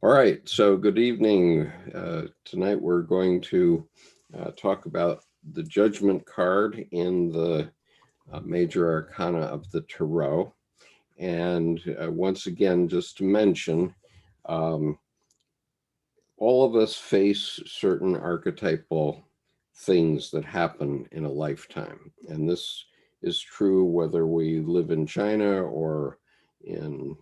All right, so good evening. Tonight we're going to talk about the Judgment card in the Major Arcana of the Tarot. And once again, just to mention, all of us face certain archetypal things that happen in a lifetime. And this is true whether we live in China or in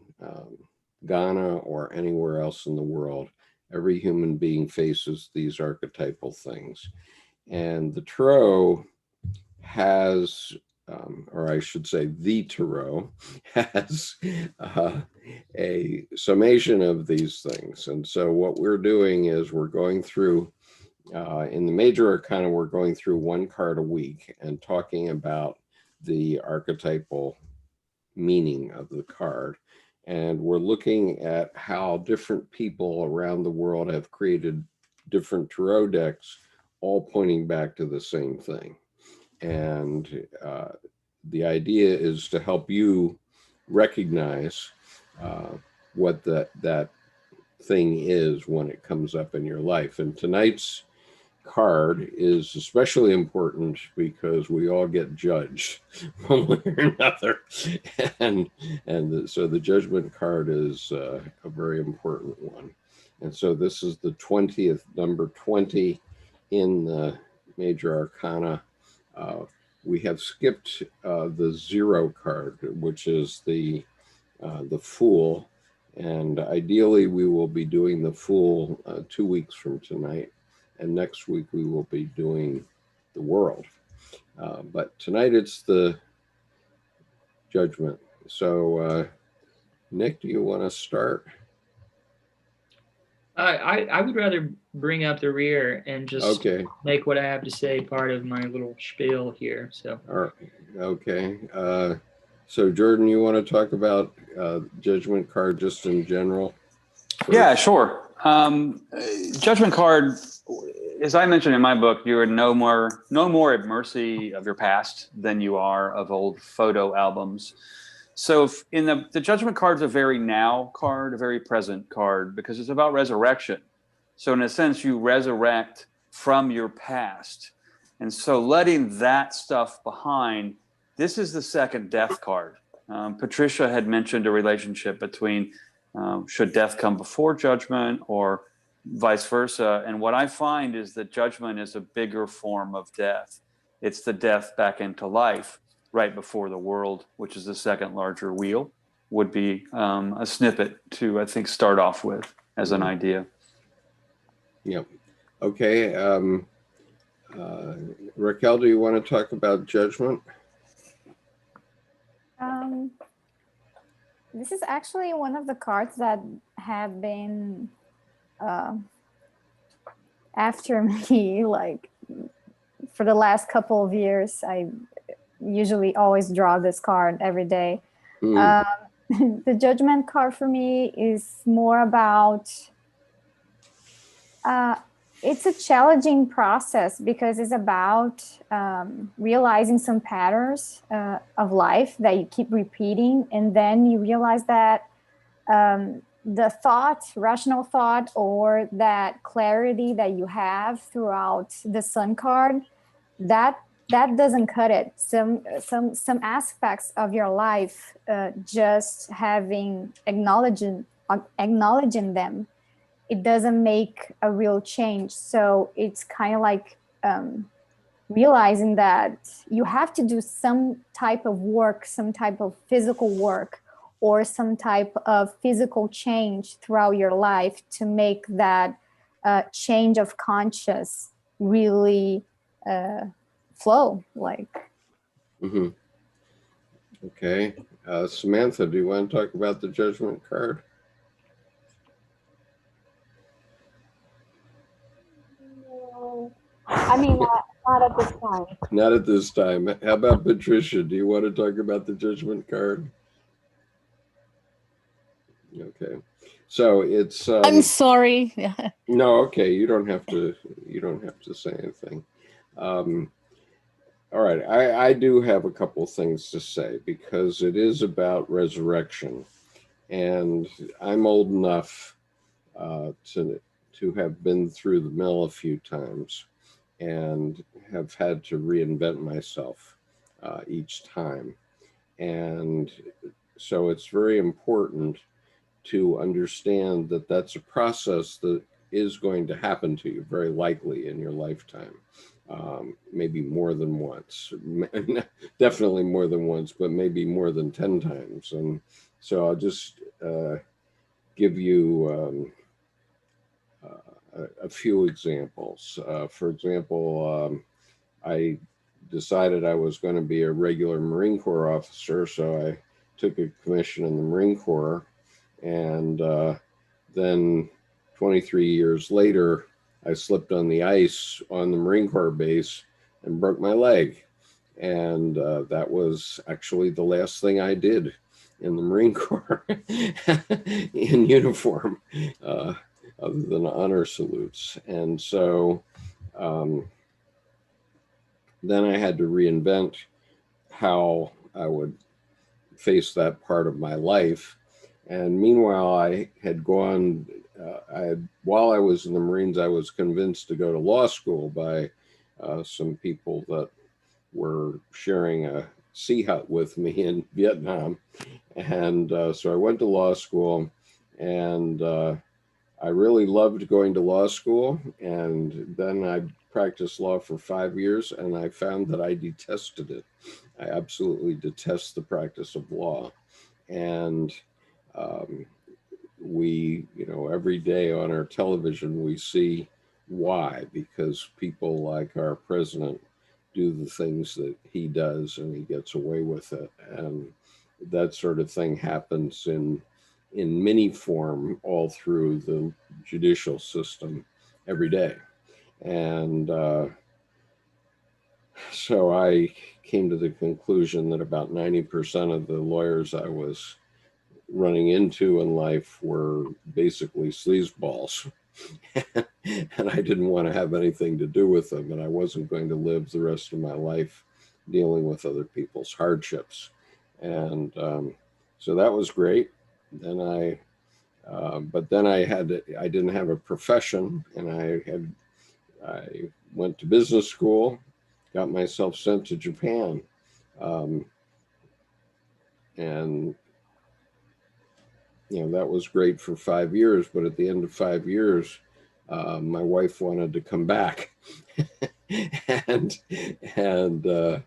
Ghana or anywhere else in the world. Every human being faces these archetypal things. And the Tarot has, or I should say the Tarot, has a summation of these things. And so what we're doing is we're going through, in the Major Arcana, we're going through one card a week and talking about the archetypal meaning of the card. And we're looking at how different people around the world have created different tarot decks, all pointing back to the same thing. And the idea is to help you recognize what that thing is when it comes up in your life. And tonight's card is especially important because we all get judged one way or another, and so the Judgment card is a very important one. And so this is the 20th, number 20 in the Major Arcana. We have skipped the 0 card, which is the Fool, and ideally we will be doing the Fool 2 weeks from tonight. And next week we will be doing the World. But tonight it's the Judgment. So, Nick, do you want to start? I would rather bring up the rear and just make what I have to say part of my little spiel here. So. All right. Okay. So, Jordan, you want to talk about Judgment card just in general? First? Yeah, sure. Judgment card, as I mentioned in my book, you are no more at mercy of your past than you are of old photo albums. So in the Judgment card is a very now card, a very present card, because it's about resurrection. So in a sense, you resurrect from your past. And so letting that stuff behind, this is the second death card. Patricia had mentioned a relationship between should death come before judgment or vice versa. And what I find is that judgment is a bigger form of death. It's the death back into life right before the world, which is the second larger wheel, would be a snippet to, I think, start off with as an idea. Yep. Okay. Raquel, do you want to talk about judgment? This is actually one of the cards that have been after me, like for the last couple of years. I usually always draw this card every day. The Judgment card for me is more about, it's a challenging process because it's about realizing some patterns of life that you keep repeating. And then you realize that the thought, rational thought, or that clarity that you have throughout the Sun card, that doesn't cut it. Some aspects of your life, just having acknowledging them, it doesn't make a real change. So it's kind of like realizing that you have to do some type of work, some type of physical work, or some type of physical change throughout your life to make that change of conscious really flow. Like. Mm-hmm. Okay. Samantha, do you want to talk about the Judgment card? I mean, not at this time. Not at this time. How about Patricia? Do you want to talk about the Judgment card? Okay. So it's. I'm sorry. No, okay. You don't have to say anything. All right. I do have a couple things to say because it is about resurrection, and I'm old enough to have been through the mill a few times and have had to reinvent myself each time. And so it's very important to understand that that's a process that is going to happen to you very likely in your lifetime. Maybe more than once, definitely more than once, but maybe more than 10 times. And so I'll just give you a few examples. For example, I decided I was going to be a regular Marine Corps officer, so I took a commission in the Marine Corps. And then 23 years later, I slipped on the ice on the Marine Corps base and broke my leg. And that was actually the last thing I did in the Marine Corps in uniform, other than honor salutes. And so then I had to reinvent how I would face that part of my life. And meanwhile, I had gone, while I was in the Marines, I was convinced to go to law school by some people that were sharing a sea hut with me in Vietnam. And so I went to law school, and I really loved going to law school. And then I practiced law for 5 years, and I found that I detested it. I absolutely detest the practice of law. And we, every day on our television, we see why, because people like our president do the things that he does and he gets away with it. And that sort of thing happens in many form all through the judicial system every day. And so I came to the conclusion that about 90% of the lawyers I was running into in life were basically sleazeballs. And I didn't want to have anything to do with them. And I wasn't going to live the rest of my life dealing with other people's hardships. And so that was great. Then but then I didn't have a profession, and I went to business school, got myself sent to Japan. And that was great for 5 years, but at the end of 5 years, my wife wanted to come back. and the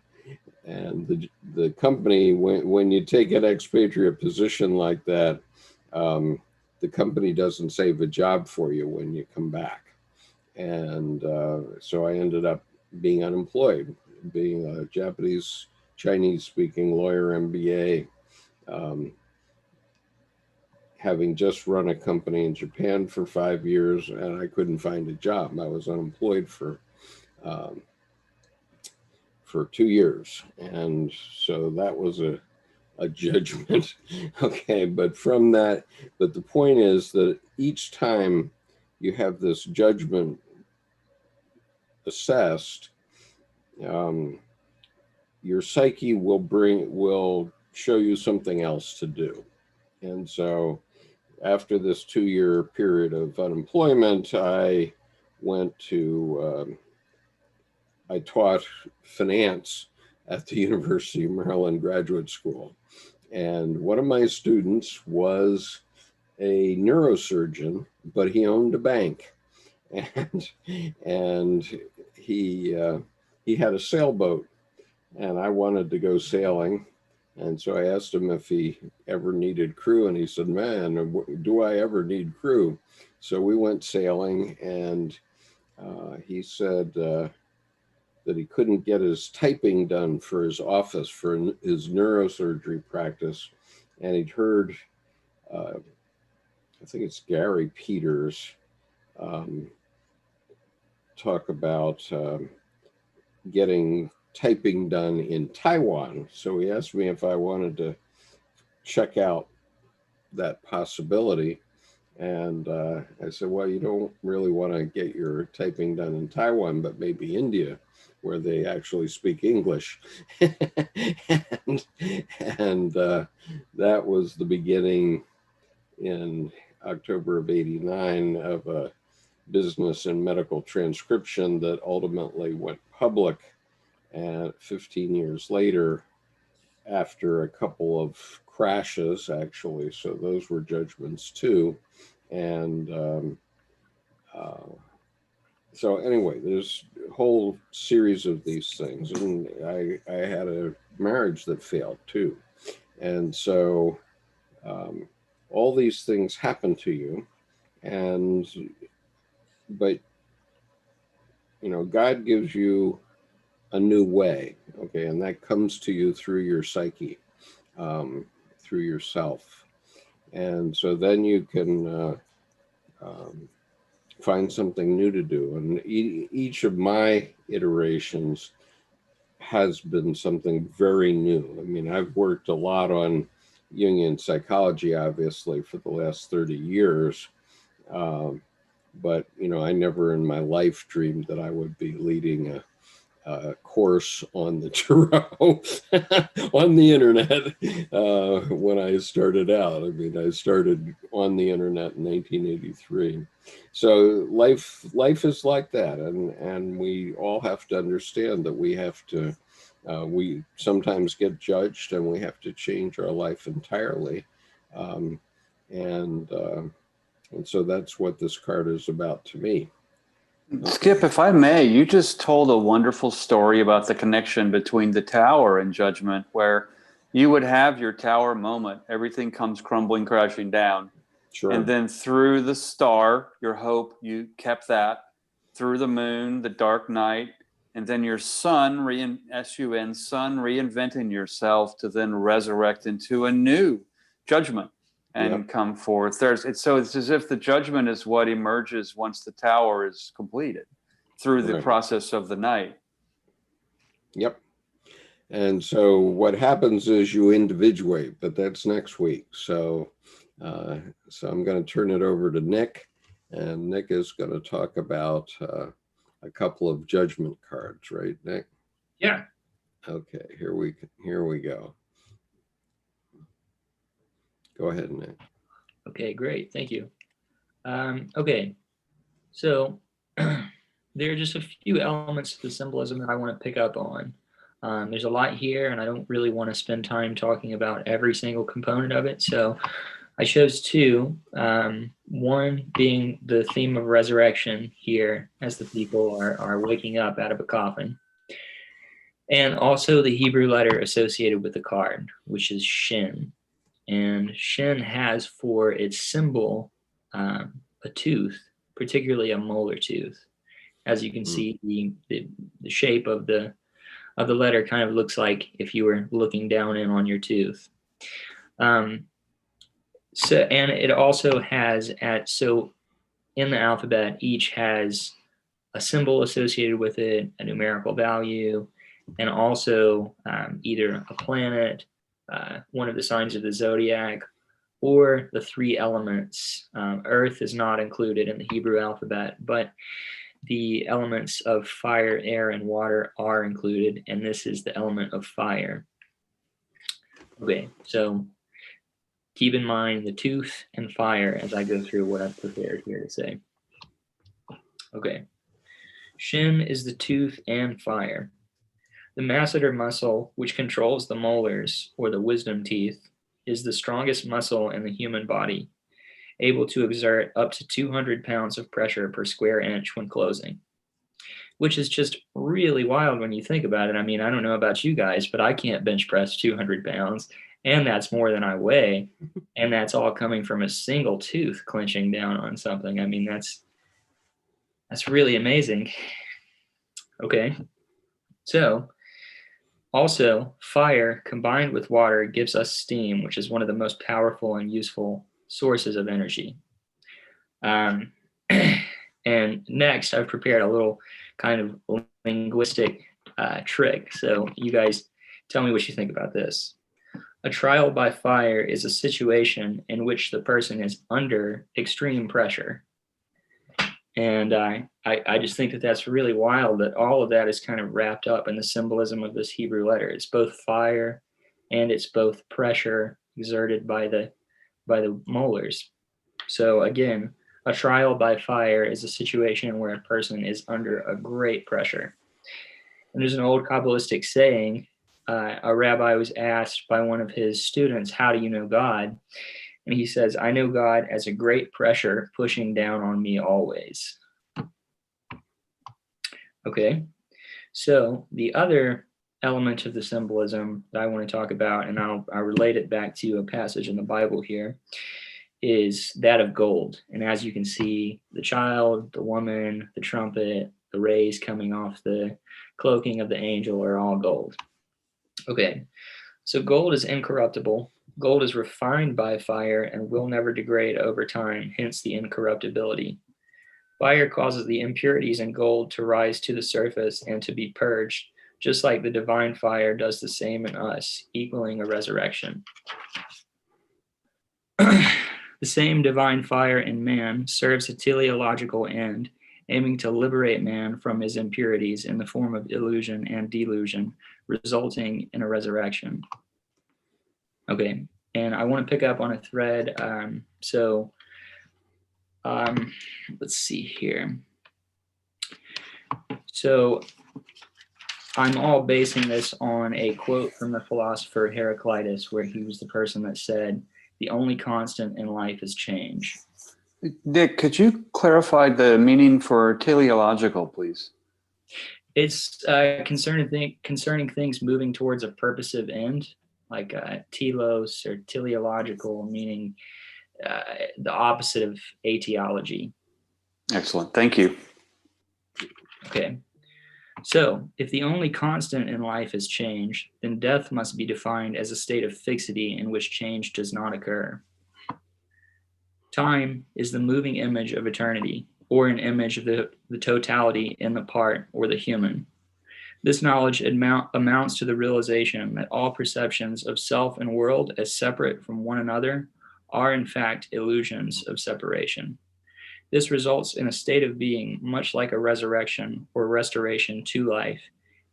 company, when you take an expatriate position like that, the company doesn't save a job for you when you come back. And so I ended up being unemployed, being a Japanese, Chinese-speaking lawyer, MBA, having just run a company in Japan for 5 years, and I couldn't find a job. I was unemployed for 2 years. And so that was a judgment. Okay, but the point is that each time you have this judgment assessed, your psyche will show you something else to do. And so after this 2-year period of unemployment, I taught finance at the University of Maryland Graduate School. And one of my students was a neurosurgeon, but he owned a bank. And he had a sailboat, and I wanted to go sailing. And so I asked him if he ever needed crew, and he said, "Man, do I ever need crew?" So we went sailing, and he said that he couldn't get his typing done for his office, for his neurosurgery practice. And he'd heard, I think it's Gary Peters, talk about getting typing done in Taiwan. So he asked me if I wanted to check out that possibility. And I said, well, you don't really want to get your typing done in Taiwan, but maybe India, where they actually speak English. and that was the beginning in October of '89 of a business and medical transcription that ultimately went public 15 years later after a couple of crashes, actually. So those were judgments too. And so anyway, there's a whole series of these things. And I had a marriage that failed too. And so all these things happen to you. But, you know, God gives you a new way, okay? And that comes to you through your psyche, through yourself. And so then you can find something new to do. And each of my iterations has been something very new. I mean, I've worked a lot on Jungian psychology, obviously, for the last 30 years. But, you know, I never in my life dreamed that I would be leading a course on the tarot on the internet when I started out. I mean, I started on the internet in 1983. So life is like that, and we all have to understand that we have to. We sometimes get judged, and we have to change our life entirely. And so that's what this card is about to me. Skip, if I may, you just told a wonderful story about the connection between the tower and judgment, where you would have your tower moment, everything comes crumbling, crashing down. Sure. And then through the star, your hope, you kept that. Through the moon, the dark night, and then your sun, S-U-N, sun, reinventing yourself to then resurrect into a new judgment and come forth. So it's as if the judgment is what emerges once the tower is completed through the process of the night. Yep. And so what happens is you individuate, but that's next week. So I'm going to turn it over to Nick, and Nick is going to talk about a couple of judgment cards, right, Nick? Yeah. Okay, here we go. Go ahead, Nick. Okay, great. Thank you. Okay, so there are just a few elements of the symbolism that I want to pick up on. There's a lot here, and I don't really want to spend time talking about every single component of it. So I chose two. One being the theme of resurrection here, as the people are waking up out of a coffin. And also the Hebrew letter associated with the card, which is Shin. And Shin has for its symbol a tooth, particularly a molar tooth. As you can see, the shape of the letter kind of looks like if you were looking down in on your tooth. And it also has so in the alphabet, each has a symbol associated with it, a numerical value, and also either a planet, one of the signs of the zodiac, or the three elements. Earth is not included in the Hebrew alphabet, but the elements of fire, air, and water are included, and this is the element of fire. Okay, so keep in mind the tooth and fire as I go through what I've prepared here to say. Okay, Shin is the tooth and fire. The masseter muscle, which controls the molars, or the wisdom teeth, is the strongest muscle in the human body, able to exert up to 200 pounds of pressure per square inch when closing, which is just really wild when you think about it. I mean, I don't know about you guys, but I can't bench press 200 pounds, and that's more than I weigh, and that's all coming from a single tooth clenching down on something. I mean, that's really amazing. Okay, so also, fire combined with water gives us steam, which is one of the most powerful and useful sources of energy. And next, I've prepared a little kind of linguistic trick. So you guys tell me what you think about this. A trial by fire is a situation in which the person is under extreme pressure. And I just think that that's really wild that all of that is kind of wrapped up in the symbolism of this Hebrew letter. It's both fire and it's both pressure exerted by the by the molars. So again, a trial by fire is a situation where a person is under a great pressure. And there's an old Kabbalistic saying, a rabbi was asked by one of his students, how do you know God? And he says, I know God as a great pressure pushing down on me always. Okay, so the other element of the symbolism that I want to talk about, and I'll relate it back to a passage in the Bible here, is that of gold. And as you can see, the child, the woman, the trumpet, the rays coming off the cloaking of the angel are all gold. Okay, so gold is incorruptible. Gold is refined by fire and will never degrade over time, hence the incorruptibility. Fire causes the impurities in gold to rise to the surface and to be purged, just like the divine fire does the same in us, equaling a resurrection. The same divine fire in man serves a teleological end, aiming to liberate man from his impurities in the form of illusion and delusion, resulting in a resurrection. Okay, and I want to pick up on a thread. Let's see here. So I'm all basing this on a quote from the philosopher Heraclitus, where he was the person that said, the only constant in life is change. Nick, could you clarify the meaning for teleological, please? It's concerning things moving towards a purposive end, like telos or teleological, meaning the opposite of ateology. Excellent. Thank you. Okay. So if the only constant in life is change, then death must be defined as a state of fixity in which change does not occur. Time is the moving image of eternity, or an image of the totality in the part or the human. This knowledge amounts to the realization that all perceptions of self and world as separate from one another are in fact illusions of separation. This results in a state of being much like a resurrection or restoration to life,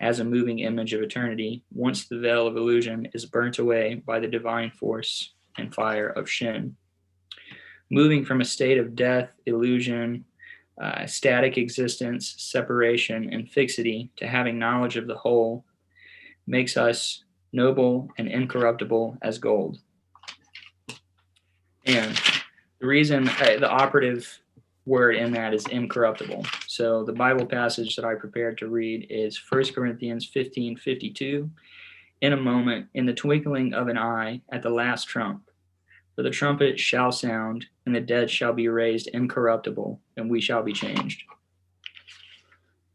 as a moving image of eternity, once the veil of illusion is burnt away by the divine force and fire of Shin. Moving from a state of death, illusion, static existence, separation, and fixity to having knowledge of the whole makes us noble and incorruptible as gold. And the reason, the operative word in that is incorruptible. So the Bible passage that I prepared to read is 1 Corinthians 15:52. In a moment, in the twinkling of an eye, at the last trump, for the trumpet shall sound, and the dead shall be raised incorruptible, and we shall be changed.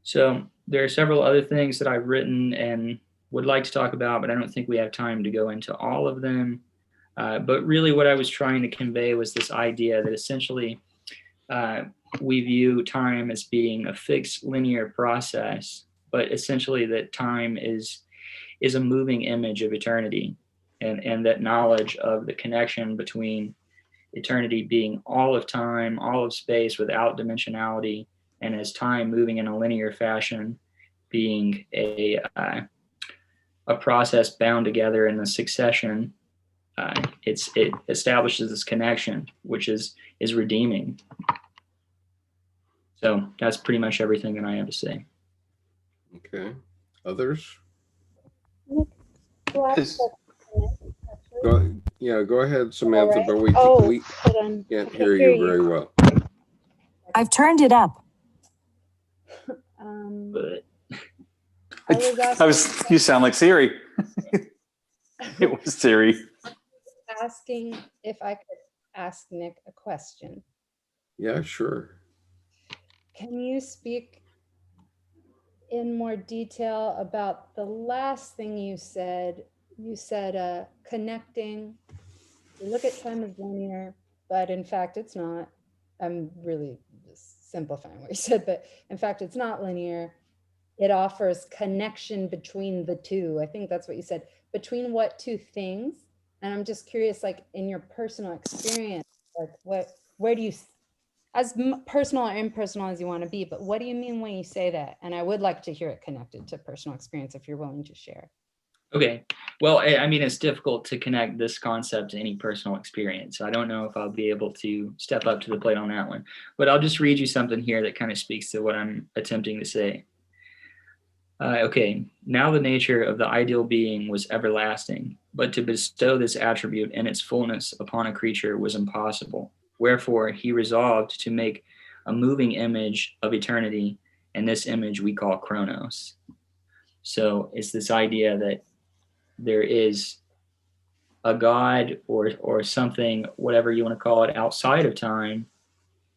So there are several other things that I've written and would like to talk about, but I don't think we have time to go into all of them. But really what I was trying to convey was this idea that essentially we view time as being a fixed linear process, but essentially that time is a moving image of eternity, and that knowledge of the connection between eternity being all of time, all of space without dimensionality, and as time moving in a linear fashion being a process bound together in a succession. It establishes this connection, which is redeeming. So that's pretty much everything that I have to say. Okay. Others? Nick, do I have Is- Go ahead, Samantha, All but right. we hold on. can't I hear you very well. I've turned it up. But I was You sound like Siri. It was Siri. asking if I could ask Nick a question. Yeah, sure. Can you speak in more detail about the last thing you said? You said connecting. We look at time as linear, but in fact, it's not. I'm really just simplifying what you said, but in fact, it's not linear. It offers connection between the two. I think that's what you said. Between what two things? And I'm just curious, like in your personal experience, like where do you, as personal or impersonal as you want to be, but what do you mean when you say that? And I would like to hear it connected to personal experience if you're willing to share. Okay. Well, I mean, it's difficult to connect this concept to any personal experience. I don't know if I'll be able to step up to the plate on that one, but I'll just read you something here that kind of speaks to what I'm attempting to say. Okay, now the nature of the ideal being was everlasting, but to bestow this attribute in its fullness upon a creature was impossible. Wherefore, he resolved to make a moving image of eternity, and this image we call Chronos. So it's this idea that there is a God or something, whatever you want to call it, outside of time,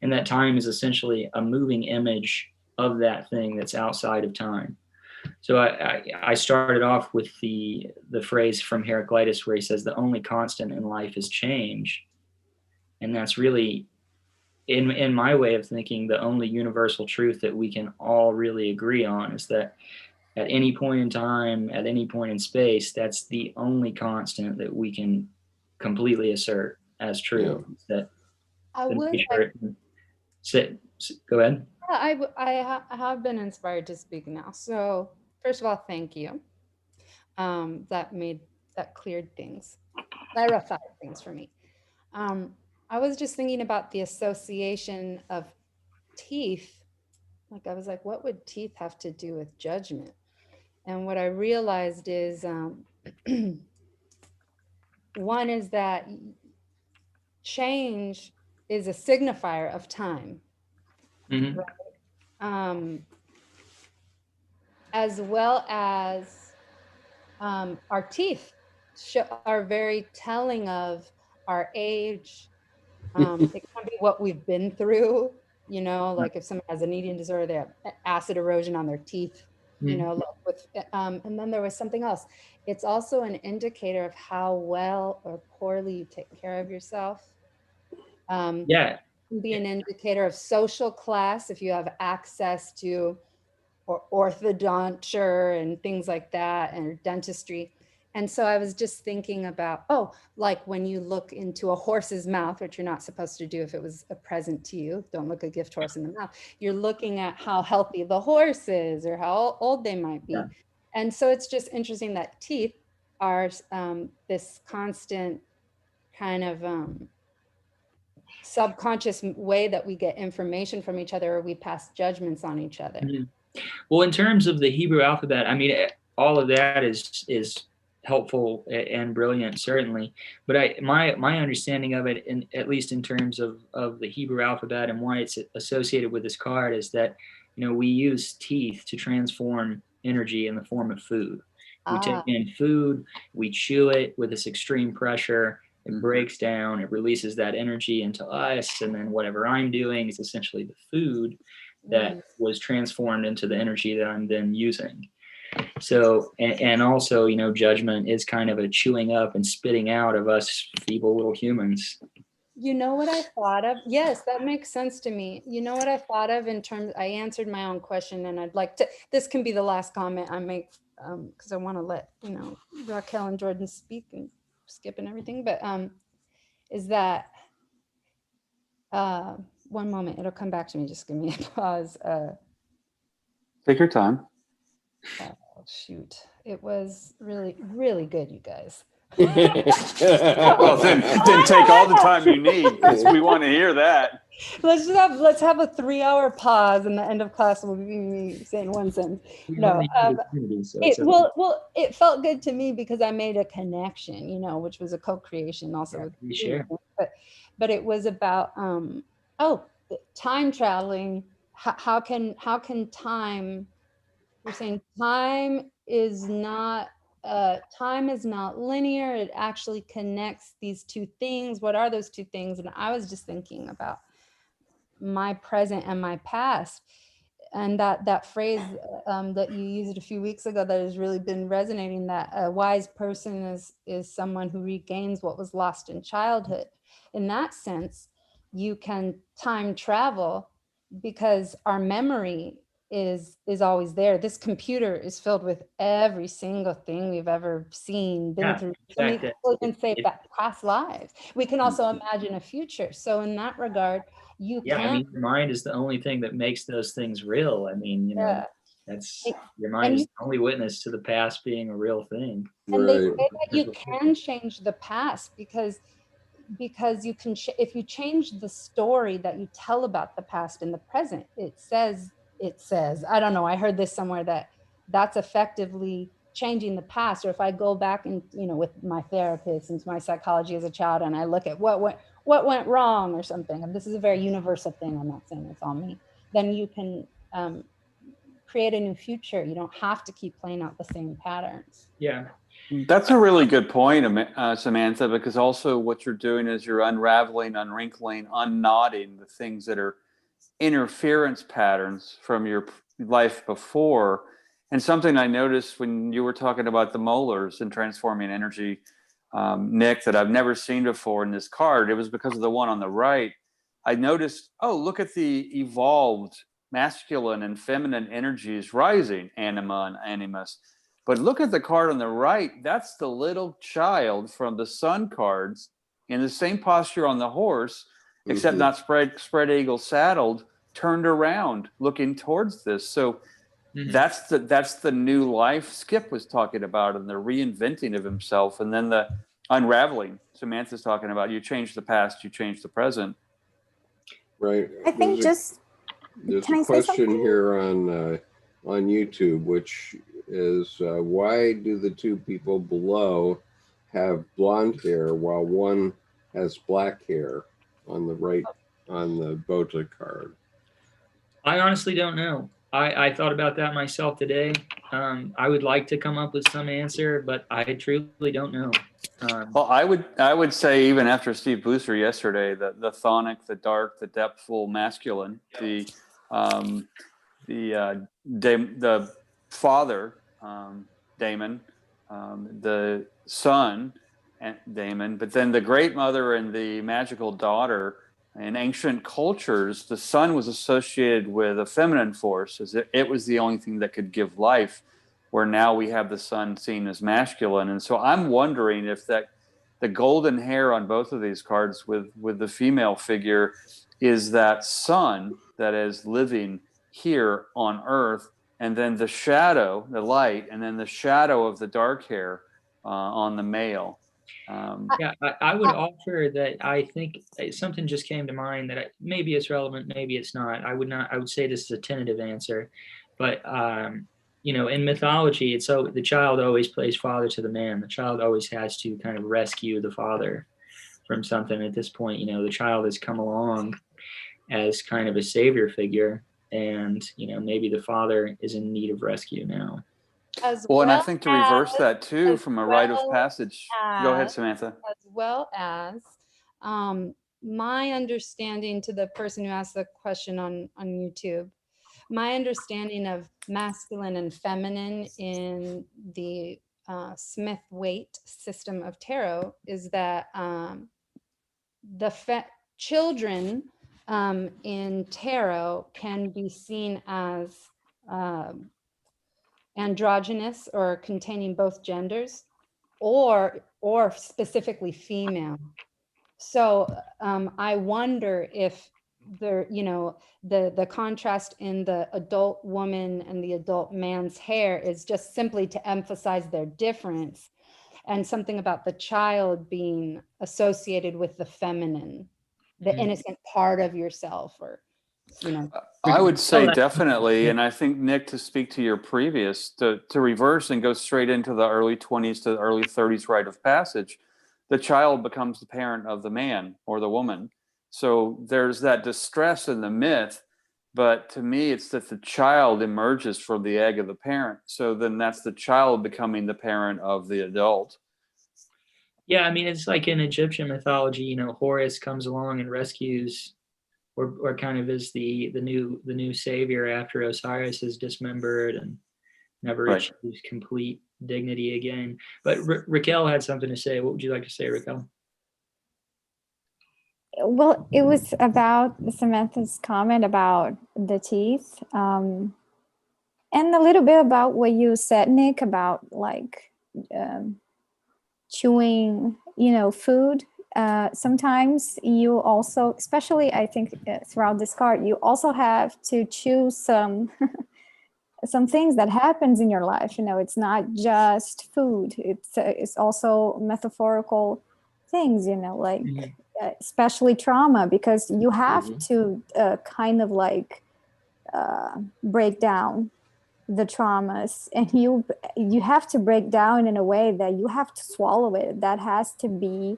and that time is essentially a moving image of that thing that's outside of time. So I started off with the phrase from Heraclitus where he says the only constant in life is change, and that's really, in my way of thinking, the only universal truth that we can all really agree on is that at any point in time, at any point in space, that's the only constant that we can completely assert as true. Yeah. That I the would nature, go ahead. I have been inspired to speak now. So first of all, thank you. That cleared things, clarified things for me. I was just thinking about the association of teeth. Like I was like, what would teeth have to do with judgment? And what I realized is one is that change is a signifier of time. Mm-hmm. Right? As well as our teeth are very telling of our age. It can be what we've been through, you know, like if someone has an eating disorder, they have acid erosion on their teeth, you know, like with, and then there was something else. It's also an indicator of how well or poorly you take care of yourself. Yeah. It can be an indicator of social class if you have access to or orthodonture and things like that, and dentistry. And so I was just thinking about, like when you look into a horse's mouth, which you're not supposed to do if it was a present to you, don't look a gift horse in the mouth. You're looking at how healthy the horse is or how old they might be. Yeah. And so it's just interesting that teeth are this constant kind of subconscious way that we get information from each other, or we pass judgments on each other. Mm-hmm. Well, in terms of the Hebrew alphabet, I mean, all of that is helpful and brilliant, certainly. But my understanding of it, at least in terms of the Hebrew alphabet and why it's associated with this card, is that, you know, we use teeth to transform energy in the form of food. We take in food, we chew it with this extreme pressure. It breaks down, it releases that energy into us, and then whatever I'm doing is essentially the food that was transformed into the energy that I'm then using. So, and also, you know, judgment is kind of a chewing up and spitting out of us feeble little humans. You know what I thought of? Yes, that makes sense to me. You know what I thought of in terms, I answered my own question, and I'd like to, this can be the last comment I make, because I want to let, you know, Raquel and Jordan speak and skip and everything, but is that, one moment, it'll come back to me. Just give me a pause. Take your time. Oh, shoot. It was really, really good, you guys. Well, then take all the time you need, because we want to hear that. Let's have a 3-hour pause, and the end of class will be me saying one sentence. No, it felt good to me because I made a connection, you know, which was a co-creation also. Yeah, sure. But it was about time traveling. How can time? We're saying time is not linear. It actually connects these two things. What are those two things? And I was just thinking about my present and my past, and that phrase that you used a few weeks ago that has really been resonating, that a wise person is someone who regains what was lost in childhood. In that sense, you can time travel because our memory is always there. This computer is filled with every single thing we've ever seen, been through. Exactly. We can say that past lives. We can also imagine a future. So in that regard, you can. I mean, your mind is the only thing that makes those things real. I mean, you know, That's your mind is the only witness to the past being a real thing. And they Right. say that you can change the past because you can if you change the story that you tell about the past in the present. It says I don't know, I heard this somewhere that's effectively changing the past. Or if I go back and, you know, with my therapist into my psychology as a child, and I look at what went wrong or something, and this is a very universal thing, I'm not saying it's all me, then you can create a new future. You don't have to keep playing out the same patterns. Yeah. That's a really good point, Samantha, because also what you're doing is you're unraveling, unwrinkling, unknotting the things that are interference patterns from your life before. And something I noticed when you were talking about the molars and transforming energy, Nick, that I've never seen before in this card, it was because of the one on the right. I noticed, oh, look at the evolved masculine and feminine energies rising, anima and animus. But look at the card on the right. That's the little child from the sun cards in the same posture on the horse, except not spread eagle saddled, turned around, looking towards this. So that's the new life Skip was talking about, and the reinventing of himself, and then the unraveling Samantha's talking about. You change the past, you change the present. Right. I think There's can a I say question something? here on YouTube, which is why do the two people below have blonde hair while one has black hair on the right on the Bota card? I honestly don't know. I thought about that myself today. I would like to come up with some answer, but I truly don't know. Well, I would say, even after Steve Booster yesterday, that the thonic, the dark, the depthful masculine, the father, Damon, the son, and Damon, but then the great mother and the magical daughter. In ancient cultures, the sun was associated with a feminine force, as it was the only thing that could give life, where now we have the sun seen as masculine. And so I'm wondering if the golden hair on both of these cards with the female figure is that sun that is living here on Earth, and then the shadow, the light, and then the shadow of the dark hair on the male. Yeah, I would offer that I think something just came to mind that maybe it's relevant, maybe it's not. I would say this is a tentative answer, but you know, in mythology, it's so the child always plays father to the man. The child always has to kind of rescue the father from something. At this point, you know, the child has come along as kind of a savior figure, and you know, maybe the father is in need of rescue now. And I think to reverse that too, from a rite of passage. Go ahead, Samantha. As well as my understanding, to the person who asked the question on YouTube, my understanding of masculine and feminine in the Smith-Waite system of tarot is that the children in tarot can be seen as androgynous, or containing both genders, or specifically female. So I wonder if there, you know, the contrast in the adult woman and the adult man's hair is just simply to emphasize their difference, and something about the child being associated with the feminine, the innocent part of yourself, or, you know. I would say definitely, and I think, Nick, to speak to your previous, to reverse and go straight into the early 20s to the early 30s rite of passage, the child becomes the parent of the man or the woman. So there's that distress in the myth, but to me, it's that the child emerges from the egg of the parent. So then that's the child becoming the parent of the adult. Yeah, I mean, it's like in Egyptian mythology, you know, Horus comes along and rescues, or kind of is the new savior after Osiris is dismembered and never achieves complete dignity again. But Raquel had something to say. What would you like to say, Raquel? Well, it was about Samantha's comment about the teeth, and a little bit about what you said, Nick, about like chewing, you know, food. Sometimes you also, especially I think throughout this card, you also have to choose some some things that happens in your life. You know, it's not just food. It's also metaphorical things, you know, like especially trauma, because you have to kind of like break down the traumas, and you have to break down in a way that you have to swallow it. That has to be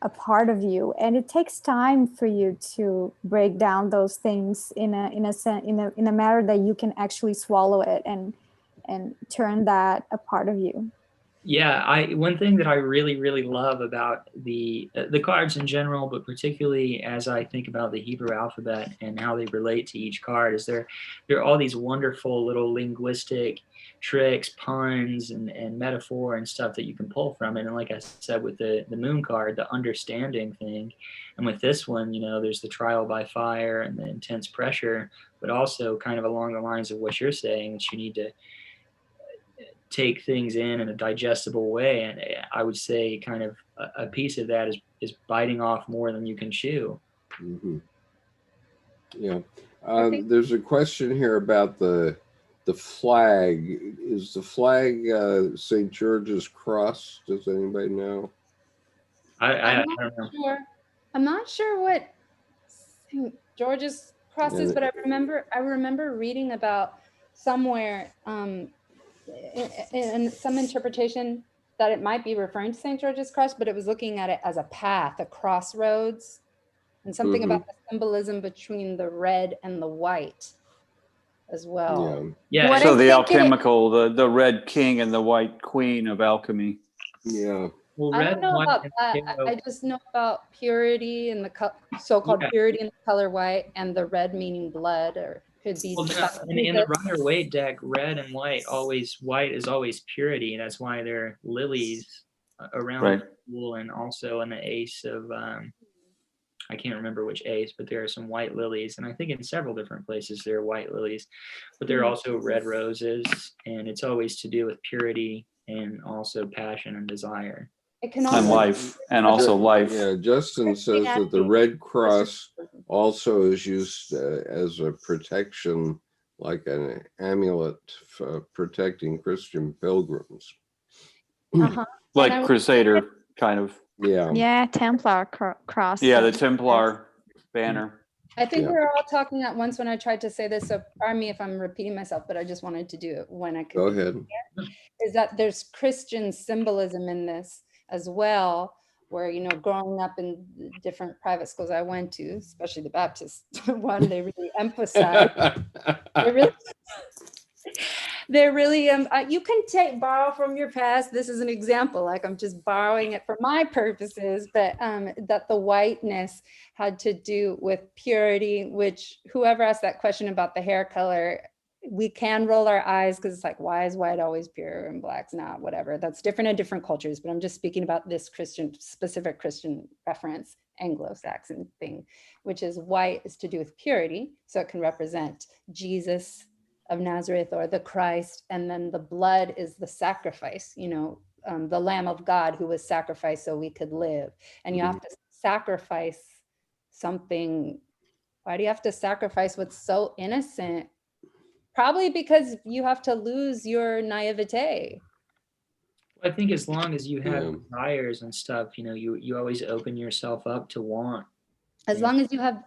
a part of you, and it takes time for you to break down those things in a manner that you can actually swallow it and turn that a part of you. Yeah, one thing that I really, really love about the cards in general, but particularly as I think about the Hebrew alphabet and how they relate to each card, is there are all these wonderful little linguistic tricks, puns, and metaphor and stuff that you can pull from it. And like I said, with the moon card, the understanding thing, and with this one, you know, there's the trial by fire and the intense pressure, but also kind of along the lines of what you're saying, that you need to take things in a digestible way. And I would say kind of a piece of that is biting off more than you can chew. Yeah. There's a question here about the flag. Is the flag St. George's cross? Does anybody know? I don't know. Sure. I'm not sure what St. George's cross is, but I remember reading about somewhere in some interpretation that it might be referring to St. George's cross, but it was looking at it as a path, a crossroads, and something about the symbolism between the red and the white as well. Yeah. So the alchemical, the red king and the white queen of alchemy. Yeah. Well, I don't know about that. I just know about purity and the so-called purity in the color white, and the red meaning blood, or could be. Well, in the Rider-Waite deck, red and white is always purity. That's why there are lilies around the pool, and also in the ace of I can't remember which ace, but there are some white lilies, and I think in several different places there are white lilies, but there are also red roses, and it's always to do with purity and also passion and desire. It can also and life, and also life. Yeah, Justin says that the red cross also is used as a protection, like an amulet for protecting Christian pilgrims. Like Crusader, kind of. Yeah, Templar cross. Yeah, the Templar banner. I think we were all talking at once when I tried to say this, so pardon me if I'm repeating myself, but I just wanted to do it when I could. Go ahead. Is that there's Christian symbolism in this as well, where, you know, growing up in different private schools I went to, especially the Baptist one, they really emphasize. They're really, you can borrow from your past. This is an example, like I'm just borrowing it for my purposes, but that the whiteness had to do with purity, which whoever asked that question about the hair color, we can roll our eyes because it's like, why is white always pure and black's not? Whatever. That's different in different cultures, but I'm just speaking about this specific Christian reference, Anglo-Saxon thing, which is white is to do with purity. So it can represent Jesus of Nazareth or the Christ. And then the blood is the sacrifice, you know, the Lamb of God who was sacrificed so we could live. And you have to sacrifice something. Why do you have to sacrifice what's so innocent? Probably because you have to lose your naivete. I think as long as you have desires and stuff, you know, you always open yourself up to want. As long as you have,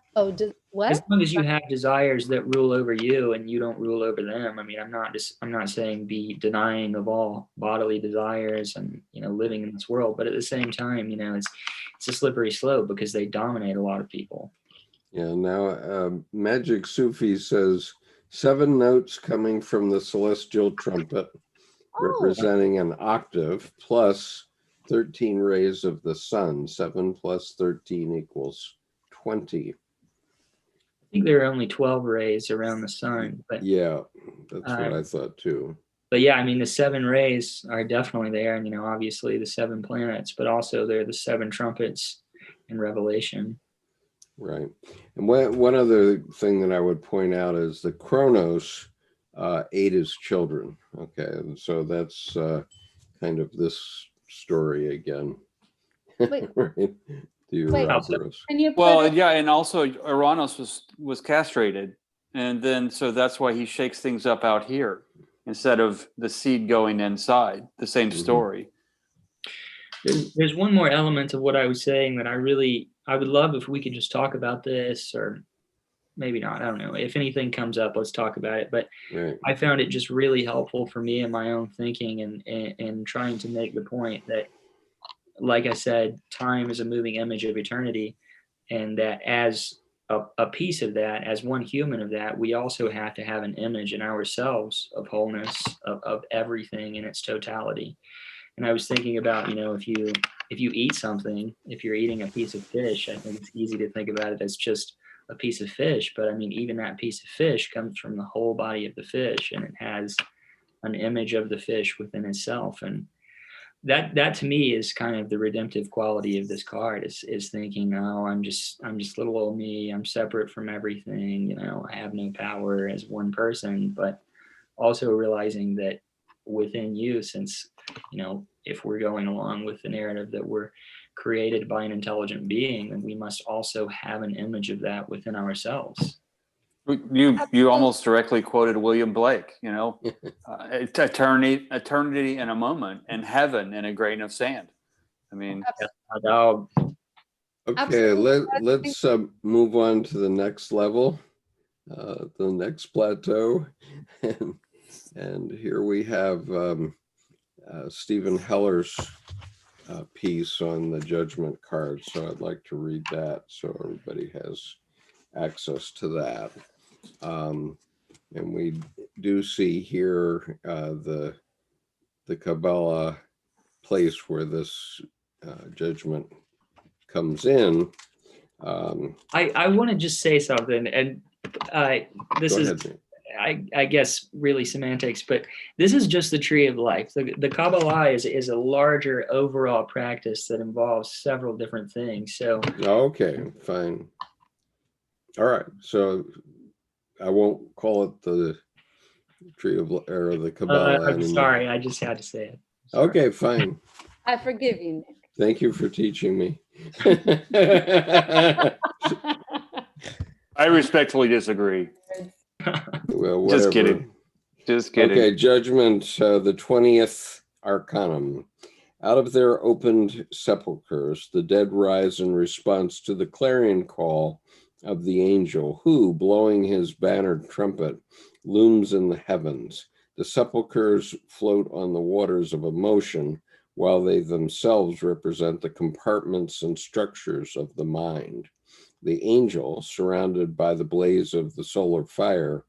what? As long as you have desires that rule over you and you don't rule over them. I mean, I'm not saying be denying of all bodily desires and, you know, living in this world, but at the same time, you know, it's a slippery slope because they dominate a lot of people. Yeah. Now, Magic Sufi says 7 notes coming from the celestial trumpet, representing an octave, plus 13 rays of the sun. 7 plus 13 equals 20. I think there are only 12 rays around the sun. But yeah, that's what I thought too. But yeah, I mean, the 7 rays are definitely there. And, you know, obviously the 7 planets, but also they're the 7 trumpets in Revelation. Right. And one other thing that I would point out is the Chronos ate his children. Okay. And so that's kind of this story again. Wait. Right. Wait, well, yeah, and also Uranus was castrated. And then, so that's why he shakes things up out here instead of the seed going inside. The same story. There's one more element of what I was saying that I would love if we could just talk about this, or maybe not. I don't know. If anything comes up, let's talk about it. But Right. I found it just really helpful for me in my own thinking and trying to make the point that, like I said, time is a moving image of eternity, and that as a piece of that, as one human of that, we also have to have an image in ourselves of wholeness, of everything in its totality. And I was thinking about, if you eat something, if you're eating a piece of fish, I think it's easy to think about it as just a piece of fish. But I mean, even that piece of fish comes from the whole body of the fish, and it has an image of the fish within itself. And that to me is kind of the redemptive quality of this card, is thinking, oh, I'm just little old me. I'm separate from everything. I have no power as one person, but also realizing that within you, since, if we're going along with the narrative that we're created by an intelligent being, then we must also have an image of that within ourselves. You almost directly quoted William Blake, eternity in a moment and heaven in a grain of sand. I mean, Okay, let's move on to the next level, the next plateau. And here we have Stephen Heller's piece on the Judgment card. So I'd like to read that so everybody has access to that. And we do see here the Kabbalah place where this judgment comes in. I want to just say something, and this is, I guess, really semantics, but this is just the tree of life. The Kabbalah is a larger overall practice that involves several different things. So okay, fine. All right, so I won't call it the tree of or the Kabbalah I'm anymore. sorry, I just had to say it. Sorry. Okay, fine. I forgive you, Nick. Thank you for teaching me. I respectfully disagree. Well, whatever. Just kidding. Just kidding. Okay, Judgment, the 20th Arcanum. Out of their opened sepulchres, the dead rise in response to the clarion call of the angel who, blowing his bannered trumpet, looms in the heavens. The sepulchres float on the waters of emotion, while they themselves represent the compartments and structures of the mind. The angel, surrounded by the blaze of the solar fire,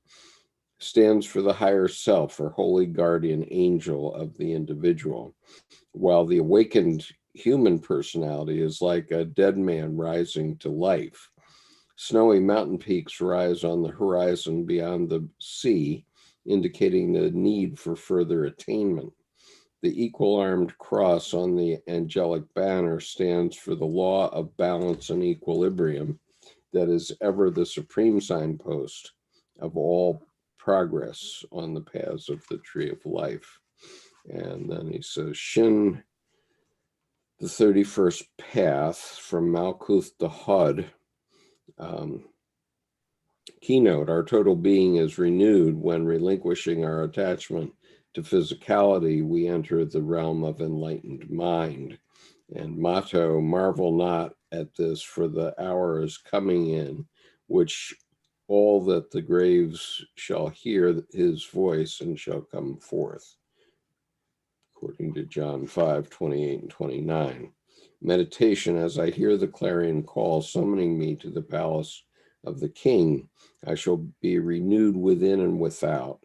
stands for the higher self or holy guardian angel of the individual, while the awakened human personality is like a dead man rising to life. Snowy mountain peaks rise on the horizon beyond the sea, indicating the need for further attainment. The equal-armed cross on the angelic banner stands for the law of balance and equilibrium that is ever the supreme signpost of all progress on the paths of the tree of life. And then he says, Shin, the 31st path from Malkuth to Hod. Keynote, our total being is renewed when relinquishing our attachment to physicality, we enter the realm of enlightened mind. And motto, marvel not at this, for the hour is coming in, which all that the graves shall hear his voice and shall come forth. According to John 5:28 and 29. Meditation, as I hear the clarion call summoning me to the palace of the king, I shall be renewed within and without.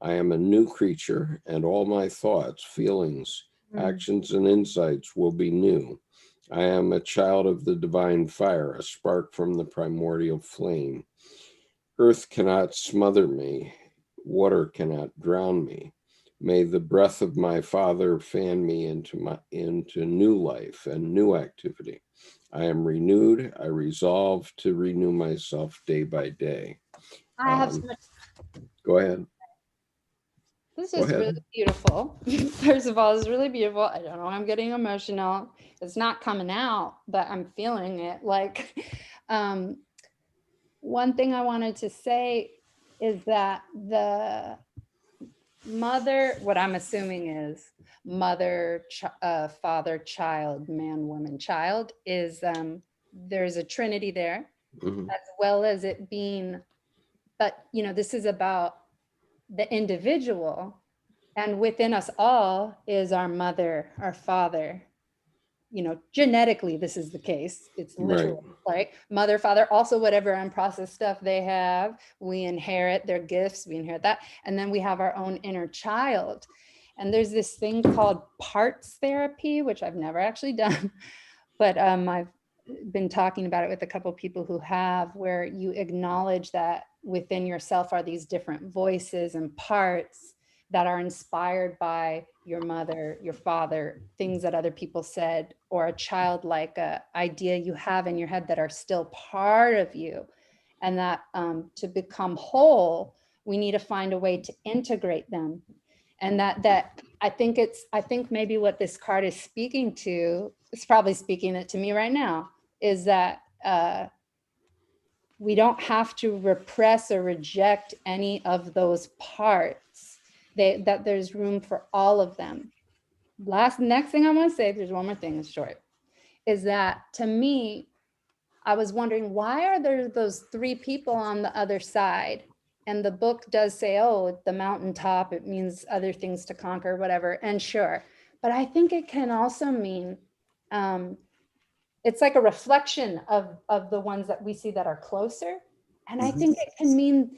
I am a new creature, and all my thoughts, feelings, actions, and insights will be new. I am a child of the divine fire, a spark from the primordial flame. Earth cannot smother me, water cannot drown me. May the breath of my Father fan me into new life and new activity. I am renewed. I resolve to renew myself day by day. I have so much. Go ahead. This is really beautiful. First of all, it's really beautiful. I don't know, I'm getting emotional. It's not coming out, but I'm feeling it. Like, one thing I wanted to say is that the mother, what I'm assuming is mother, father, child, man, woman, child, is there's a trinity there, Mhm. as well as it being, but this is about the individual, and within us all is our mother, our father. Genetically, this is the case. It's literal, right? Mother, father, also whatever unprocessed stuff they have, we inherit their gifts, we inherit that. And then we have our own inner child. And there's this thing called parts therapy, which I've never actually done, but I've been talking about it with a couple of people who have, where you acknowledge that within yourself are these different voices and parts that are inspired by your mother, your father, things that other people said, or a childlike idea you have in your head that are still part of you. And that to become whole, we need to find a way to integrate them. And that I think maybe what this card is speaking to, it's probably speaking it to me right now, is that we don't have to repress or reject any of those parts. That there's room for all of them. Next thing I want to say, there's one more thing, it's short, is that to me, I was wondering, why are there those three people on the other side? And the book does say, oh, the mountaintop, it means other things to conquer, whatever, and sure. But I think it can also mean, it's like a reflection of the ones that we see that are closer. And I think it can mean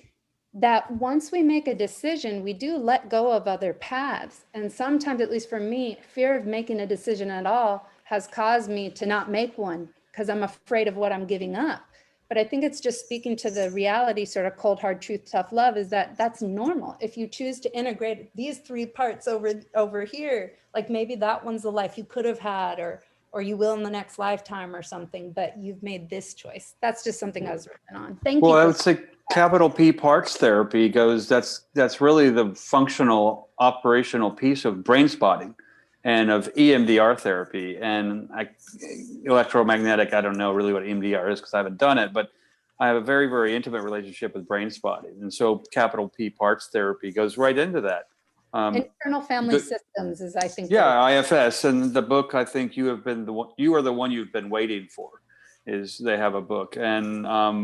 that once we make a decision, we do let go of other paths. And sometimes, at least for me, fear of making a decision at all has caused me to not make one because I'm afraid of what I'm giving up. But I think it's just speaking to the reality, sort of cold, hard truth, tough love, is that that's normal. If you choose to integrate these three parts over here, like maybe that one's the life you could have had, or you will in the next lifetime or something, but you've made this choice. That's just something I was written on. Thank you. Well, I would say capital P parts therapy that's really the functional operational piece of brain spotting and of EMDR therapy. And electromagnetic, I don't know really what EMDR is because I haven't done it, but I have a very, very intimate relationship with brain spotting. And so capital P parts therapy goes right into that. Internal family systems is, I think. Yeah, IFS. And the book, I think you are the one you've been waiting for. Is they have a book. And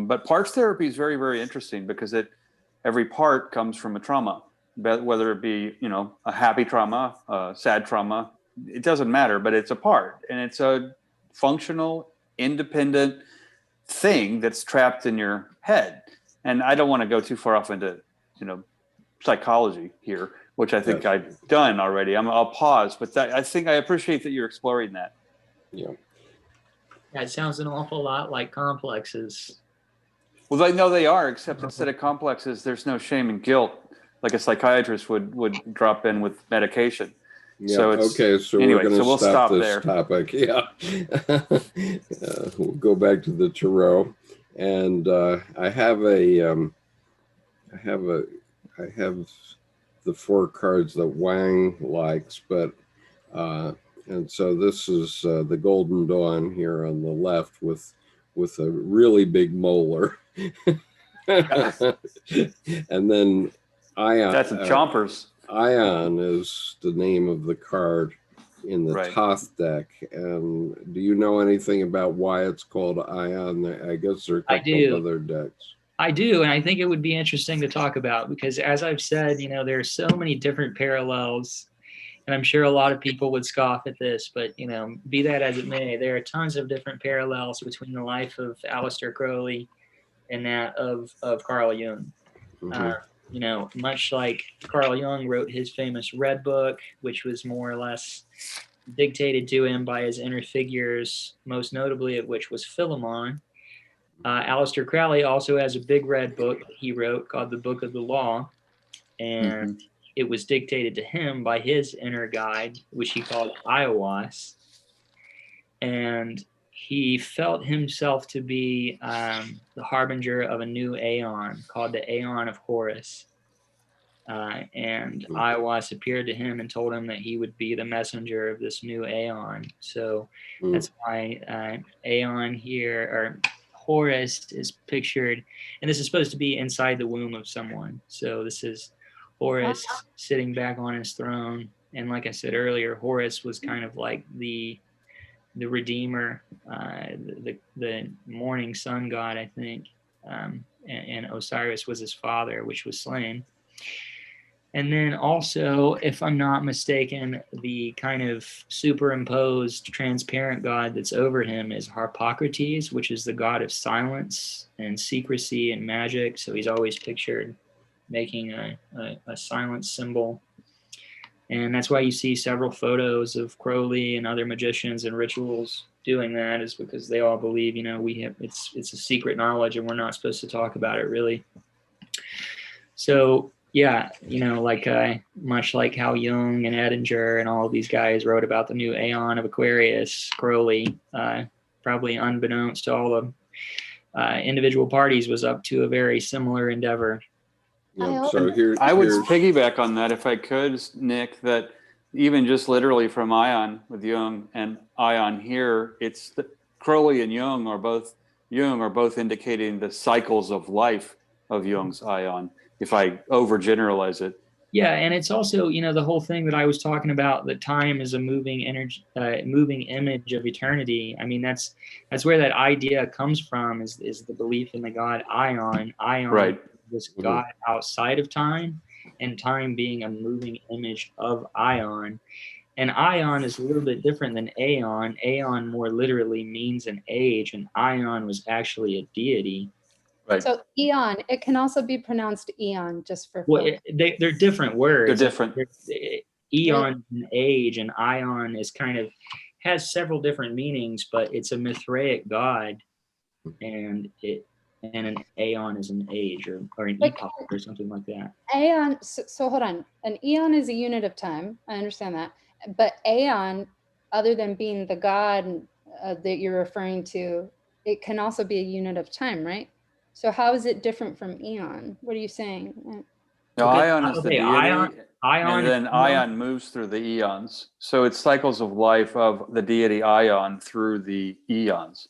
but parts therapy is very, very interesting because every part comes from a trauma, whether it be a happy trauma, a sad trauma, it doesn't matter, but it's a part, and it's a functional, independent thing that's trapped in your head. And I don't want to go too far off into psychology here, which I think I've done already. I'll pause, but I think I appreciate that you're exploring that. Yeah. Yeah, it sounds an awful lot like complexes. Well, they are, except instead of complexes, there's no shame and guilt like a psychiatrist would drop in with medication. Yeah. So Okay. So anyway, we're going to stop this there. topic. Yeah. We'll go back to the tarot, and I have the four cards that Wang likes, but and so this is the Golden Dawn here on the left with a really big molar. And then Ion. That's some chompers. Ion is the name of the card in the Thoth deck. And do you know anything about why it's called Ion? I guess there are a couple of other decks. I do, and I think it would be interesting to talk about because, as I've said, there are so many different parallels, and I'm sure a lot of people would scoff at this, but, be that as it may, there are tons of different parallels between the life of Aleister Crowley and that of Carl Jung. Much like Carl Jung wrote his famous Red Book, which was more or less dictated to him by his inner figures, most notably of which was Philemon. Aleister Crowley also has a big red book he wrote called the Book of the Law, and it was dictated to him by his inner guide, which he called Iowas. And he felt himself to be the harbinger of a new aeon called the Aeon of Horus. And Iowas appeared to him and told him that he would be the messenger of this new aeon. So that's why aeon here, or Horus is pictured, and this is supposed to be inside the womb of someone. So this is Horus sitting back on his throne. And like I said earlier, Horus was kind of like the redeemer, the morning sun god, I think. And Osiris was his father, which was slain. And then also, if I'm not mistaken, the kind of superimposed transparent god that's over him is Harpocrates, which is the god of silence and secrecy and magic. So he's always pictured making a silence symbol. And that's why you see several photos of Crowley and other magicians and rituals doing that, is because they all believe, it's a secret knowledge and we're not supposed to talk about it, really. So yeah, much like how Jung and Edinger and all of these guys wrote about the new Aeon of Aquarius, Crowley, probably unbeknownst to all the individual parties, was up to a very similar endeavor. Yeah, so I would piggyback on that if I could, Nick, that even just literally from Ion with Jung and Ion here, it's Crowley and Jung are both indicating the cycles of life of Jung's Ion, if I overgeneralize it. Yeah, and it's also, the whole thing that I was talking about, that time is a moving energy, moving image of eternity. I mean, that's where that idea comes from, is the belief in the god Ion. Ion, right. This god outside of time, and time being a moving image of Ion. And Ion is a little bit different than Aeon. Aeon more literally means an age, and Ion was actually a deity. Right. So eon, it can also be pronounced eon, just for well, they're different words. They're different. Eon is an age, and Ion is has several different meanings, but it's a Mithraic god, and an aeon is an age or an epoch or something like that. Aeon, so hold on. An eon is a unit of time. I understand that. But aeon, other than being the god that you're referring to, it can also be a unit of time, right? So how is it different from eon? What are you saying? No, Ion is the deity, Ion and then Ion moves through the eons. So it's cycles of life of the deity Ion through the eons.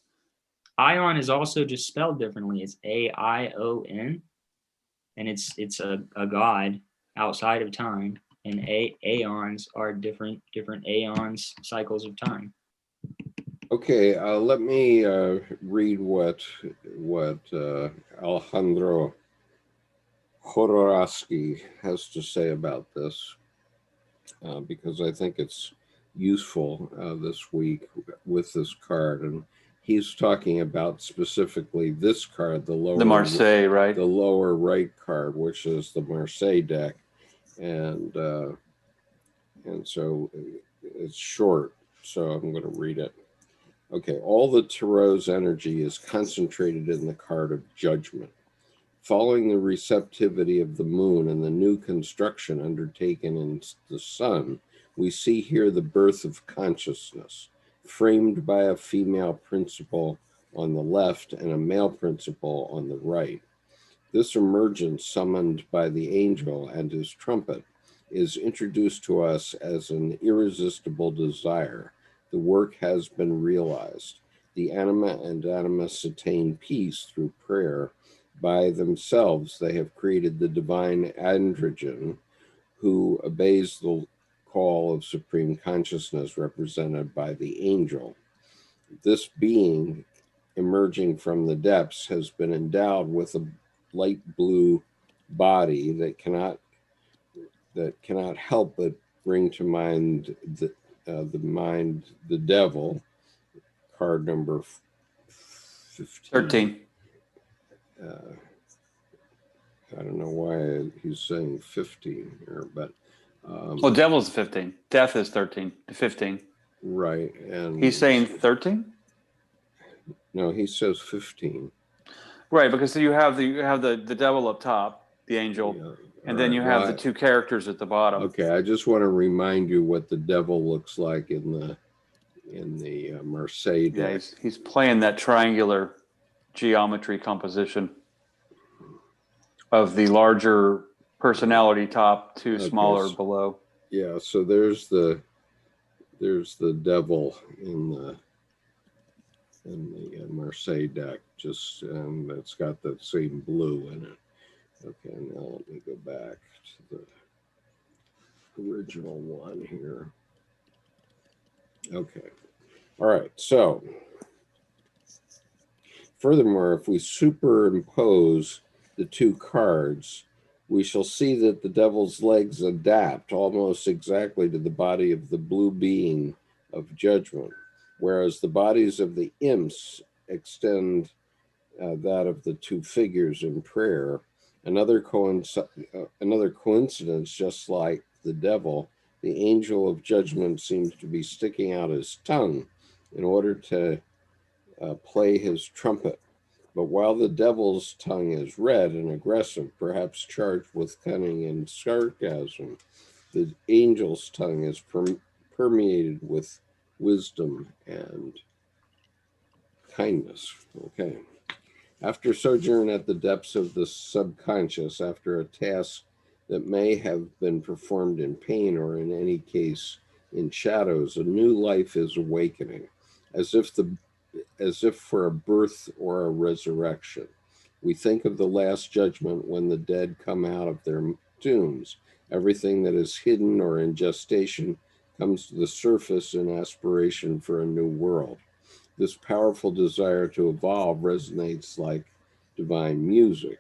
Ion is also just spelled differently. It's A-I-O-N, and it's a god outside of time. And aeons are different aeons, cycles of time. Okay, let me read what Alejandro Jodorowsky has to say about this, because I think it's useful this week with this card. And he's talking about specifically this card, the Marseille, right? The lower right card, which is the Marseille deck. And so it's short, so I'm going to read it. Okay, all the Tarot's energy is concentrated in the card of Judgment. Following the receptivity of the moon and the new construction undertaken in the sun, we see here the birth of consciousness, framed by a female principle on the left and a male principle on the right. This emergence, summoned by the angel and his trumpet, is introduced to us as an irresistible desire. The work has been realized. The anima and animus attain peace through prayer. By themselves, they have created the divine androgen, who obeys the call of supreme consciousness represented by the angel. This being, emerging from the depths, has been endowed with a light blue body that cannot help but bring to mind the devil. Card number 13. I don't know why he's saying 15 here, but well, devil's 15. Death is 13. 15. Right, and he's saying 13. No, he says 15. Right, because you have the devil up top, the angel, yeah. And then you have the two characters at the bottom. Okay, I just want to remind you what the devil looks like in the Marseille deck. Yeah, he's playing that triangular geometry composition of the larger personality top, two smaller below. Yeah, so there's the devil in the Marseille deck. just it's got that same blue in it. Okay, now let me go back to the original one here. Okay, all right, so furthermore, if we superimpose the two cards, we shall see that the devil's legs adapt almost exactly to the body of the blue being of judgment, whereas the bodies of the imps extend that of the two figures in prayer. Another coincidence, just like the devil, the angel of judgment seems to be sticking out his tongue in order to play his trumpet. But while the devil's tongue is red and aggressive, perhaps charged with cunning and sarcasm, the angel's tongue is permeated with wisdom and kindness. Okay. After sojourn at the depths of the subconscious, after a task that may have been performed in pain or in any case in shadows, a new life is awakening, as if for a birth or a resurrection. We think of the last judgment when the dead come out of their tombs. Everything that is hidden or in gestation comes to the surface in aspiration for a new world. This powerful desire to evolve resonates like divine music.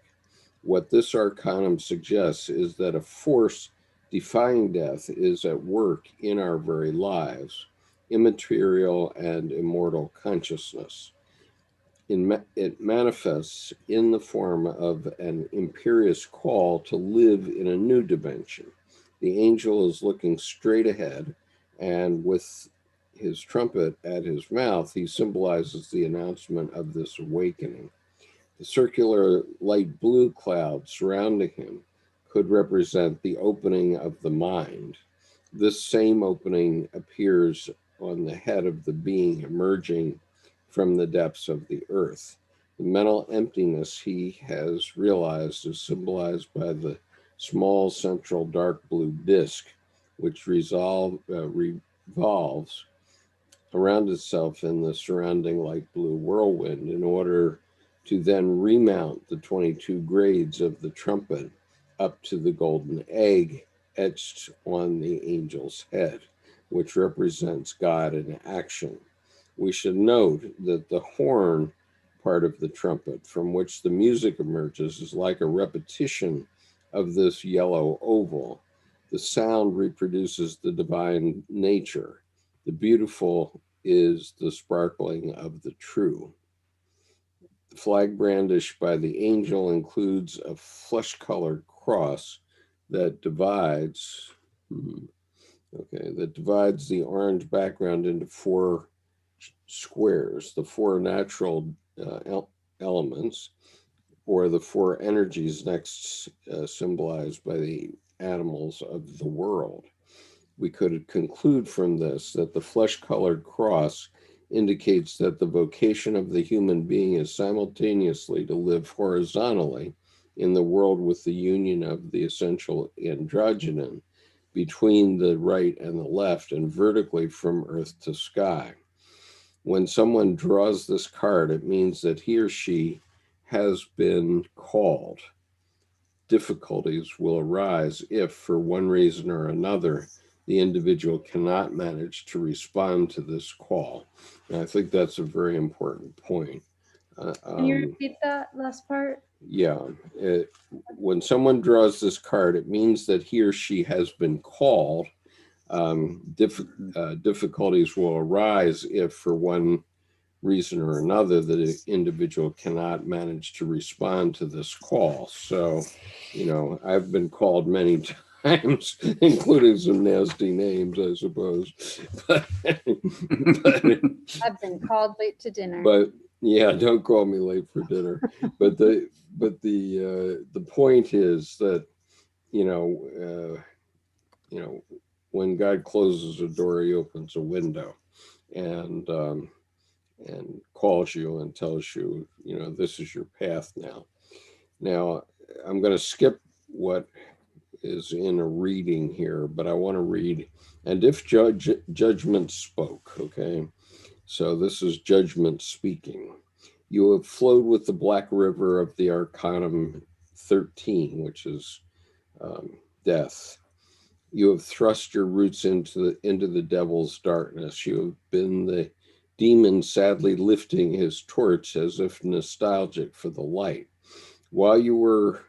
What this arcanum suggests is that a force defying death is at work in our very lives, immaterial and immortal consciousness. It manifests in the form of an imperious call to live in a new dimension. The angel is looking straight ahead, and with his trumpet at his mouth, he symbolizes the announcement of this awakening. The circular light blue cloud surrounding him could represent the opening of the mind. This same opening appears on the head of the being emerging from the depths of the earth. The mental emptiness he has realized is symbolized by the small central dark blue disk, which revolves around itself in the surrounding light blue whirlwind in order to then remount the 22 grades of the trumpet up to the golden egg etched on the angel's head, which represents God in action. We should note that the horn part of the trumpet from which the music emerges is like a repetition of this yellow oval. The sound reproduces the divine nature. The beautiful is the sparkling of the true. The flag brandished by the angel includes a flesh-colored cross that divides the orange background into four squares, the four natural elements, or the four energies next symbolized by the animals of the world. We could conclude from this that the flesh-colored cross indicates that the vocation of the human being is simultaneously to live horizontally in the world with the union of the essential androgynon between the right and the left, and vertically from earth to sky. When someone draws this card, it means that he or she has been called. Difficulties will arise if, for one reason or another, the individual cannot manage to respond to this call. And I think that's a very important point. Can you repeat that last part? Yeah. When someone draws this card, it means that he or she has been called. Difficulties will arise if, for one reason or another, the individual cannot manage to respond to this call. So, I've been called many times, including some nasty names, I suppose. But I've been called late to dinner. But yeah, don't call me late for dinner. But the point is that when God closes a door, He opens a window, and calls you and tells you, this is your path now. Now, I'm going to skip what is in a reading here, but I want to read, and if Judgment spoke, okay? So this is Judgment speaking. You have flowed with the black river of the Arcanum 13, which is death. You have thrust your roots into the devil's darkness. You have been the demon sadly lifting his torch as if nostalgic for the light. While you were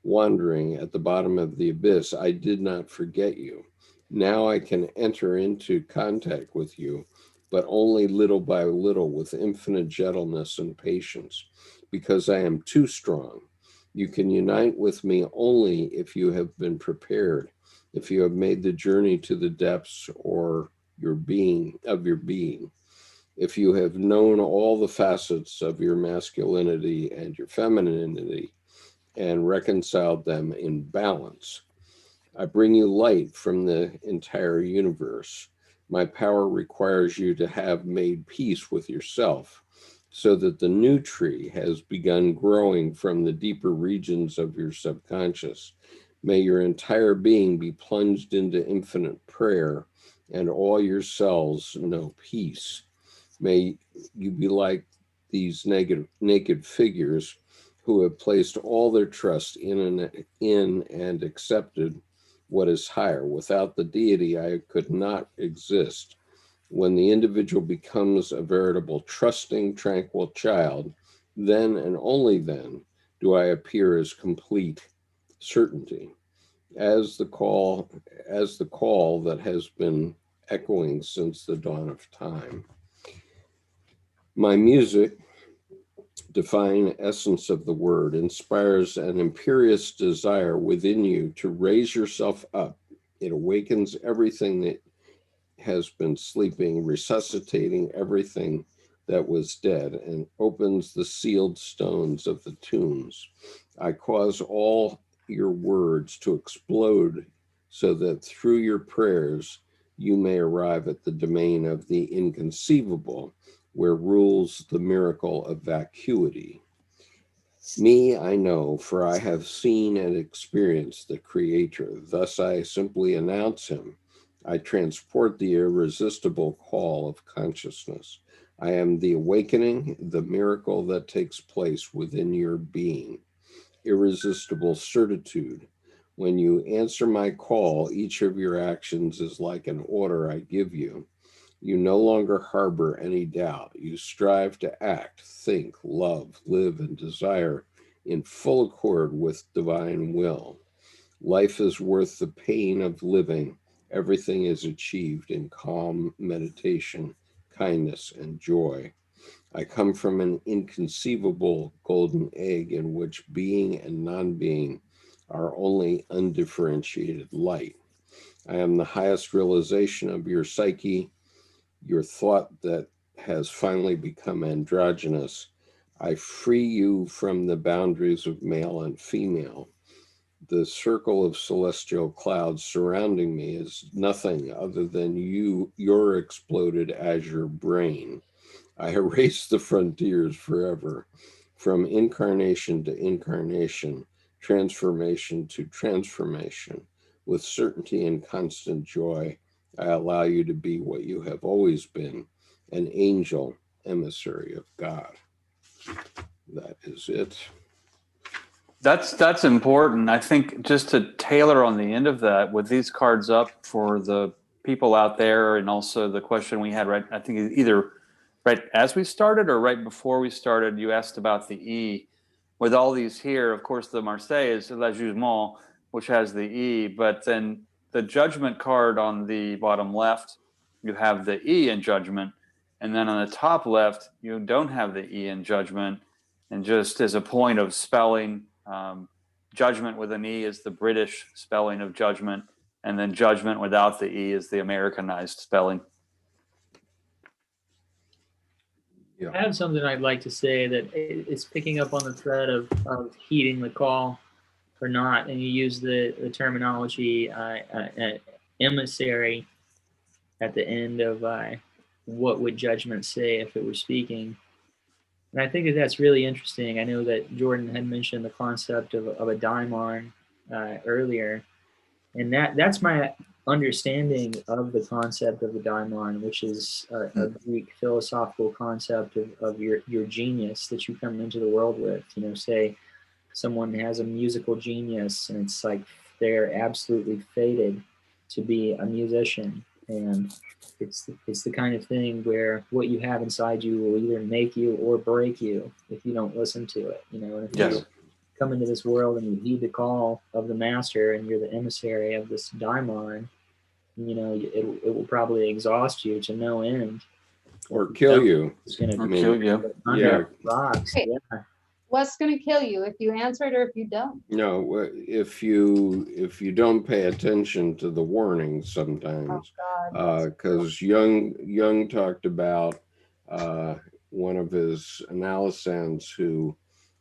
wandering at the bottom of the abyss, I did not forget you. Now I can enter into contact with you, but only little by little with infinite gentleness and patience, because I am too strong. You can unite with me only if you have been prepared, if you have made the journey to the depths or your being, if you have known all the facets of your masculinity and your femininity and reconciled them in balance. I bring you light from the entire universe. My power requires you to have made peace with yourself, so that the new tree has begun growing from the deeper regions of your subconscious. May your entire being be plunged into infinite prayer, and all your cells know peace. May you be like these naked figures who have placed all their trust in and accepted what is higher. Without the deity, I could not exist. When the individual becomes a veritable trusting, tranquil child, then and only then do I appear as complete certainty. As the call that has been echoing since the dawn of time. My music, divine essence of the word, inspires an imperious desire within you to raise yourself up. It awakens everything that has been sleeping, resuscitating everything that was dead, and opens the sealed stones of the tombs. I cause all your words to explode so that through your prayers you may arrive at the domain of the inconceivable, where rules the miracle of vacuity. Me, I know, for I have seen and experienced the Creator. Thus I simply announce him. I transport the irresistible call of consciousness. I am the awakening, the miracle that takes place within your being. Irresistible certitude. When you answer my call, each of your actions is like an order I give you. You no longer harbor any doubt. You strive to act, think, love, live, and desire in full accord with divine will. Life is worth the pain of living. Everything is achieved in calm meditation, kindness, and joy. I come from an inconceivable golden egg in which being and non-being are only undifferentiated light. I am the highest realization of your psyche, your thought that has finally become androgynous. I free you from the boundaries of male and female. The circle of celestial clouds surrounding me is nothing other than your exploded azure brain. I erase the frontiers forever. From incarnation to incarnation, transformation to transformation, with certainty and constant joy, I allow you to be what you have always been, an angel emissary of God. That is it. That's important. I think just to tailor on the end of that, with these cards up for the people out there, and also the question we had, right, I think either right as we started or right before we started, you asked about the E. With all these here, of course, the Marseille is Le Jugement, which has the E, but then the Judgment card on the bottom left, you have the E in Judgment, and then on the top left, you don't have the E in Judgment. And just as a point of spelling, Judgment with an E is the British spelling of judgment, and then Judgment without the E is the Americanized spelling. Yeah. I have something I'd like to say that it's picking up on the thread of heeding the call or not, and you use the terminology emissary at the end of what would Judgment say if it were speaking. And I think that that's really interesting. I know that Jordan had mentioned the concept of a daimon earlier, and that's my understanding of the concept of the daimon, which is a Greek philosophical concept of your genius that you come into the world with. You know, say someone has a musical genius and it's like they're absolutely fated to be a musician, and it's the kind of thing where what you have inside you will either make you or break you if you don't listen to it. You know, and if you come into this world and you heed the call of the master and you're the emissary of this daimon, you know, it will probably exhaust you to no end. Or kill you. It's going to kill you. Yeah. rocks. Okay. Yeah. What's going to kill you, if you answer it or if you don't? No, if you don't pay attention to the warnings sometimes, God. because Jung talked about one of his analysans who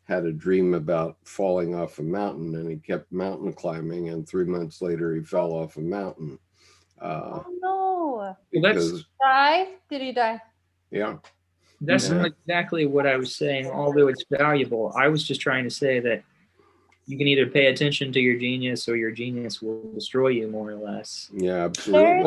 had a dream about falling off a mountain, and he kept mountain climbing, and 3 months later he fell off a mountain. Oh no. Because, Did he die? yeah. That's Yeah. not exactly what I was saying, although it's valuable. I was just trying to say that you can either pay attention to your genius or your genius will destroy you, more or less. Yeah, absolutely.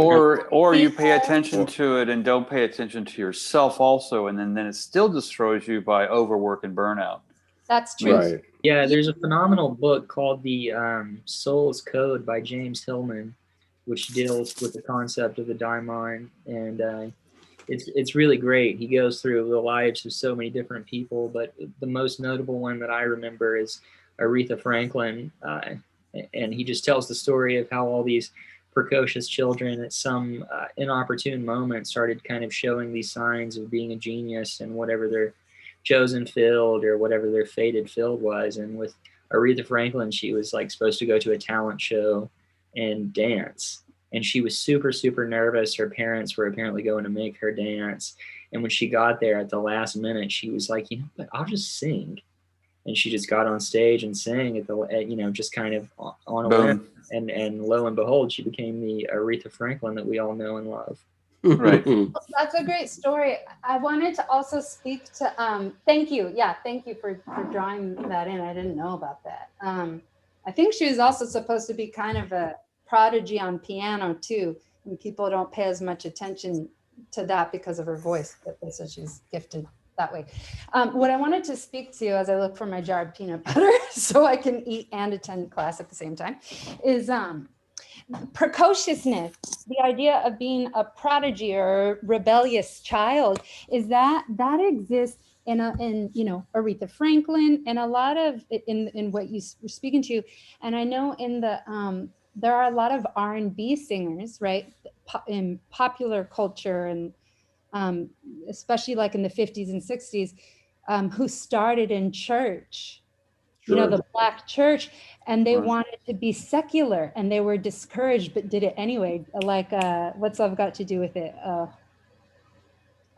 Or you pay attention to it and don't pay attention to yourself also, and then it still destroys you by overwork and burnout. That's true. Right. Yeah, there's a phenomenal book called The Soul's Code by James Hillman, which deals with the concept of the daimon, and it's really great. He goes through the lives of so many different people, but the most notable one that I remember is Aretha Franklin, and he just tells the story of how all these precocious children at some inopportune moment started kind of showing these signs of being a genius in whatever their chosen field or whatever their fated field was. And with Aretha Franklin, she was like supposed to go to a talent show and dance. And she was super, super nervous. Her parents were apparently going to make her dance. And when she got there at the last minute, she was like, you know what, I'll just sing. And she just got on stage and sang just kind of on a whim. And lo and behold, she became the Aretha Franklin that we all know and love. Right. That's a great story. I wanted to also speak to, thank you. Yeah, thank you for drawing that in. I didn't know about that. I think she was also supposed to be kind of a prodigy on piano too. And people don't pay as much attention to that because of her voice, but they said she's gifted that way. What I wanted to speak to as I look for my jar of peanut butter so I can eat and attend class at the same time is precociousness. The idea of being a prodigy or a rebellious child is that exists in Aretha Franklin and a lot of in what you were speaking to. And I know in the there are a lot of R&B singers, right, in popular culture and especially like in the 50s and 60s, who started in church, Sure. the Black church, and they wanted to be secular and they were discouraged, but did it anyway. Like, what's love got to do with it?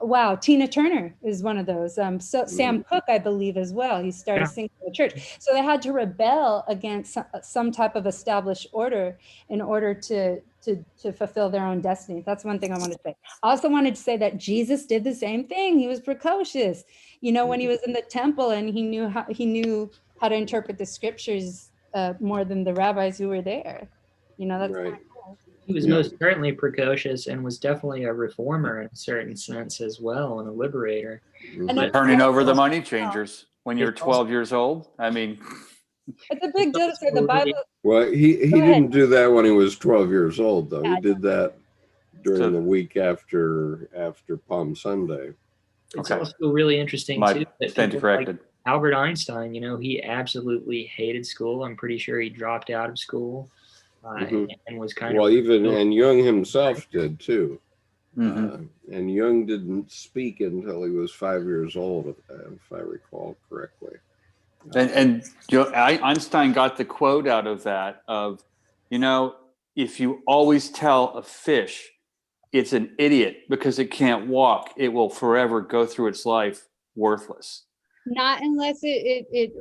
Wow, Tina Turner is one of those. So Sam Cooke, I believe, as well. He started singing in the church. So they had to rebel against some type of established order in order to fulfill their own destiny. That's one thing I wanted to say. I also wanted to say that Jesus did the same thing. He was precocious. When he was in the temple and he knew how to interpret the scriptures more than the rabbis who were there. That's right. kind of cool. He was most certainly precocious and was definitely a reformer in a certain sense as well, and a liberator. And Turning over the money changers when you're 12 years old. I mean, it's a big deal to say the Bible. Well, he didn't do that when he was 12 years old, though. Yeah, He did that during the week after Palm Sunday. It's also really interesting too that stand people corrected. like Albert Einstein, he absolutely hated school. I'm pretty sure he dropped out of school and was kind of and Jung himself did too. Mm-hmm. And Jung didn't speak until he was 5 years old, if I recall correctly. And Einstein got the quote out of that of, if you always tell a fish it's an idiot because it can't walk, it will forever go through its life worthless. Not unless it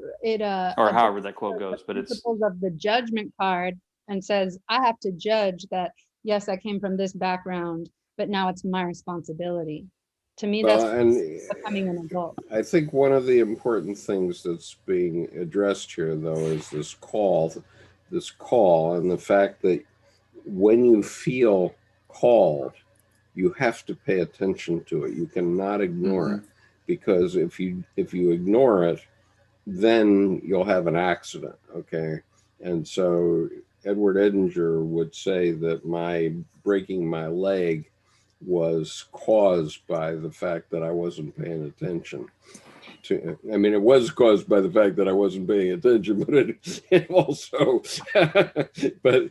or however that quote goes, but it's principles of the judgment card and says, I have to judge that, yes, I came from this background, but now it's my responsibility. To me, that's becoming an adult. I think one of the important things that's being addressed here, though, is this call, and the fact that when you feel called, you have to pay attention to it. You cannot ignore it, because if you ignore it, then you'll have an accident. Okay. And so Edward Edinger would say that my breaking my leg was caused by the fact that I wasn't paying attention. I mean, it was caused by the fact that I wasn't paying attention, but it also, but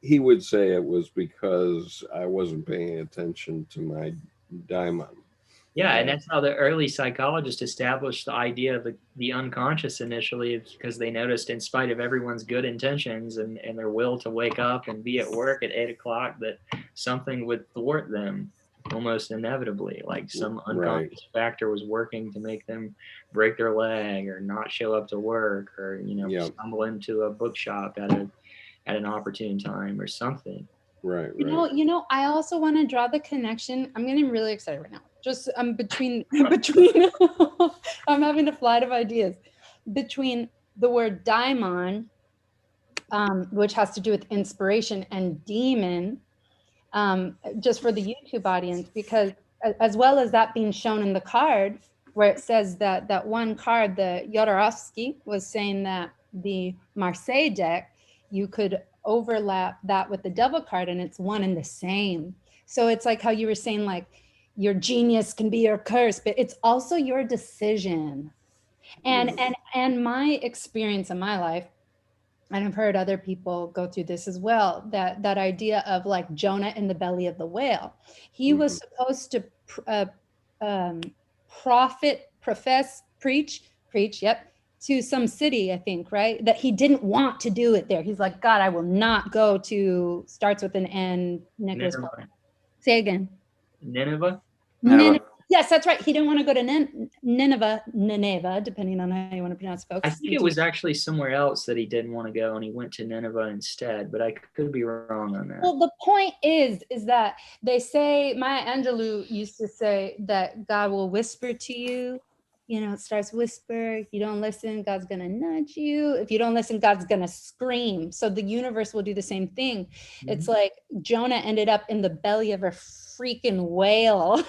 he would say it was because I wasn't paying attention to my daimon. Yeah, and that's how the early psychologists established the idea of the unconscious initially, because they noticed, in spite of everyone's good intentions and their will to wake up and be at work at 8 o'clock, that something would thwart them almost inevitably. Like some unconscious factor was working to make them break their leg or not show up to work, or stumble into a bookshop at an opportune time or something. Right. You know, I also want to draw the connection. I'm getting really excited right now. Just between I'm having a flight of ideas between the word daimon, which has to do with inspiration, and demon, just for the YouTube audience, because as well as that being shown in the card, where it says that one card, the Jodorowsky was saying that the Marseille deck, you could overlap that with the devil card and it's one and the same. So it's like how you were saying, like, your genius can be your curse, but it's also your decision. And my experience in my life, and I've heard other people go through this as well, that idea of like Jonah in the belly of the whale. He was supposed to preach, yep, to some city, I think, right? That he didn't want to do it there. He's like, God, I will not go to, starts with an N, Nicholas. Say again. Nineveh? Yes, that's right. He didn't want to go to Nineveh, depending on how you want to pronounce it, folks. I think it was actually somewhere else that he didn't want to go, and he went to Nineveh instead, but I could be wrong on that. Well, the point is that they say, Maya Angelou used to say that God will whisper to you. You know, it starts whisper. If you don't listen, God's going to nudge you. If you don't listen, God's going to scream. So the universe will do the same thing. It's like Jonah ended up in the belly of a freaking whale.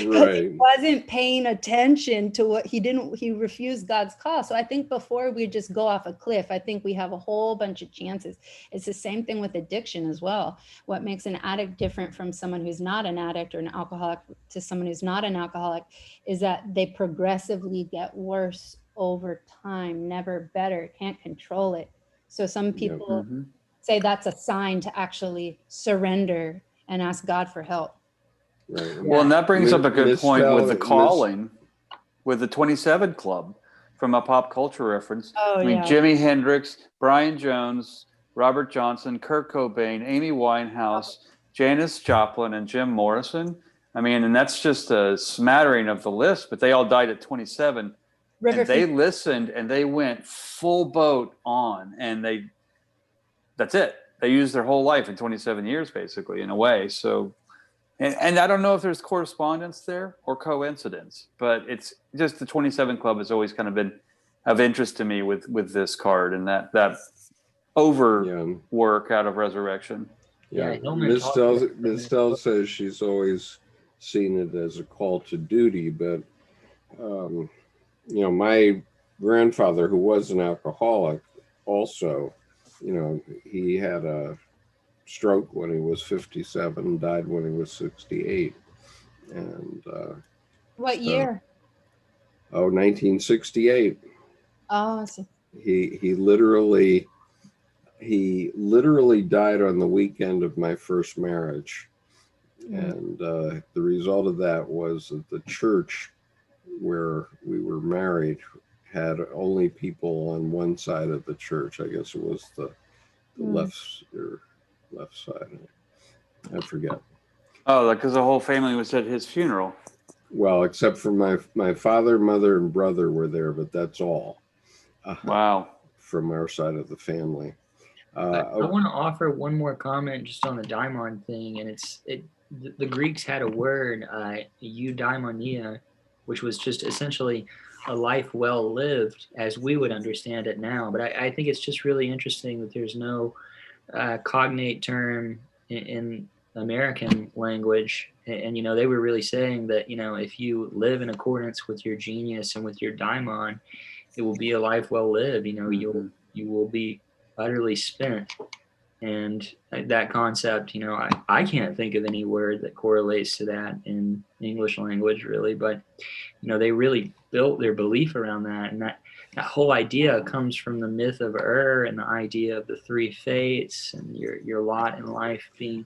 Right. He wasn't paying attention to what he refused God's call. So I think before we just go off a cliff, I think we have a whole bunch of chances. It's the same thing with addiction as well. What makes an addict different from someone who's not an addict, or an alcoholic to someone who's not an alcoholic, is that they progressively get worse over time, never better, can't control it. So some people say that's a sign to actually surrender and ask God for help. Right. Well, and that brings up a good point with the calling, with the 27 Club, from a pop culture reference. Oh, I mean, Jimi Hendrix, Brian Jones, Robert Johnson, Kurt Cobain, Amy Winehouse, Janis Joplin, and Jim Morrison. I mean, and that's just a smattering of the list, but they all died at 27. And they listened and they went full boat on, and that's it. They used their whole life in 27 years, basically, in a way. So, and I don't know if there's correspondence there or coincidence, but it's just the 27 Club has always kind of been of interest to me with this card, and that overwork out of Resurrection. Yeah, Ms. Dell says she's always seen it as a call to duty, but my grandfather, who was an alcoholic, also, he had a stroke when he was 57, died when he was 68. And what year? 1968. Oh, I see. He literally died on the weekend of my first marriage. And the result of that was that the church where we were married had only people on one side of the church. I guess it was the left side. I forget. Oh, because the whole family was at his funeral. Well, except for my father, mother, and brother were there, but that's all. Wow. From our side of the family. I want to offer one more comment just on the daimon thing, and the Greeks had a word, eudaimonia, which was just essentially a life well lived as we would understand it now. But I think it's just really interesting that there's no cognate term in American language. And, they were really saying that, if you live in accordance with your genius and with your daimon, it will be a life well lived. You will be utterly spent. And that concept, I can't think of any word that correlates to that in English language, really. But, they really built their belief around that. And that whole idea comes from the myth of and the idea of the three fates and your lot in life being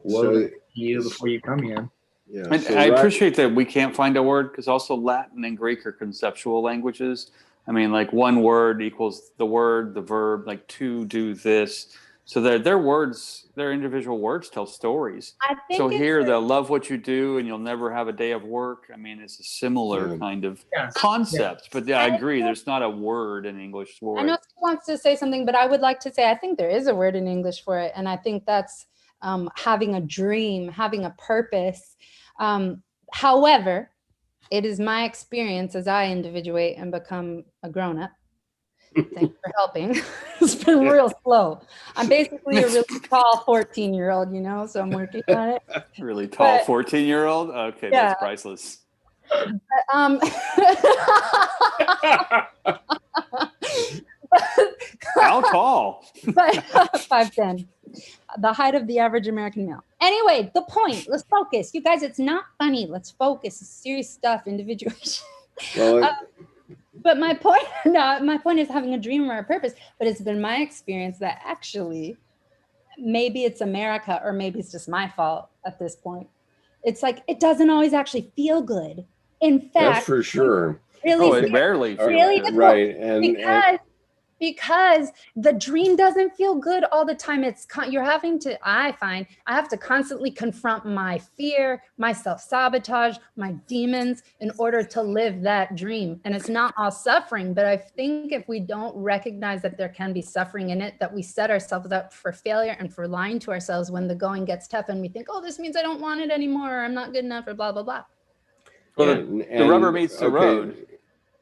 woven to you before you come here. Yeah, and I appreciate that we can't find a word, because also Latin and Greek are conceptual languages. I mean, like one word equals the word, the verb, like to do this. So their words, their individual words tell stories. I think so here they'll love what you do and you'll never have a day of work. I mean, it's a similar kind of concept. But I agree, there's not a word in English for it. I know someone wants to say something, but I would like to say I think there is a word in English for it. And I think that's having a dream, having a purpose. However, it is my experience as I individuate and become a grown-up. Thanks for helping. It's been real slow. I'm basically a really tall 14-year-old, so I'm working on it. Really tall 14-year-old? Okay, yeah. That's priceless. How tall? 5'10". The height of the average American male. Anyway, the point. Let's focus. You guys, it's not funny. Let's focus. It's serious stuff, individuation. Well, but my point is having a dream or a purpose. But it's been my experience that actually, maybe it's America or maybe it's just my fault at this point. It's like, it doesn't always actually feel good. In fact, that's for sure. Really, it rarely feels really good. Right. Because the dream doesn't feel good all the time. I have to constantly confront my fear, my self-sabotage, my demons in order to live that dream. And it's not all suffering, but I think if we don't recognize that there can be suffering in it, that we set ourselves up for failure and for lying to ourselves when the going gets tough and we think, oh, this means I don't want it anymore, or I'm not good enough, or blah, blah, blah. Well, the rubber meets the road.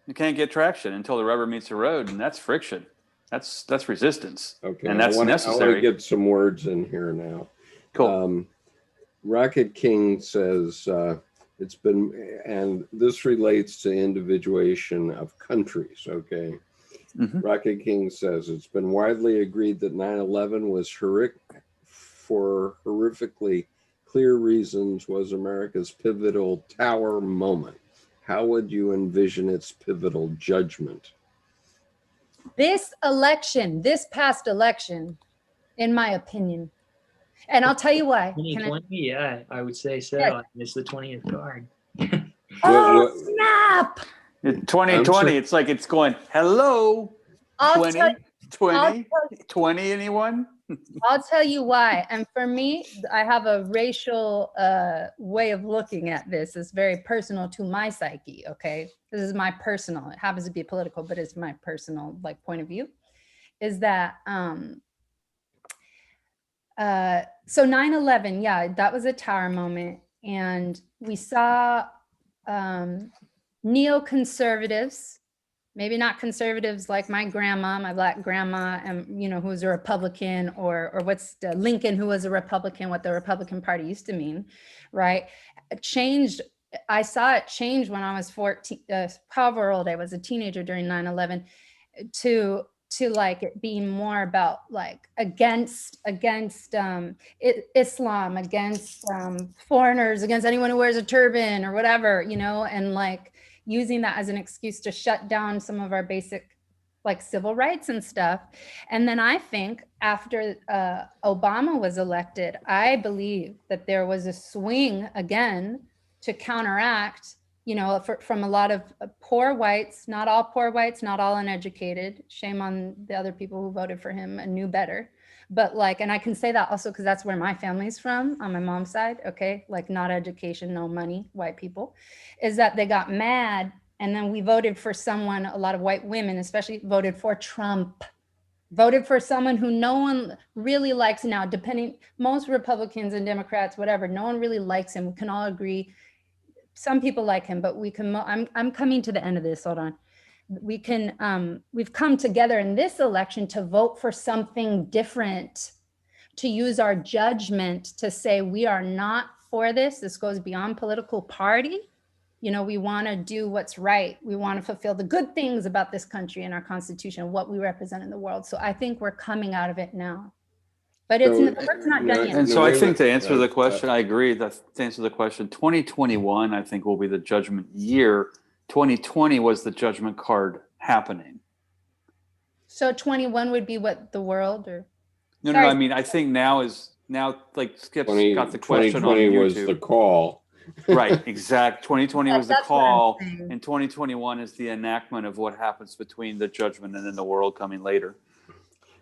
You can't get traction until the rubber meets the road, and that's friction. That's resistance. Okay, and that's necessary. I want to get some words in here now. Cool. Rocket King says it's been, and this relates to individuation of countries. Okay. Mm-hmm. Rocket King says it's been widely agreed that 9/11 was for horrifically clear reasons was America's pivotal tower moment. How would you envision its pivotal judgment? This past election, in my opinion, and I'll tell you why. 2020, yeah, I would say so. Yeah. It's the 20th card. Snap! 2020, it's like it's going, hello, 20, anyone? I'll tell you why. And for me, I have a racial way of looking at this. It's very personal to my psyche, okay? This is my personal, it happens to be political, but it's my personal point of view, is that, so 9/11, yeah, that was a tower moment. And we saw neoconservatives, maybe not conservatives like my grandma, my Black grandma, and who was a Republican, or what's Lincoln, who was a Republican, what the Republican Party used to mean, right? Changed. I saw it change when I was 14, however old I was, a teenager during 9/11, to it being more about against Islam, against foreigners, against anyone who wears a turban or whatever, and using that as an excuse to shut down some of our basic civil rights and stuff. And then I think after Obama was elected, I believe that there was a swing again to counteract, from a lot of poor whites, not all poor whites, not all uneducated. Shame on the other people who voted for him and knew better. But and I can say that also because that's where my family's from on my mom's side, okay? Not education, no money, white people, is that they got mad and then we voted for someone, a lot of white women especially voted for Trump, voted for someone who no one really likes now, most Republicans and Democrats, whatever, no one really likes him. We can all agree. Some people like him, but I'm coming to the end of this, hold on. We've come together in this election to vote for something different to use our judgment to say we are not for this. This goes beyond political party. You know, we want to do what's right. We want to fulfill the good things about this country and our Constitution, what we represent in the world. So I think we're coming out of it now. But it's, So, the work's not done yet. And so wait I a think to minute. answer the question, I agree that to answer the question, 2021, I think will be the judgment year. 2020 was the judgment card happening. So 21 would be what, the world, or? No, Sorry. I mean, I think now like Skip's 20 got the question on 2020 was the YouTube. call. Right, exact. 2020 was the That's what I'm call, saying. and 2021 is the enactment of what happens between the judgment and then the world coming later.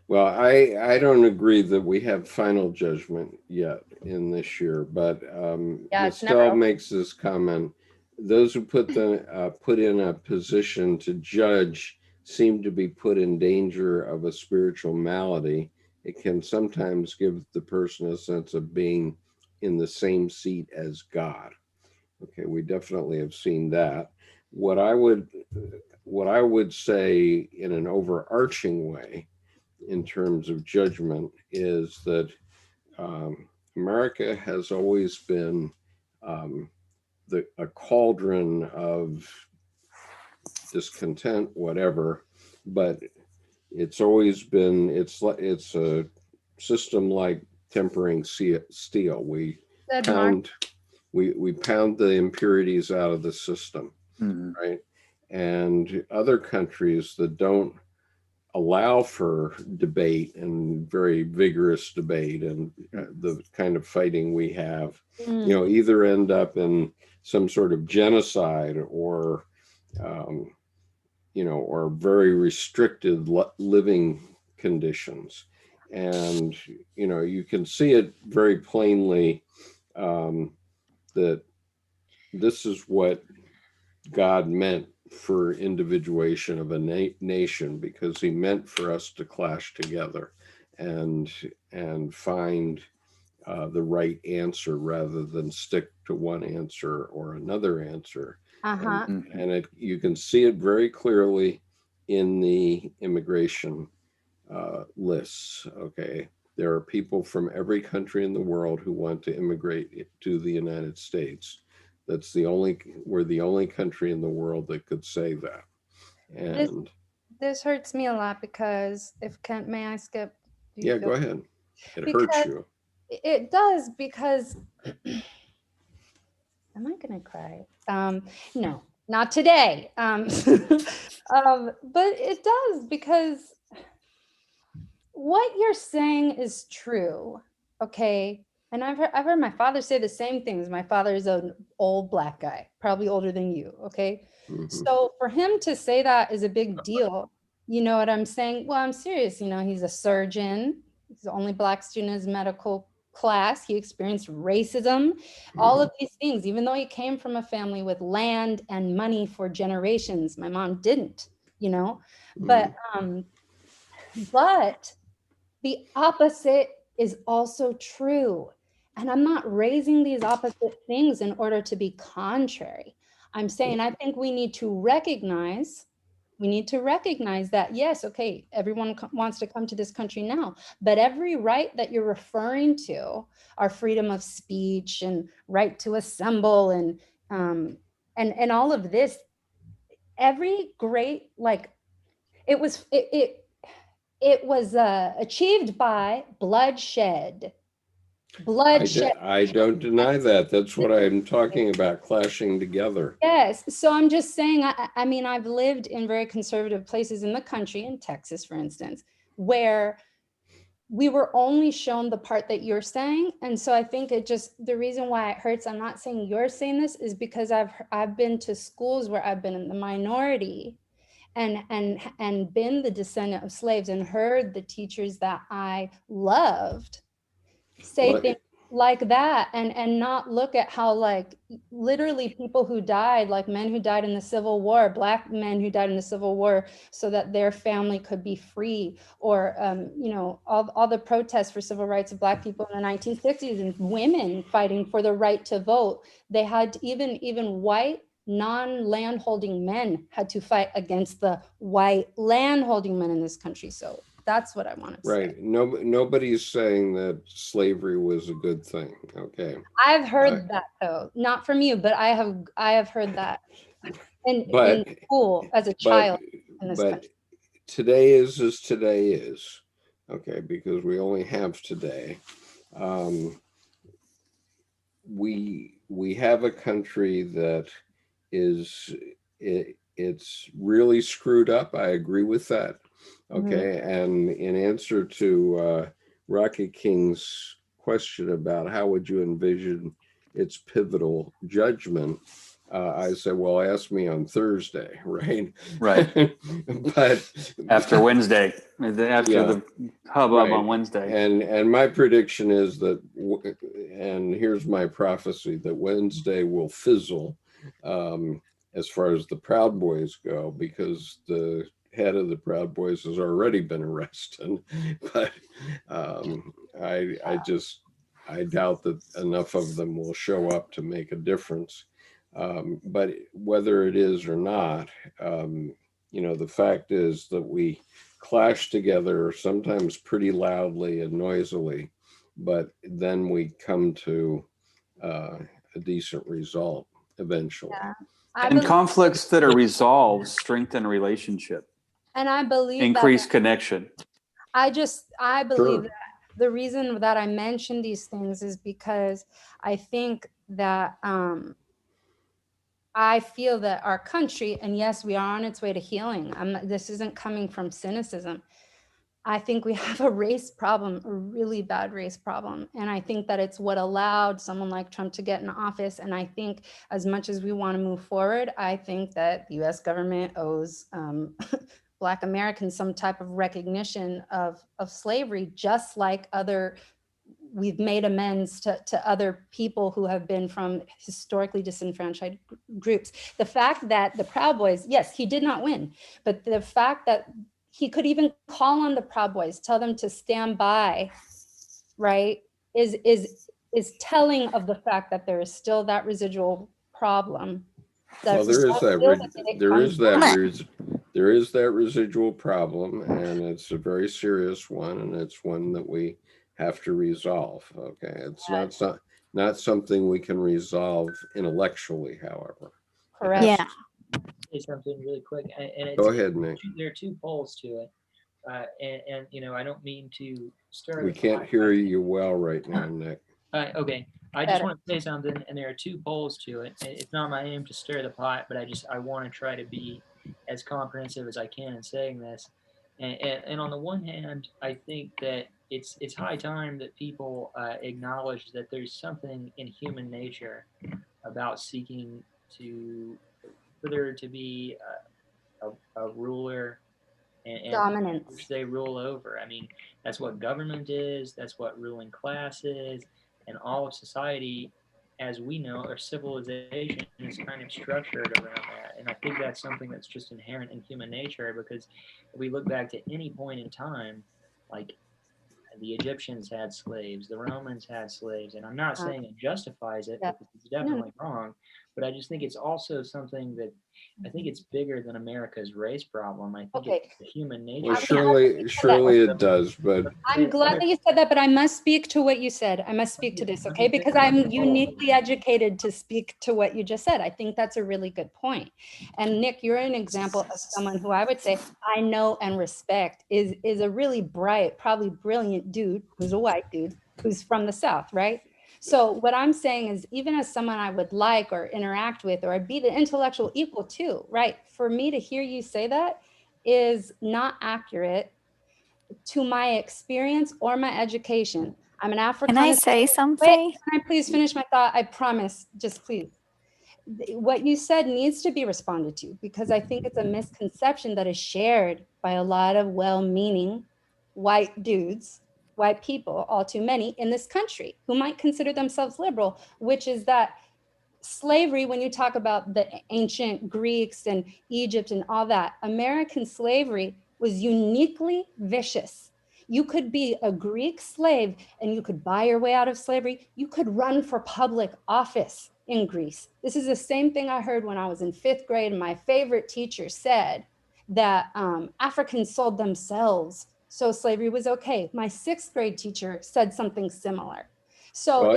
Well, I don't agree that we have final judgment yet in this year, but Yeah, it's never Estelle over. makes this comment. Those who put in a position to judge seem to be put in danger of a spiritual malady. It can sometimes give the person a sense of being in the same seat as God. Okay, we definitely have seen that. What I would say in an overarching way, in terms of judgment, is that America has always been a cauldron of discontent, whatever, but it's always been, it's a system like tempering steel. We Good, Mark. pound the impurities out of the system, right? And other countries that don't allow for debate and very vigorous debate and the kind of fighting we have, you know, either end up in some sort of genocide or, you know, or very restricted living conditions. And, you know, you can see it very plainly that this is what God meant for individuation of a nation, because he meant for us to clash together and find the right answer rather than stick to one answer or another answer. And you can see it very clearly in the immigration lists. Okay, there are people from every country in the world who want to immigrate to the United States. We're the only country in the world that could say that. And This hurts me a lot because may I skip? yeah, go ahead. It Because hurts you. It does, because am I gonna cry? No, not today. But it does, because what you're saying is true. Okay. And I've heard my father say the same things. My father is an old Black guy, probably older than you. Okay. So for him to say that is a big deal. You know what I'm saying? Well, I'm serious. You know, he's a surgeon. He's the only Black student in his medical class. He experienced racism, all of these things, even though he came from a family with land and money for generations. My mom didn't, you know, but the opposite is also true. And I'm not raising these opposite things in order to be contrary. I'm saying, I think we need to recognize that, yes, okay, everyone wants to come to this country now, but every right that you're referring to, our freedom of speech and right to assemble and all of this, every great, like, it was achieved by bloodshed. I don't deny that. That's what I'm talking about, clashing together. Yes. So I'm just saying, I mean, I've lived in very conservative places in the country, in Texas, for instance, where we were only shown the part that you're saying. And so I think the reason why it hurts, I'm not saying you're saying this, is because I've been to schools where I've been in the minority and been the descendant of slaves and heard the teachers that I loved say things like that, and not look at how, like, literally people who died, like men who died in the Civil War, Black men who died in the Civil War so that their family could be free, or you know, all the protests for civil rights of Black people in the 1960s, and women fighting for the right to vote. They had even white non-landholding men had to fight against the white landholding men in this country. So that's what I wanted to say. Right. Nobody's saying that slavery was a good thing. Okay. I've heard that though, not from you, but I have heard that in school as a child in this country. Today is as today is. Okay, because we only have today. We have a country that is it's really screwed up. I agree with that. Okay, and in answer to Rocket King's question about how would you envision its pivotal judgment, I said, well, ask me on Thursday, right? Right. But after Wednesday, after the hubbub on Wednesday. And my prediction is that, and here's my prophecy, that Wednesday will fizzle as far as the Proud Boys go, because the head of the Proud Boys has already been arrested. But I doubt that enough of them will show up to make a difference. But whether it is or not, the fact is that we clash together, sometimes pretty loudly and noisily, but then we come to a decent result eventually. Yeah. And conflicts that are resolved strengthen relationship. And I believe increase connection. I believe that the reason that I mention these things is because I think that I feel that our country, and yes, we are on its way to healing. This isn't coming from cynicism. I think we have a race problem, a really bad race problem. And I think that it's what allowed someone like Trump to get in office. And I think as much as we want to move forward, I think that the US government owes Black Americans some type of recognition of slavery, just like we've made amends to other people who have been from historically disenfranchised groups. The fact that the Proud Boys, yes, he did not win, but the fact that he could even call on the Proud Boys, tell them to stand by, right, is telling of the fact that there is still that residual problem. Well, there is that residual problem, and it's a very serious one, and it's one that we have to resolve. Okay, it's not something we can resolve intellectually, however. Correct. Yeah. Say something really quick, and Go ahead, Nick. There are two poles to it, and I don't mean to stir. We can't hear you well right now, Nick. Okay, I just want to say something, and there are two poles to it. It's not my aim to stir the pot, but I want to try to be as comprehensive as I can in saying this. And on the one hand, I think that it's high time that people acknowledge that there's something in human nature about seeking for there to be a ruler and dominance, which they rule over. I mean, that's what government is. That's what ruling class is, and all of society, as we know, or civilization, is kind of structured around that. And I think that's something that's just inherent in human nature, because if we look back to any point in time, like the Egyptians had slaves, the Romans had slaves, and I'm not saying it justifies it, because it's definitely wrong, but I just think it's also something that I think it's bigger than America's race problem. I think it's the human nature. Well, surely it does, but I'm glad that you said that, but I must speak to what you said. I must speak to this, okay? Because I'm uniquely educated to speak to what you just said. I think that's a really good point. And Nick, you're an example of someone who I would say I know and respect is a really bright, probably brilliant dude who's a white dude who's from the South, right? So what I'm saying is, even as someone I would like or interact with, or I'd be the intellectual equal to, right? For me to hear you say that is not accurate to my experience or my education. I'm an African. Can I say something? Wait, can I please finish my thought? I promise, just please. What you said needs to be responded to, because I think it's a misconception that is shared by a lot of well-meaning white dudes, white people, all too many in this country, who might consider themselves liberal, which is that slavery, when you talk about the ancient Greeks and Egypt and all that, American slavery was uniquely vicious. You could be a Greek slave and you could buy your way out of slavery. You could run for public office in Greece. This is the same thing I heard when I was in 5th grade, and my favorite teacher said that Africans sold themselves, so slavery was okay. My 6th grade teacher said something similar. So Well,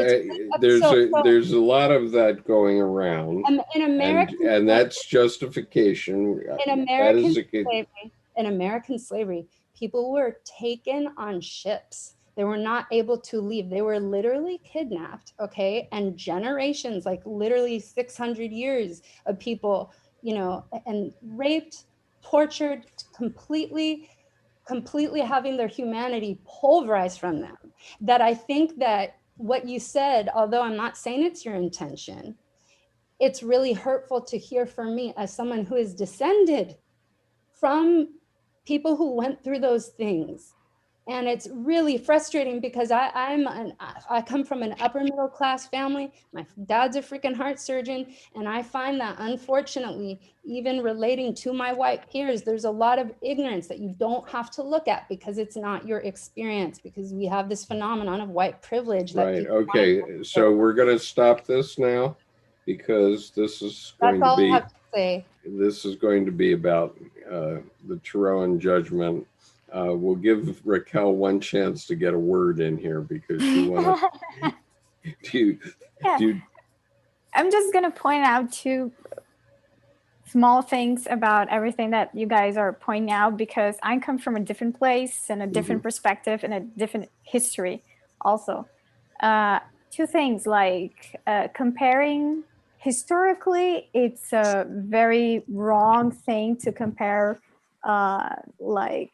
there's a lot of that going around, in American and that's justification. In American slavery, people were taken on ships. They were not able to leave. They were literally kidnapped, okay? And generations, like literally 600 years of people, you know, and raped, tortured, completely having their humanity pulverized from them. That I think that what you said, although I'm not saying it's your intention, it's really hurtful to hear from me as someone who is descended from people who went through those things. And it's really frustrating because I come from an upper middle class family. My dad's a freaking heart surgeon. And I find that unfortunately, even relating to my white peers, there's a lot of ignorance that you don't have to look at because it's not your experience, because we have this phenomenon of white privilege. Right, okay, so we're gonna stop this now because this is going That's all to be, I have to say. This is going to be about the Tarot and Judgment. We'll give Raquel one chance to get a word in here because you want to I'm just going to point out 2 small things about everything that you guys are pointing out, because I come from a different place and a different perspective and a different history also. 2 things, like comparing historically, it's a very wrong thing to compare like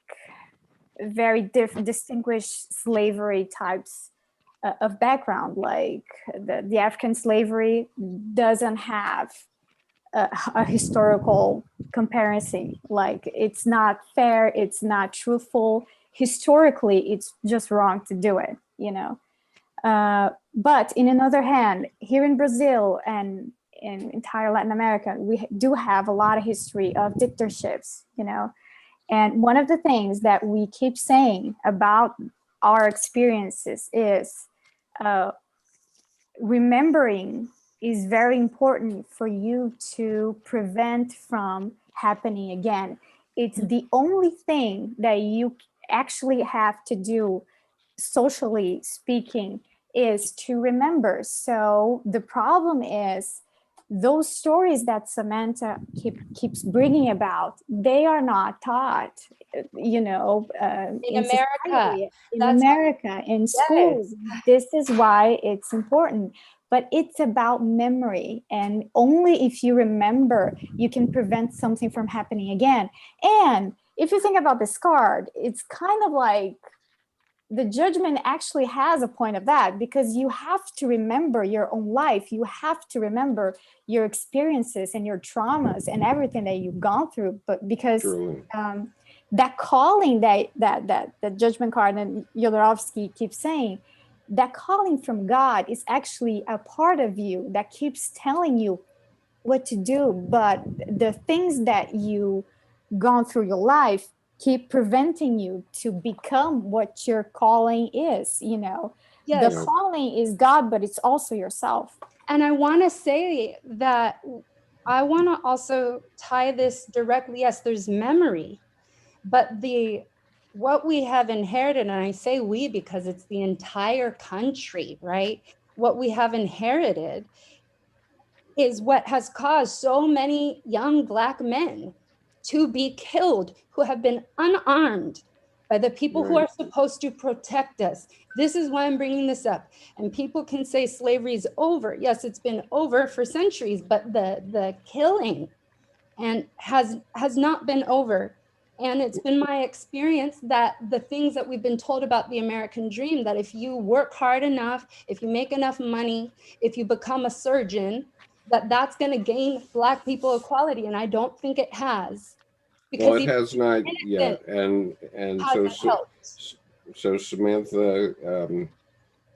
very distinguished slavery types of background. Like the African slavery doesn't have a historical comparison. Like it's not fair, it's not truthful. Historically, it's just wrong to do it, you know. But in another hand, here in Brazil and in entire Latin America, we do have a lot of history of dictatorships, you know. And one of the things that we keep saying about our experiences is remembering is very important for you to prevent from happening again. It's the only thing that you actually have to do, socially speaking, is to remember. So the problem is those stories that Samantha keeps bringing about, they are not taught, you know, in America, in schools. This is why it's important. But it's about memory, and only if you remember, you can prevent something from happening again. And if you think about this card, it's kind of like the Judgment actually has a point of that, because you have to remember your own life. You have to remember your experiences and your traumas and everything that you've gone through. But because that calling that the Judgment card and Jodorowsky keeps saying, that calling from God is actually a part of you that keeps telling you what to do. But the things that you gone through your life keep preventing you to become what your calling is, you know. Yes. The calling is God, but it's also yourself. And I want to say that I want to also tie this directly. Yes, there's memory, but what we have inherited, and I say we because it's the entire country, right? What we have inherited is what has caused so many young Black men to be killed who have been unarmed by the people who are supposed to protect us. This is why I'm bringing this up. And people can say slavery is over. Yes, it's been over for centuries, but the killing and has not been over. And it's been my experience that the things that we've been told about the American dream, that if you work hard enough, if you make enough money, if you become a surgeon, that's going to gain Black people equality. And I don't think it has. Because well, it has not yet. And so Samantha.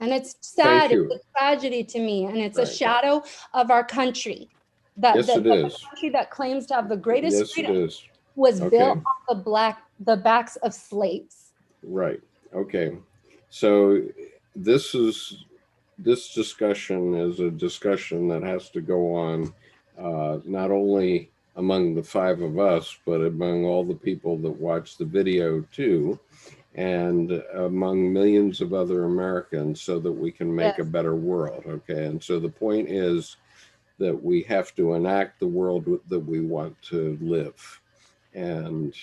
And it's sad. It's a tragedy to me. And it's a shadow of our country. Yes, it is. The country that claims to have the greatest freedom was built on the backs of slaves. Right. Okay, so this discussion is a discussion that has to go on not only among the five of us, but among all the people that watch the video too, and among millions of other Americans, so that we can make a better world. Okay, and so the point is that we have to enact the world that we want to live, and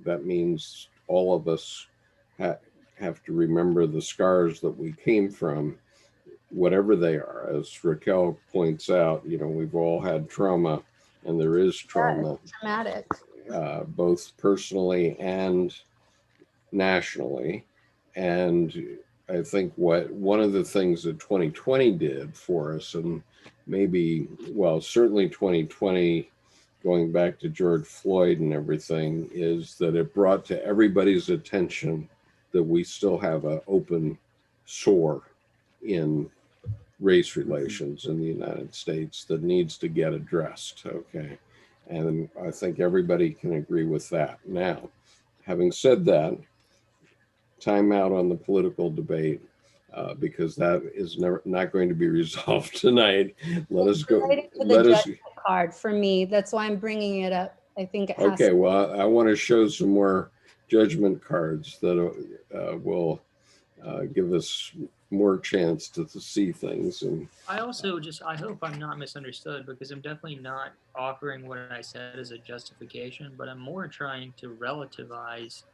that means all of us have to remember the scars that we came from, whatever they are. As Raquel points out, we've all had trauma, and there is trauma, Traumatic. both personally and nationally. And I think one of the things that 2020 did for us, and maybe, well, certainly 2020, going back to George Floyd and everything, is that it brought to everybody's attention that we still have an open sore in race relations in the United States that needs to get addressed. Okay. And I think everybody can agree with that. Now, having said that, time out on the political debate, because that is not going to be resolved tonight. Let us go. Let us card for me. That's why I'm bringing it up. I think it has. Okay. Well, I want to show some more judgment cards that will give us more chance to see things. And I also I hope I'm not misunderstood, because I'm definitely not offering what I said as a justification, but I'm more trying to relativize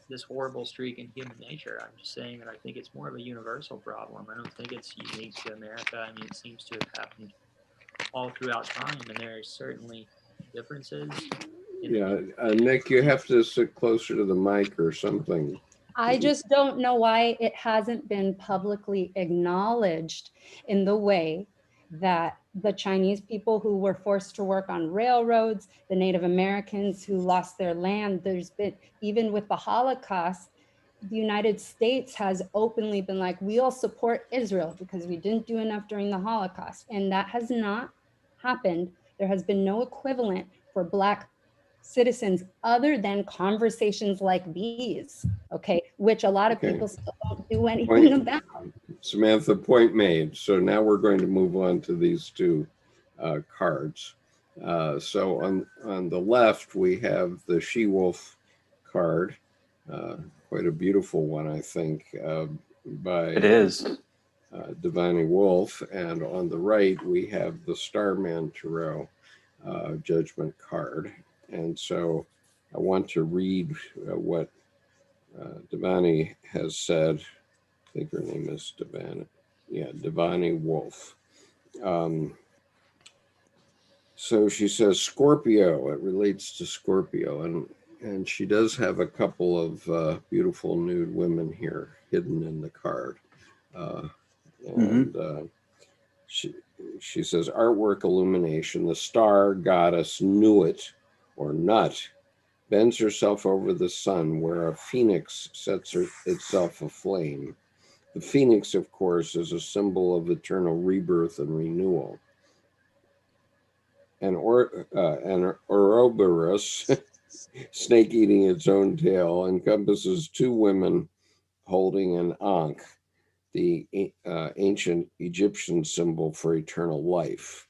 this horrible streak in human nature. I'm just saying that I think it's more of a universal problem. I don't think it's unique to America. I mean, it seems to have happened all throughout time, and there are certainly differences. Yeah, Nick, you have to sit closer to the mic or something. I just don't know why it hasn't been publicly acknowledged in the way that the Chinese people who were forced to work on railroads, the Native Americans who lost their land, there's been, even with the Holocaust, the United States has openly been like, we'll support Israel because we didn't do enough during the Holocaust. And that has not happened. There has been no equivalent for Black citizens other than conversations like these, okay, which a lot of people still don't do anything about. Samantha, point made. So now we're going to move on to these two cards. So on the left, we have the She-Wolf card, quite a beautiful one, I think, by it is Divine Wolf. And on the right, we have the Starman Tarot Judgment card. And so I want to read what Divani has said. I think her name is Divani. Yeah, Divani Wolf. So she says Scorpio. It relates to Scorpio, and she does have a couple of beautiful nude women here hidden in the card. She says artwork illumination. The star goddess Nuit or Nut bends herself over the sun where a phoenix sets itself aflame. The phoenix, of course, is a symbol of eternal rebirth and renewal. An Ouroboros, snake eating its own tail, encompasses two women holding an ankh, the ancient Egyptian symbol for eternal life.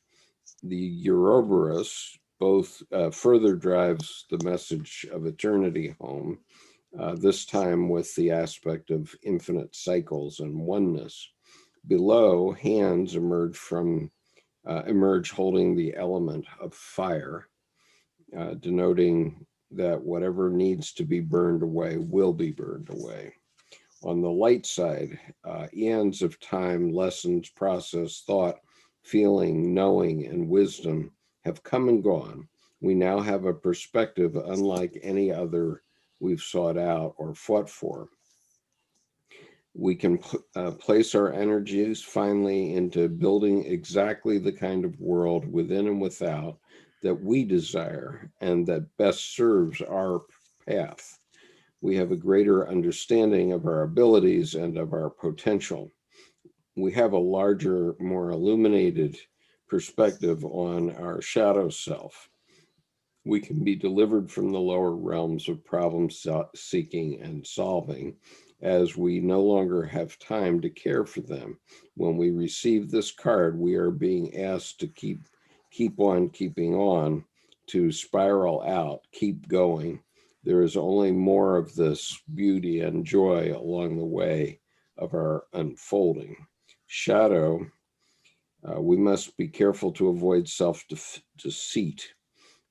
The Ouroboros both further drives the message of eternity home, this time with the aspect of infinite cycles and oneness. Below, hands emerge holding the element of fire, denoting that whatever needs to be burned away will be burned away. On the light side, eons of time, lessons, process, thought, feeling, knowing, and wisdom have come and gone. We now have a perspective unlike any other we've sought out or fought for. We can place our energies finally into building exactly the kind of world within and without that we desire and that best serves our path. We have a greater understanding of our abilities and of our potential. We have a larger, more illuminated perspective on our shadow self. We can be delivered from the lower realms of problem seeking and solving, as we no longer have time to care for them. When we receive this card, we are being asked to keep on keeping on, to spiral out, keep going. There is only more of this beauty and joy along the way of our unfolding. Shadow, we must be careful to avoid self-deceit,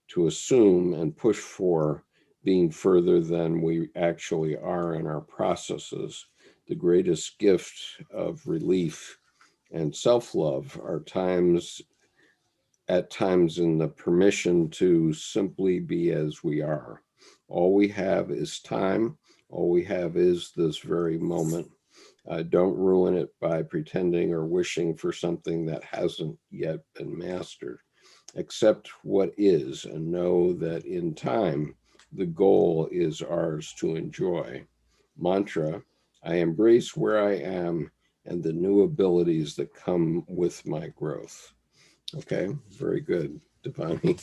to assume and push for being further than we actually are in our processes. The greatest gift of relief and self-love are at times in the permission to simply be as we are. All we have is time. All we have is this very moment. Don't ruin it by pretending or wishing for something that hasn't yet been mastered. Accept what is and know that in time, the goal is ours to enjoy. Mantra, I embrace where I am and the new abilities that come with my growth. Okay, very good, Devani.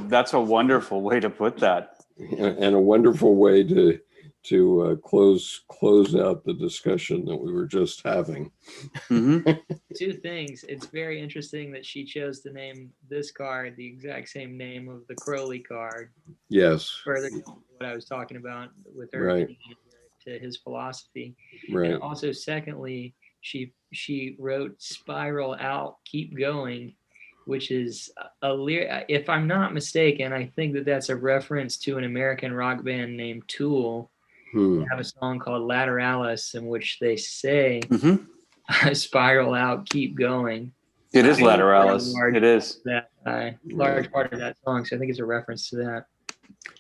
That's a wonderful way to put that, and a wonderful way to close out the discussion that we were just having. Mm-hmm. Two things. It's very interesting that she chose to name this card the exact same name of the Crowley card. Yes. Further what I was talking about with her Right. to his philosophy. Right. And also, secondly, she wrote "Spiral Out, Keep Going," which is if I'm not mistaken, I think that's a reference to an American rock band named Tool. They have a song called Lateralis in which they say, "Spiral out, keep going." It is Lateralis. It is that large part of that song. So I think it's a reference to that.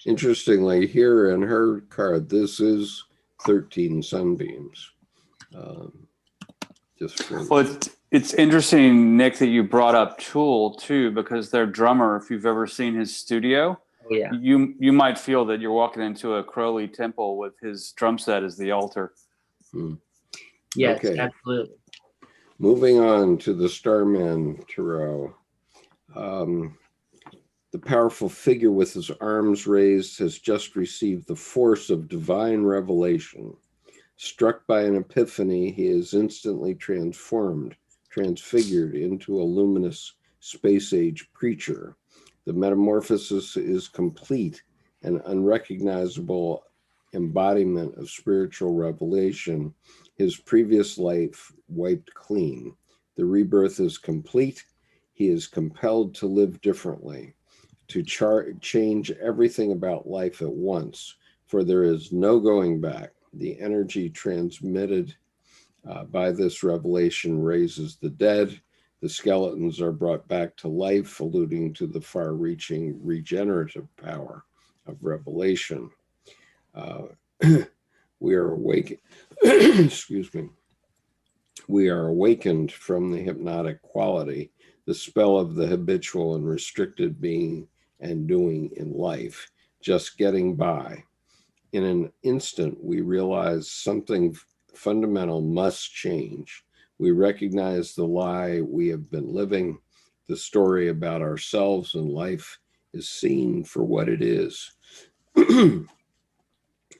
Interestingly, here in her card, this is 13 sunbeams. Well, it's interesting, Nick, that you brought up Tool too, because their drummer, if you've ever seen his studio, you might feel that you're walking into a Crowley temple with his drum set as the altar. Yes, okay. Absolutely. Moving on to the Starman Tarot. The powerful figure with his arms raised has just received the force of divine revelation. Struck by an epiphany, he is instantly transfigured into a luminous space-age preacher. The metamorphosis is complete, an unrecognizable embodiment of spiritual revelation, his previous life wiped clean. The rebirth is complete. He is compelled to live differently, to change everything about life at once, for there is no going back. The energy transmitted by this revelation raises the dead. The skeletons are brought back to life, alluding to the far-reaching regenerative power of revelation. We are awakened. Excuse me. We are awakened from the hypnotic quality, the spell of the habitual and restricted being and doing in life, just getting by. In an instant, we realize something fundamental must change. We recognize the lie we have been living. The story about ourselves and life is seen for what it is. The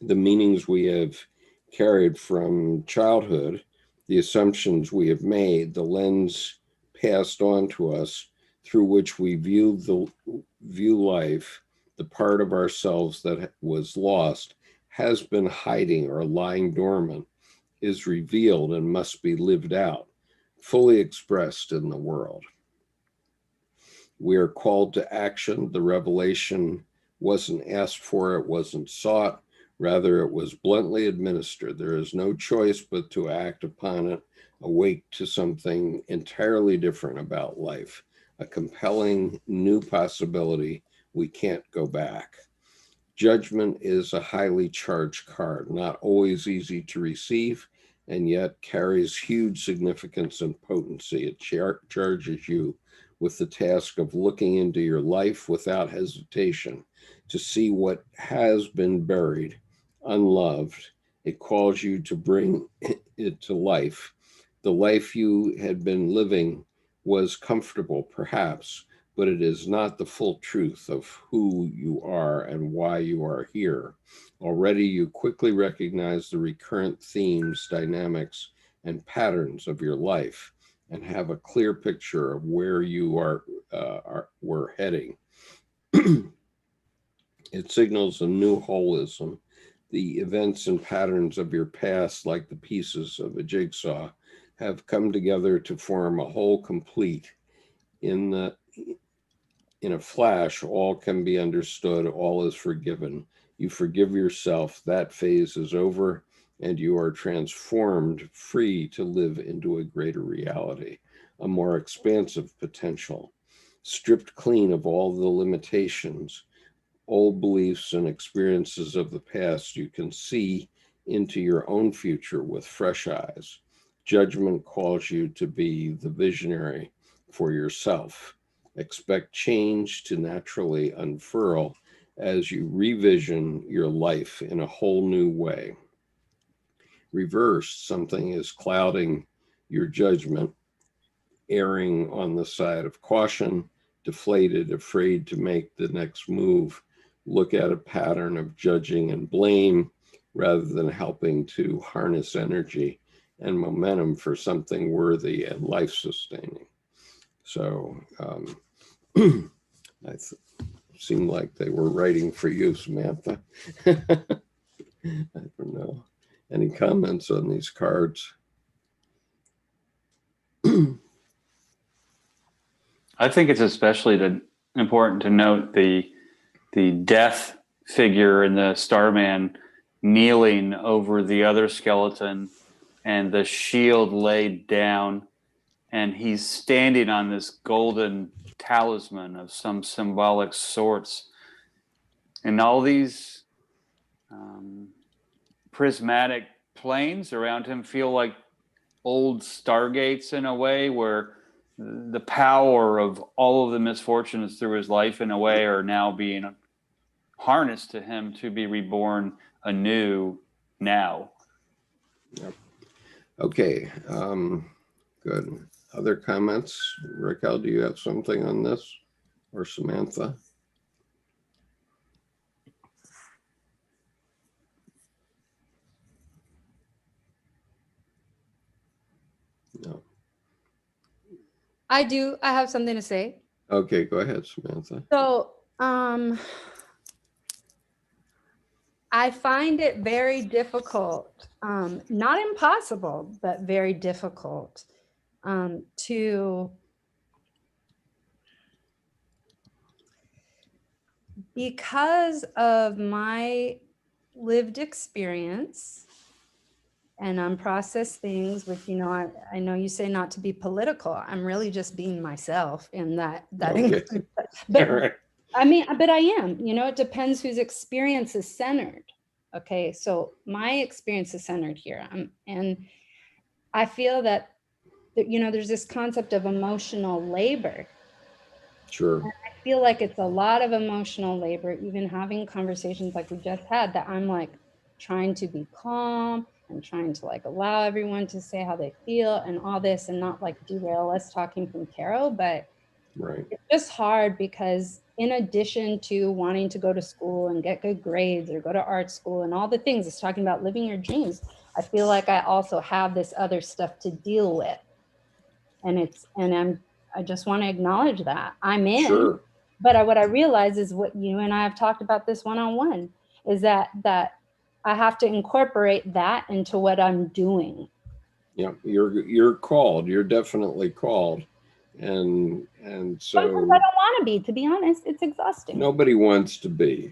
meanings we have carried from childhood, the assumptions we have made, the lens passed on to us through which we view life, the part of ourselves that was lost, has been hiding or lying dormant, is revealed and must be lived out, fully expressed in the world. We are called to action. The revelation wasn't asked for, it wasn't sought. Rather, it was bluntly administered. There is no choice but to act upon it, awake to something entirely different about life, a compelling new possibility. We can't go back. Judgment is a highly charged card, not always easy to receive, and yet carries huge significance and potency. It charges you with the task of looking into your life without hesitation to see what has been buried, unloved. It calls you to bring it to life. The life you had been living was comfortable, perhaps, but it is not the full truth of who you are and why you are here. Already you quickly recognize the recurrent themes, dynamics, and patterns of your life, and have a clear picture of where you we're heading. It signals a new holism. The events and patterns of your past, like the pieces of a jigsaw, have come together to form a whole complete. In a flash, all can be understood, all is forgiven. You forgive yourself, that phase is over, and you are transformed, free to live into a greater reality, a more expansive potential, stripped clean of all the limitations, old beliefs and experiences of the past. You can see into your own future with fresh eyes. Judgment calls you to be the visionary for yourself. Expect change to naturally unfurl as you revision your life in a whole new way. Reverse, something is clouding your judgment, erring on the side of caution, deflated, afraid to make the next move. Look at a pattern of judging and blame rather than helping to harness energy and momentum for something worthy and life-sustaining. So seemed like they were writing for you, Samantha. I don't know. Any comments on these cards? I think it's especially important to note the death figure in the Starman kneeling over the other skeleton and the shield laid down, and he's standing on this golden talisman of some symbolic sorts, and all these prismatic planes around him feel like old stargates in a way, where the power of all of the misfortunes through his life in a way are now being harnessed to him to be reborn anew now. Yep. Okay, good. Other comments? Raquel, do you have something on this? Or Samantha? No. I do. I have something to say. Okay, go ahead, Samantha. So, I find it very difficult, not impossible, but very difficult to, because of my lived experience and unprocessed things, which, you know, I know you say not to be political. I'm really just being myself in that. Okay. But, All right. I mean, but I am, you know, it depends whose experience is centered. Okay. So my experience is centered here. And I feel that, you know, there's this concept of emotional labor. Sure. And I feel like it's a lot of emotional labor, even having conversations like we just had, that I'm like trying to be calm and trying to like allow everyone to say how they feel and all this, and not like derail us talking from tarot. But Right. it's just hard because in addition to wanting to go to school and get good grades or go to art school and all the things, it's talking about living your dreams. I feel like I also have this other stuff to deal with. And I just want to acknowledge that I'm in. Sure. But what I realize is what you and I have talked about this one-on-one is that I have to incorporate that into what I'm doing. Yeah, you're called. You're definitely called. And so Sometimes I don't want to be, to be honest. It's exhausting. nobody wants to be.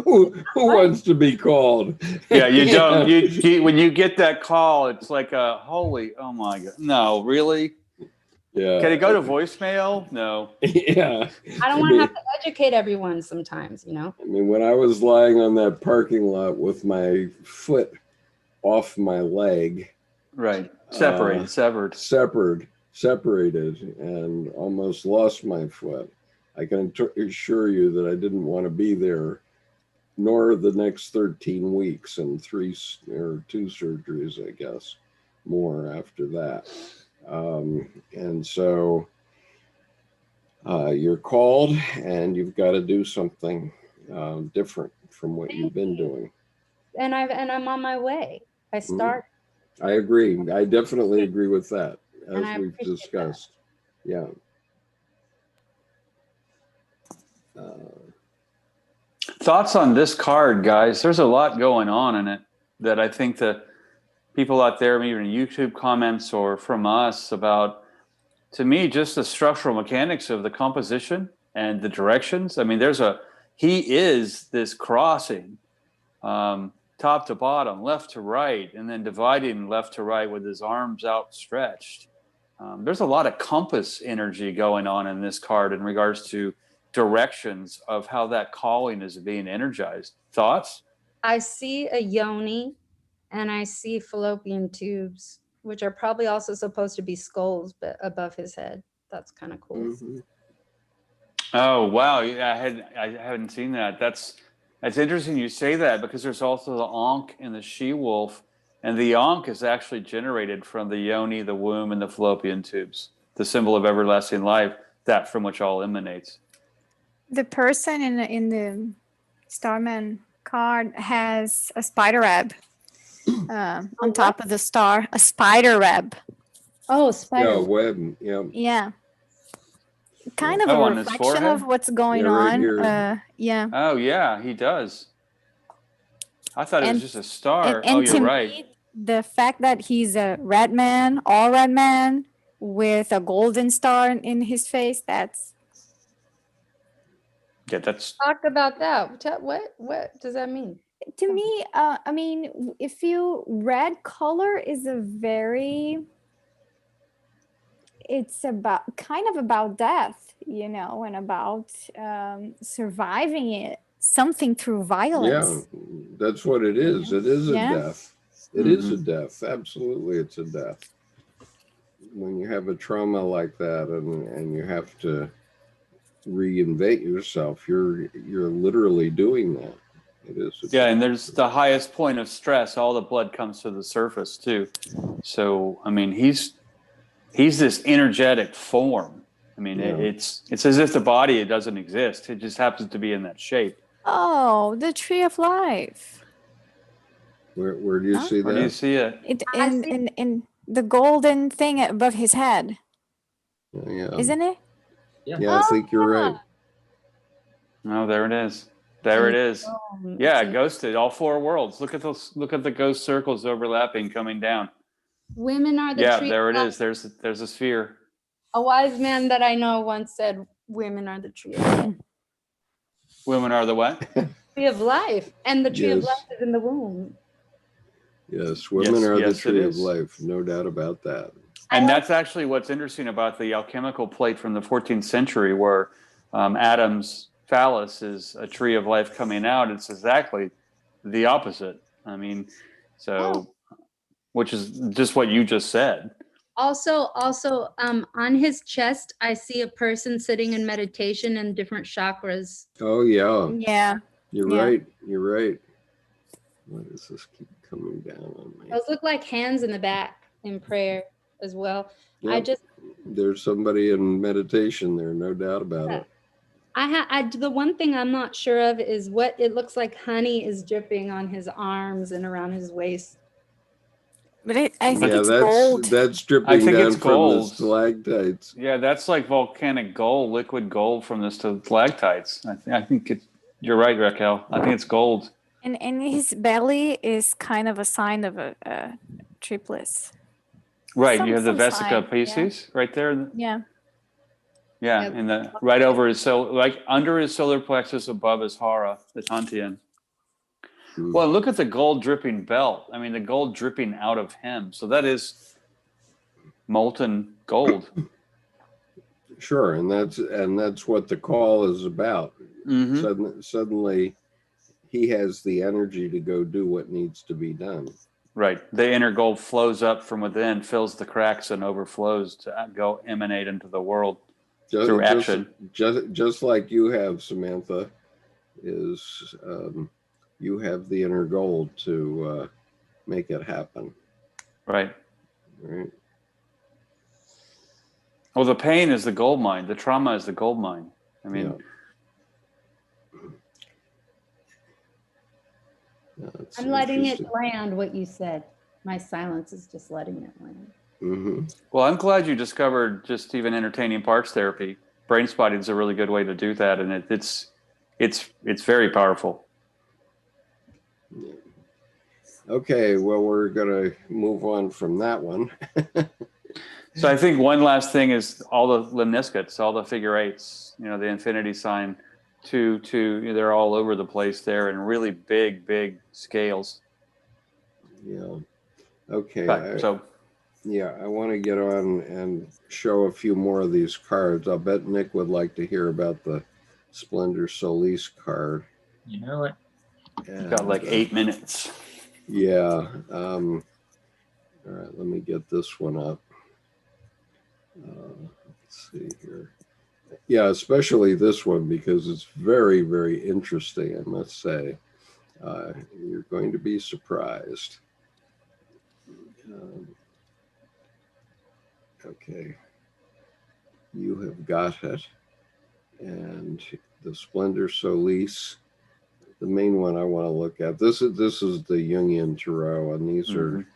Who wants to be called? Yeah, you don't. You when you get that call, it's like a holy, oh my god, no, really? Yeah. Can it go to voicemail? No. Yeah. I don't want to have to educate everyone sometimes, you know? I mean, when I was lying on that parking lot with my foot off my leg, Right. separated, and almost lost my foot, I can assure you that I didn't want to be there, nor the next 13 weeks and 2 surgeries, I guess, more after that. And so you're called and you've got to do something different from what you've been doing. And I'm on my way. I start. I agree. I definitely agree with that, And as I we've appreciate discussed. Yeah. Thoughts on this card, guys? There's a lot going on in it that I think the people out there, maybe in YouTube comments or from us, about, to me, just the structural mechanics of the composition and the directions. I mean, he is this crossing, top to bottom, left to right, and then dividing left to right with his arms outstretched. There's a lot of compass energy going on in this card in regards to directions of how that calling is being energized. Thoughts? I see a yoni and I see fallopian tubes, which are probably also supposed to be skulls, but above his head. That's kind of cool. Oh, wow. Yeah, I haven't seen that. That's interesting you say that, because there's also the Ankh and the she-wolf, and the Ankh is actually generated from the yoni, the womb, and the fallopian tubes, the symbol of everlasting life, that from which all emanates. The person in the Starman card has a spider web on top of the star. A spider web. Oh, spider. Yeah, web. Yeah. Yeah. Kind of Oh, a on his reflection forehead? of what's going Yeah, right on. here. Yeah. Oh, yeah, he does. I thought it was And- just a star. And Oh, you're to right. me, the fact that he's a red man, all red man, with a golden star in his face, that's Yeah, that's Talk about that. What does that mean? to me. I mean, if you red color is a very, it's about kind of about death, you know, and about surviving it, something through violence. Yeah, that's what it is. It is a Yeah. death. It is a death. Absolutely, it's a death. When you have a trauma like that and you have to reinvent yourself, you're literally doing that. It is a yeah, death. and there's the highest point of stress. All the blood comes to the surface too. So, I mean, he's this energetic form. I mean, Yeah. it's as if the body, it doesn't exist. It just happens to be in that shape. Oh, the tree of life. Where do you Huh? see Where do you that? see it? It I see- in the golden thing above his head, Yeah, isn't it? yeah, I think you're right. Oh, there it is. There it is. Yeah, ghosted. All four worlds. Look at those. Look at the ghost circles overlapping, coming down. Women are the Yeah, tree. there it of is. There's a sphere. A wise man that I know once said, "Women are the tree of life." Women are the what? Tree of life, and the tree of Yes. life is in the womb. Yes, women Yes, are the yes, it tree of is. life. No doubt about that. And that's actually what's interesting about the alchemical plate from the 14th century, where Adam's phallus is a tree of life coming out. It's exactly the opposite. I mean, which is just what you just said. Also, on his chest, I see a person sitting in meditation in different chakras. Oh yeah, Yeah. you're Yeah. right. You're right. Why does this keep coming down on me? Those look like hands in the back in prayer as well. Yep. There's somebody in meditation there, no doubt about it. The one thing I'm not sure of is what it looks like honey is dripping on his arms and around his waist. But I think Yeah, it's gold. that's dripping I think down it's from the gold. stalactites. Yeah, that's like volcanic gold, liquid gold from the stalactites. I think you're right, Raquel. I think it's gold. And his belly is kind of a sign of a triplets. Right, you have the Some vesica sign, piscis right there. Yeah. Yeah, and the right over his like under his solar plexus, above his hara, the Tantian. Well, look at the gold dripping belt. I mean, the gold dripping out of him. So that is molten gold. Sure, and that's what the call is about. Suddenly, he has the energy to go do what needs to be done. Right. The inner gold flows up from within, fills the cracks, and overflows to go emanate into the world through action. Just like you have, Samantha, is you have the inner gold to make it happen. Right. Right. Well, the pain is the gold mine. The trauma is the gold mine. I mean, That's I'm letting it interesting. land what you said. My silence is just letting it land. Mm-hmm. well, I'm glad you discovered just even entertaining parts therapy. Brain spotting is a really good way to do that, and it's very powerful. Yeah. Okay, well, we're gonna move on from that one. So I think one last thing is all the lemniscates, all the figure eights, you know, the infinity sign, they're all over the place there in really big scales. Yeah. Okay. But, so Yeah, I want to get on and show a few more of these cards. I'll bet Nick would like to hear about the Splendor Solis card. You know what? And, got like 8 minutes. Yeah. All right, let me get this one up. Let's see here. Yeah, especially this one because it's very, very interesting, I must say. You're going to be surprised. Okay. You have got it. And the Splendor Solis, the main one I want to look at. This is the Jungian Tarot, and these are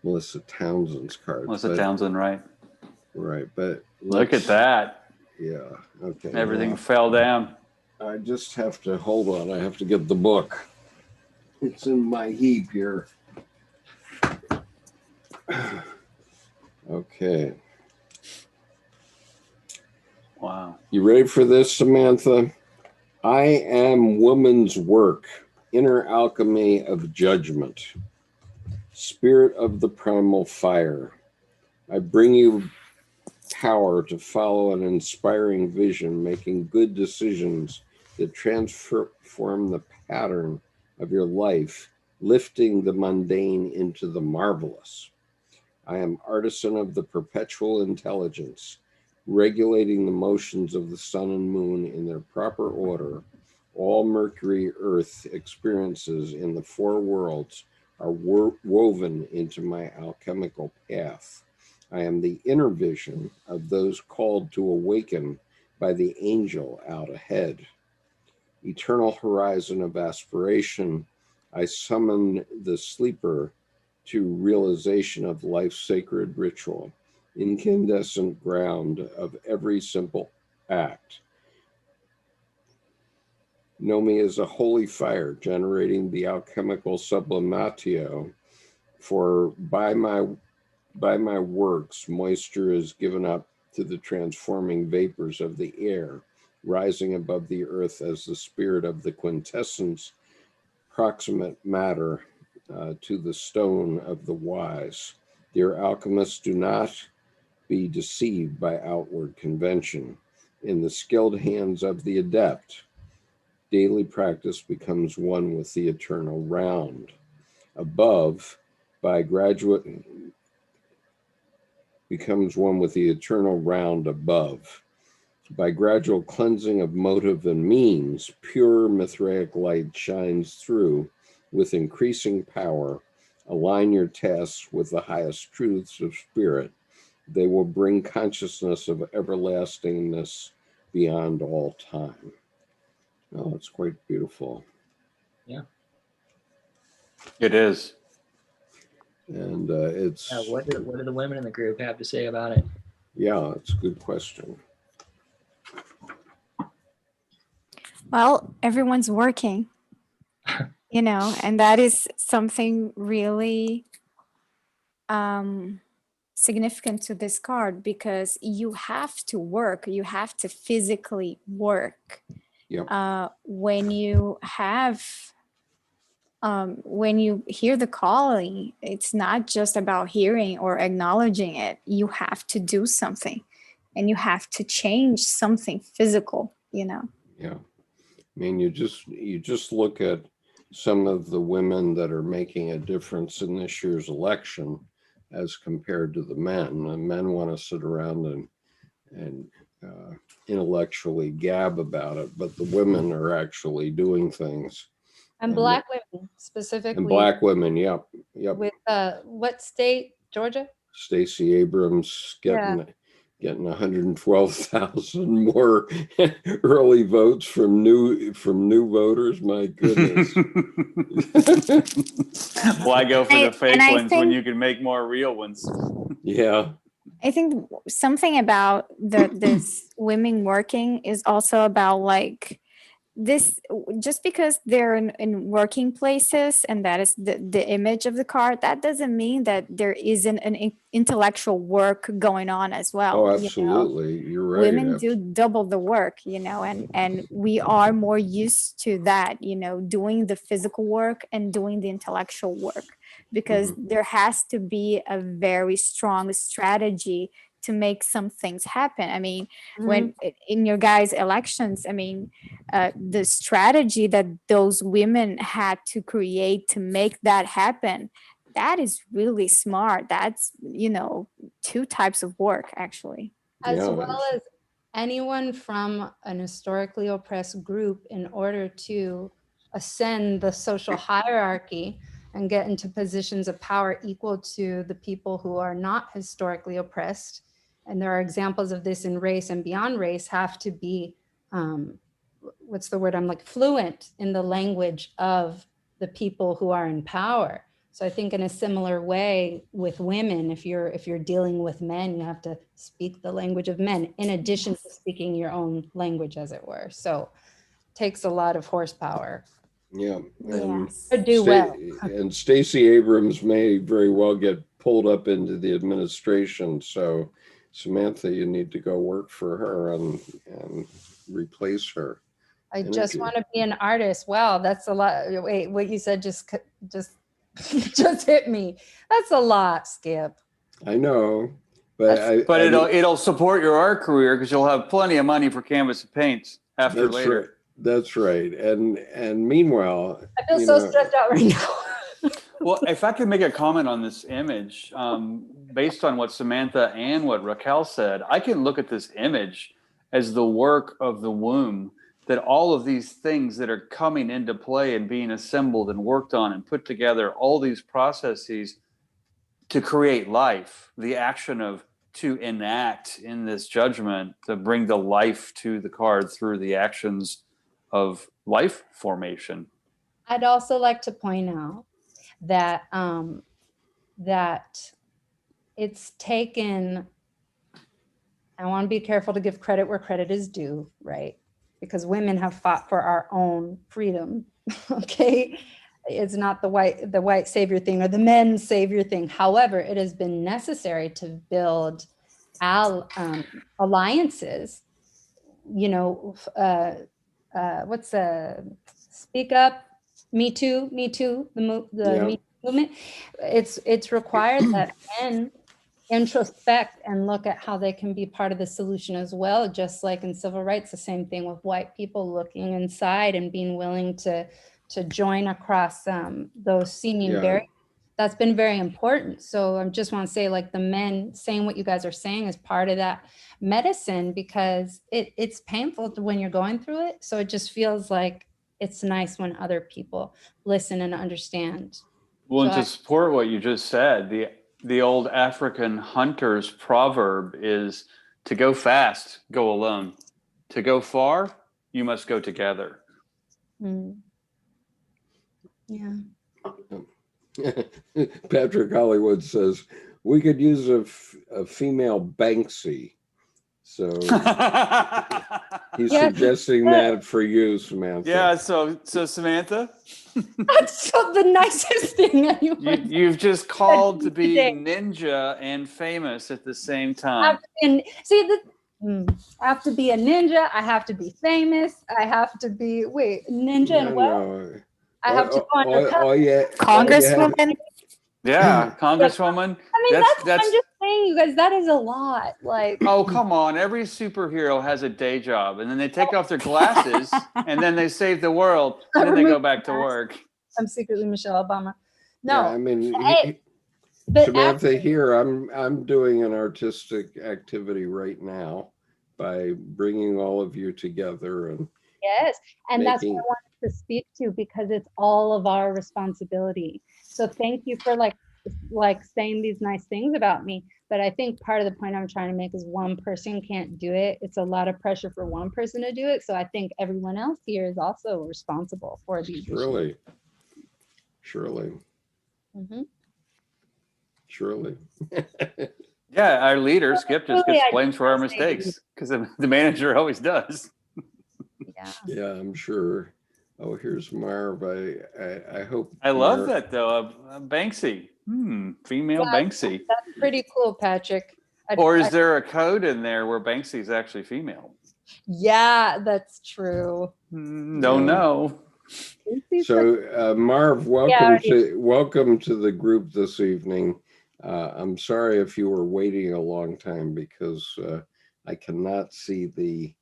Melissa Townsend's cards. Melissa Townsend, right? Right, but look at that. Yeah. Okay. Everything fell down. I just have to hold on. I have to get the book. It's in my heap here. Okay. Wow. You ready for this, Samantha? I am woman's work, inner alchemy of judgment, spirit of the primal fire. I bring you power to follow an inspiring vision, making good decisions that transform the pattern of your life, lifting the mundane into the marvelous. I am artisan of the perpetual intelligence, regulating the motions of the sun and moon in their proper order. All Mercury Earth experiences in the four worlds are woven into my alchemical path. I am the inner vision of those called to awaken by the angel out ahead. Eternal horizon of aspiration, I summon the sleeper to realization of life's sacred ritual, incandescent ground of every simple act. Know me as a holy fire, generating the alchemical sublimatio, for by my works, moisture is given up to the transforming vapors of the air, rising above the earth as the spirit of the quintessence, proximate matter to the stone of the wise. Dear alchemists, do not be deceived by outward convention. In the skilled hands of the adept, daily practice becomes one with the eternal round. Above, by graduate becomes one with the eternal round above. By gradual cleansing of motive and means, pure Mithraic light shines through with increasing power. Align your tasks with the highest truths of spirit. They will bring consciousness of everlastingness beyond all time. Oh, it's quite beautiful. Yeah. It is. And it's... What do the women in the group have to say about it? Yeah, it's a good question. Well, everyone's working, and that is something really significant to this card, because you have to work, you have to physically work. Yep. When you hear the calling, it's not just about hearing or acknowledging it. You have to do something, and you have to change something physical, Yeah. I mean, you just look at some of the women that are making a difference in this year's election as compared to the men. The men want to sit around and intellectually gab about it, but the women are actually doing things And Black women specifically. And Black women, yep. With what state? Georgia? Stacey Abrams getting 112,000 more early votes from new voters. My goodness. Why go for the fake I ones when think- you can make more real ones? Yeah. I think something about this women working is also about like this, just because they're in working places and that is the image of the card, that doesn't mean that there isn't an intellectual work going on as well. Oh, you know? absolutely. You're right. Women do double the work, you know, and we are more used to that, you know, doing the physical work and doing the intellectual work, because there has to be a very strong strategy to make some things happen. I mean, when in your guys' elections, I mean, the strategy that those women had to create to make that happen, that is really smart. That's, you know, two types of work actually. As Yeah. well as anyone from an historically oppressed group, in order to ascend the social hierarchy and get into positions of power equal to the people who are not historically oppressed. And there are examples of this in race and beyond race, have to be, what's the word, I'm like, fluent in the language of the people who are in power. So I think in a similar way with women, if you're dealing with men, you have to speak the language of men in addition to speaking your own language, as it were. So it takes a lot of horsepower. Yeah. And Yes. Or do well. And Stacey Abrams may very well get pulled up into the administration. So Samantha, you need to go work for her and replace her. I just want to be an artist. Wow, that's a lot. Wait, what you said just hit me. That's a lot, Skip. I know, but But it'll support your art career because you'll have plenty of money for canvas and paints after that's later. right. That's right. And meanwhile, I feel so stressed out right now. Well, if I could make a comment on this image, based on what Samantha and what Raquel said, I can look at this image as the work of the womb, that all of these things that are coming into play and being assembled and worked on and put together, all these processes to create life, the action of to enact in this judgment, to bring the life to the card through the actions of life formation. I'd also like to point out that that it's taken, I want to be careful to give credit where credit is due, right? Because women have fought for our own freedom. Okay, it's not the white savior thing or the men's savior thing. However, it has been necessary to build alliances. You know, Speak Up, Me Too, the Me Too movement. It's required that men introspect and look at how they can be part of the solution as well. Just like in civil rights, the same thing with white people looking inside and being willing to join across those seeming barriers. That's been very important. So I just want to say, like, the men saying what you guys are saying is part of that medicine, because it's painful when you're going through it. So it just feels like it's nice when other people listen and understand. Well, and to support what you just said, the old African hunter's proverb is, to go fast, go alone. To go far, you must go together. Yeah. Patrick Hollywood says we could use a female Banksy. So he's suggesting that for you, Samantha. Yeah, so Samantha, that's the nicest thing anyone. You've just called to be ninja and famous at the same time. I have to be a ninja. I have to be famous. I have to be ninja and what? No. I have to go undercover. Congresswoman. Yeah, Congresswoman. I mean, that's I'm just saying, you guys, that is a lot. Like, oh, come on. Every superhero has a day job, and then they take off their glasses, and then they save the world, and then they go back to work. I'm secretly Michelle Obama. No, yeah, I mean, but Samantha, here I'm doing an artistic activity right now by bringing all of you together and Yes. And that's what making I wanted to speak to, because it's all of our responsibility. So thank you for like saying these nice things about me. But I think part of the point I'm trying to make is one person can't do it. It's a lot of pressure for one person to do it. So I think everyone else here is also responsible for these issues. surely, Mhm. surely. Yeah, our leader, Skip, just Really, gets I blamed for our just wanna say- mistakes because the manager always does. Yeah. Yeah, I'm sure. Oh, here's Marv. I hope I love Marv, that though. Banksy. Female Yeah, Banksy. That's pretty cool, Patrick. Or is there a code in there where Banksy is actually female? Yeah, that's true. Don't know. So Marv, welcome to the group this evening. I'm sorry if you were waiting a long time, because I cannot see the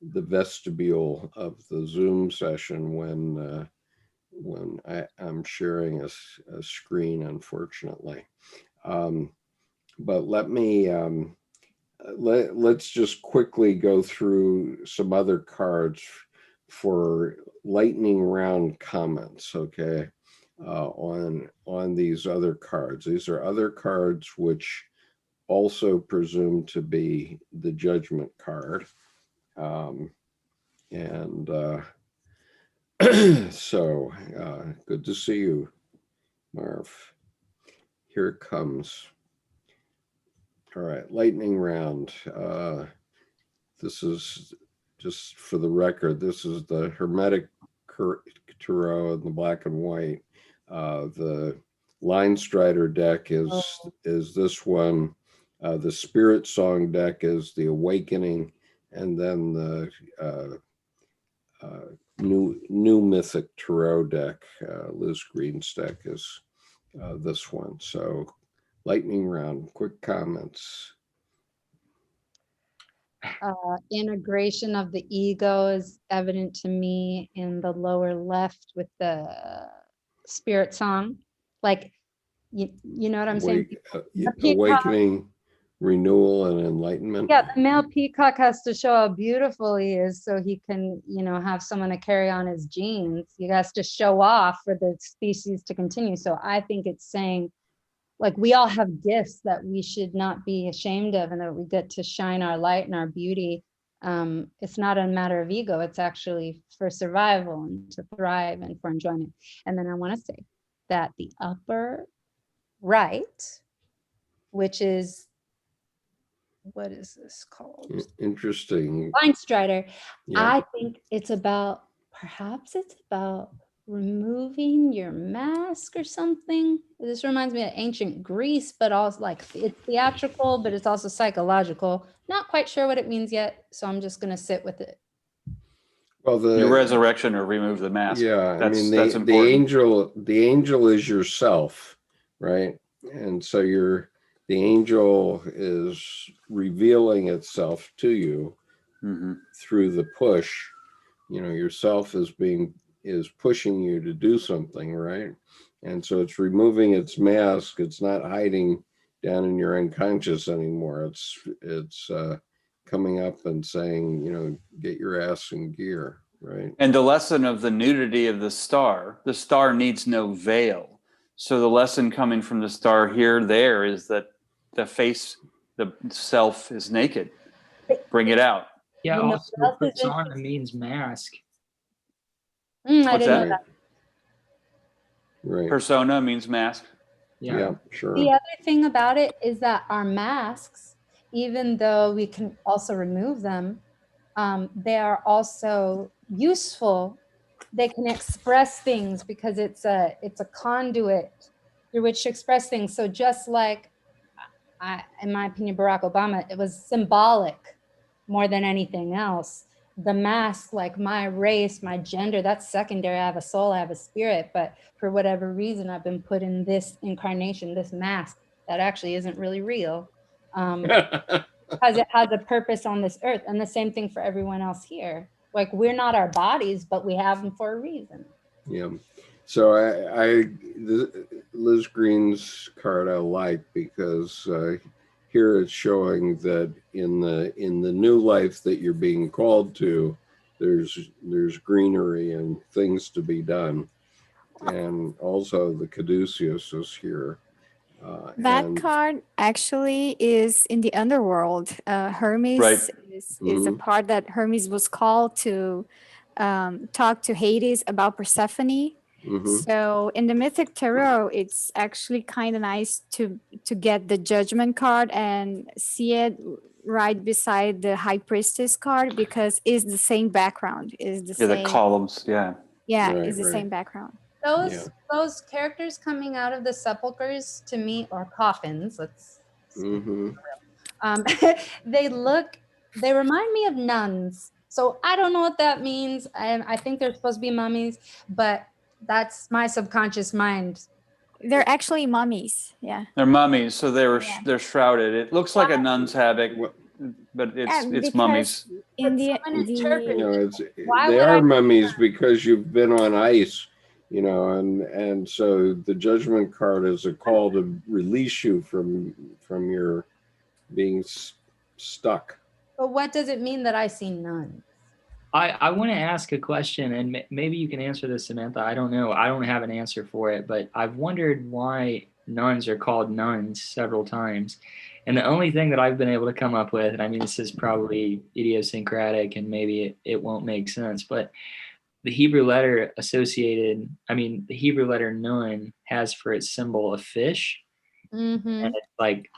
vestibule of the Zoom session when I'm sharing a screen, unfortunately. But let's just quickly go through some other cards for lightning round comments, okay? On these other cards. These are other cards which also presume to be the Judgment card. So good to see you, Marv. Here it comes. All right, lightning round. This is, just for the record, this is the Hermetic Tarot in the black and white. The Line Strider deck is this one. The Spirit Song deck is the Awakening, and then the new Mythic Tarot deck, Liz Green's deck, is this one. So lightning round, quick comments. Integration of the ego is evident to me in the lower left with the spirit song. Like, you know what I'm saying? Awakening, renewal, and enlightenment. Yeah, the male peacock has to show how beautiful he is so he can, have someone to carry on his genes. He has to show off for the species to continue. So I think it's saying, like, we all have gifts that we should not be ashamed of, and that we get to shine our light and our beauty. It's not a matter of ego. It's actually for survival and to thrive and for enjoyment. And then I want to say that the upper right, which is, what is this called? Interesting. Line Strider. Yeah. I think perhaps it's about removing your mask or something. This reminds me of ancient Greece, but also like it's theatrical, but it's also psychological. Not quite sure what it means yet, so I'm just going to sit with it. Well, Your resurrection or remove the mask. Yeah, that's the angel is yourself, right? And so the angel is revealing itself to you through the push. Yourself is pushing you to do something, right? And so it's removing its mask. It's not hiding down in your unconscious anymore. It's coming up and saying, get your ass in gear, right? And the lesson of the nudity of the star needs no veil. So the lesson coming from the star there is that the self is naked. Bring it out. Yeah, You know, also what else is persona means mask. I What's didn't know that? that. Right. Persona means mask. Yeah, sure. The other thing about it is that our masks, even though we can also remove them, they are also useful. They can express things because it's a conduit through which to express things. So just like, in my opinion, Barack Obama, it was symbolic more than anything else. The mask, like my race, my gender, that's secondary. I have a soul, I have a spirit, but for whatever reason, I've been put in this incarnation, this mask that actually isn't really real. Because it has a purpose on this earth. And the same thing for everyone else here. Like, we're not our bodies, but we have them for a reason. Yeah. So Liz Green's card I like, because here it's showing that in the new life that you're being called to, there's greenery and things to be done. And also the caduceus is here. That And card actually is in the underworld. Hermes Right. is a part that Hermes was called to talk to Hades about Persephone. mhm. So in the Mythic Tarot, it's actually kind of nice to get the Judgment card and see it right beside the High Priestess card, because it's the same background, is the Yeah, the same. columns. Yeah. Yeah, Right, it's the right. same background. Those characters coming out of the sepulchres to me, or coffins, let's Mm-hmm. they remind me of nuns. So I don't know what that means. I think they're supposed to be mummies, but that's my subconscious mind. They're actually mummies. Yeah. They're mummies, so Yeah. they're shrouded. It looks like a nun's habit, Well, but it's because mummies. in the you know, it's Why they would are I- mummies because you've been on ice, you know, and so the Judgment card is a call to release you from your being stuck. But what does it mean that I see nuns? I want to ask a question, and maybe you can answer this, Samantha. I don't know. I don't have an answer for it, but I've wondered why nuns are called nuns several times. And the only thing that I've been able to come up with, and I mean, this is probably idiosyncratic and maybe it won't make sense, but the Hebrew letter associated, the Hebrew letter nun has for its symbol a fish. Mm-hmm. And it's like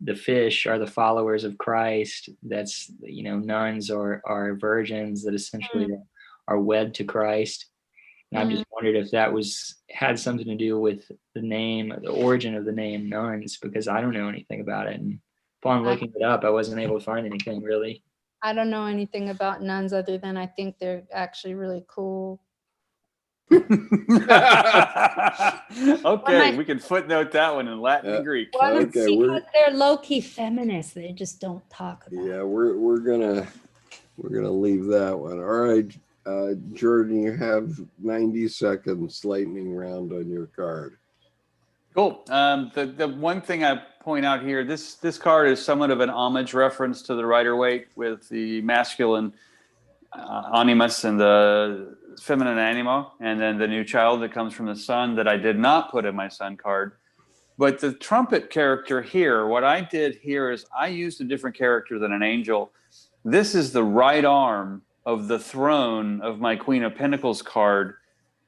the fish are the followers of Christ. That's, nuns are virgins that essentially are wed to Christ. And I've just wondered if that had something to do with the origin of the name nuns, because I don't know anything about it. And upon looking it up, I wasn't able to find anything really. I don't know anything about nuns other than I think they're actually really cool. Okay, we can footnote that one in Latin and Greek. Well, Okay, because they're low-key feminists. They just don't talk about it. Yeah, we're gonna leave that one. All right, Jordan, you have 90 seconds lightning round on your card. Cool. The one thing I point out here, this card is somewhat of an homage reference to the Rider-Waite, with the masculine animus and the feminine anima, and then the new child that comes from the sun that I did not put in my sun card. But the trumpet character here, what I did here is I used a different character than an angel. This is the right arm of the throne of my Queen of Pentacles card.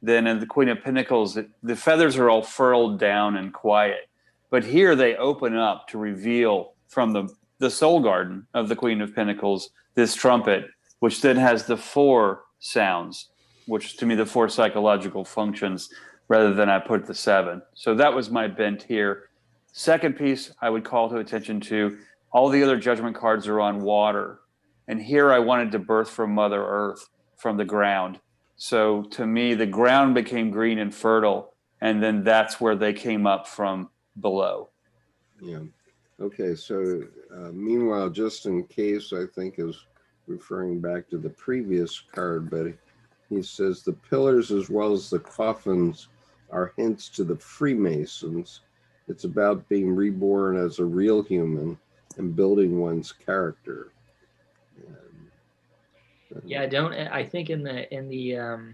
Then in the Queen of Pentacles, the feathers are all furled down and quiet. But here they open up to reveal from the soul garden of the Queen of Pentacles this trumpet, which then has the 4 sounds, which to me the 4 psychological functions, rather than I put the 7. So that was my bent here. Second piece I would call to attention to, all the other Judgment cards are on water. And here I wanted to birth from Mother Earth, from the ground. So to me, the ground became green and fertile, and then that's where they came up from below. Yeah. Okay, so meanwhile, just in case, I think is referring back to the previous card, but he says the pillars as well as the coffins are hints to the Freemasons. It's about being reborn as a real human and building one's character. Yeah, I think in the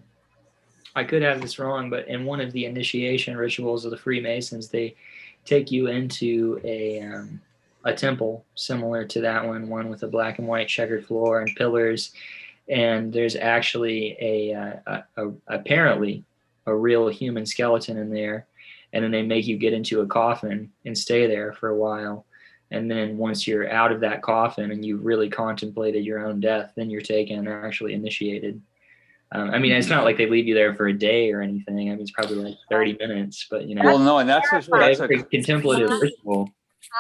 I could have this wrong, but in one of the initiation rituals of the Freemasons, they take you into a temple similar to that one with a black and white checkered floor and pillars, and there's actually apparently a real human skeleton in there, and then they make you get into a coffin and stay there for a while. And then once you're out of that coffin and you've really contemplated your own death, then you're taken and actually initiated. It's not like they leave you there for a day or anything. It's probably like 30 minutes, but Well, no, and that's a contemplative ritual.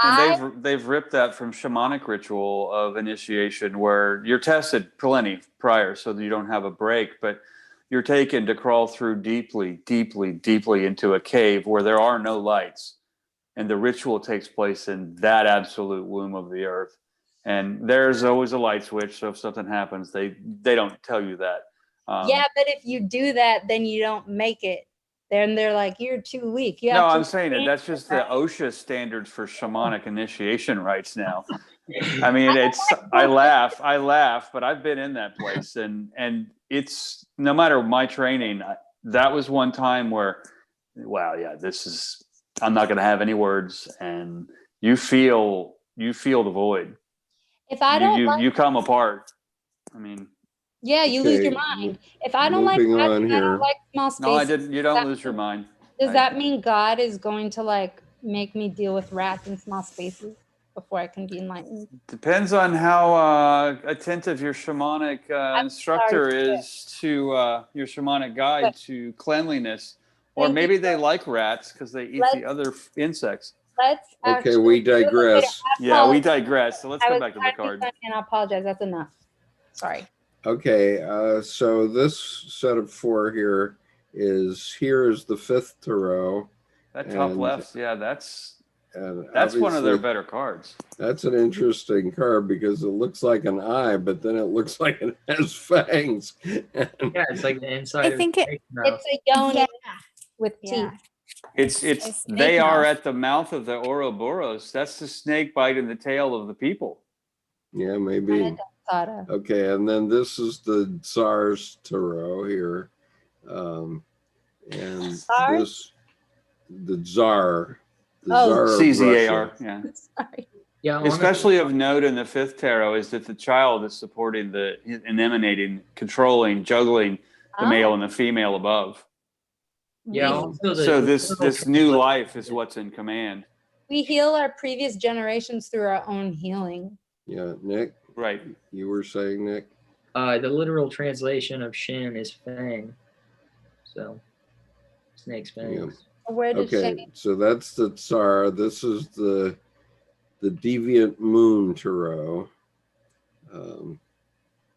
And they've ripped that from shamanic ritual of initiation, where you're tested plenty prior so that you don't have a break, but you're taken to crawl through deeply, deeply, deeply into a cave where there are no lights. And the ritual takes place in that absolute womb of the earth. And there's always a light switch. So if something happens, they don't tell you that. Yeah, but if you do that, then you don't make it. Then they're like, you're too weak. You No, have to I'm saying that that's just the right? OSHA standards for shamanic initiation rites now. I mean, I laugh, but I've been in that place, and it's, no matter my training, that was one time where, wow, yeah, I'm not going to have any words, and you feel the void. If I don't like, you come apart. I mean, yeah, you lose your Okay, mind. If I don't like moving that, on and I here. don't like small spaces. no, I didn't. You don't lose your mind. Does that mean God is going to like make me deal with rats in small spaces before I can be enlightened? Depends on how attentive your shamanic instructor is to your shamanic guide to cleanliness, or Thank maybe you. they like rats because they eat the other insects. Let's Okay, actually we do it later. digress. I Yeah, we apologize. digress. So let's I come was back to the trying to be card. funny, and I apologize. That's enough. Sorry. Okay, so this set of 4 here is the 5th tarot. That top And- left, yeah, that's And one of their obviously, better cards. that's an interesting card because it looks like an eye, but then it looks like it has fangs. Yeah, it's like the inside I of think a it- snake mouth. It's a yoni Yeah. with teeth. Yeah. It's snake they are mouth. at the mouth of the Ouroboros. That's the snake biting the tail of the people. Yeah, maybe. Sara. Okay, and then this is the Tsar's tarot here. And Tsar? this, the Tsar. The Oh. Tsar of CZAR, Russia. yeah. Sorry. Yeah, honestly, Especially of note in the 5th tarot is that the child is supporting and emanating, controlling, juggling the male and the female above. yeah. We- Also So the this literal new translation- life is what's in command. We heal our previous generations through our own healing. Yeah, Nick, Right. you were saying, Nick? The literal translation of Shin is fang. So, snake's fangs. Where did Okay, so that's the Tsar. This is the Deviant Moon tarot.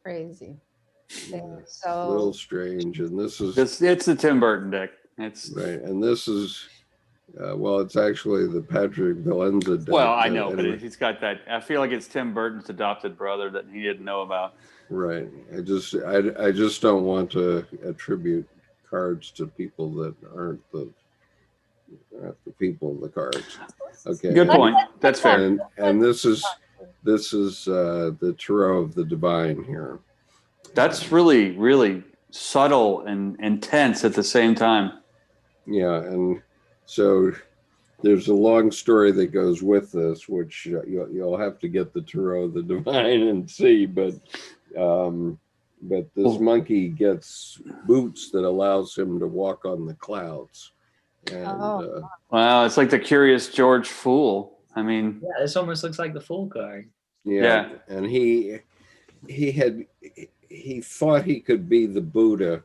crazy? Yeah, a little So strange, and this is It's the Tim Burton deck. It's right, and this is well, it's actually the Patrick Valenza deck. well, I know, anyway. but he's got that. I feel like it's Tim Burton's adopted brother that he didn't know about. Right. I just don't want to attribute cards to people that aren't the people in the cards. Okay. Good point. That's fair. And this is the tarot of the divine here. That's really, really subtle and intense at the same time. Yeah, and so there's a long story that goes with this, which you'll have to get the tarot of the divine and see, but this monkey gets boots that allows him to walk on the clouds. And Wow, it's like the Curious George Fool. I mean, Yeah, this almost looks like the Fool card. yeah, and he thought he could be the Buddha,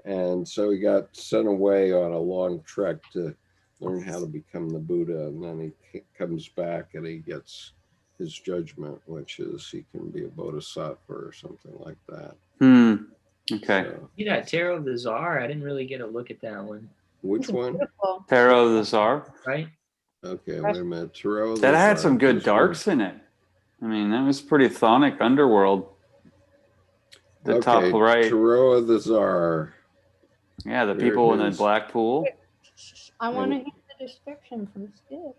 and so he got sent away on a long trek to learn how to become the Buddha, and then he comes back and he gets his judgment, which is he can be a bodhisattva or something like that. okay. So, See that Tarot of the Czar? I didn't really get a look at that one, which one? beautiful. Tarot of the Tsar. right? Okay, wait a minute. Tarot of That the had Czar, some good this one. darks in it. I mean, that was pretty chthonic underworld. The top right. Tarot of the Czar. Yeah, the There people it in the is. black pool. I want to hear the description from Skip.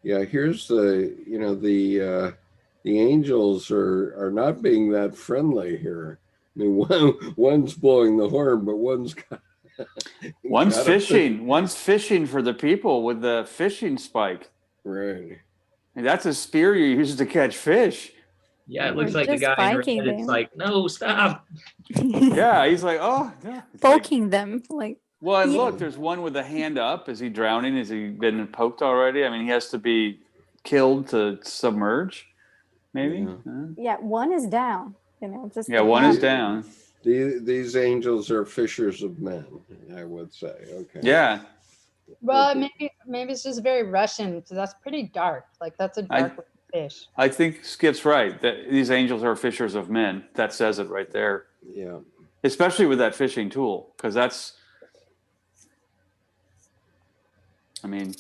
Yeah, here's the angels are not being that friendly here. I mean, one's blowing the horn, but one's One's got a fishing. One's fishing for the people with the fishing spike. right. And that's a spear you use to catch fish. Yeah, it looks Or like the just guy in spiking red. It's them. like, no, stop. Yeah, he's like, oh, yeah. It's like- Poking them like well, and Yeah. look, there's one with a hand up. Is he drowning? Has he been poked already? I mean, he has to be killed to submerge, maybe. Yeah. one is down, just Yeah, one is down. These angels are fishers of men, I would say. Okay. Yeah. Well, Okay. maybe it's just very Russian because that's pretty dark. Like that's a dark fish. I think Skip's right that these angels are fishers of men. That says it right there, Yeah. especially with that fishing tool, because that's, I mean,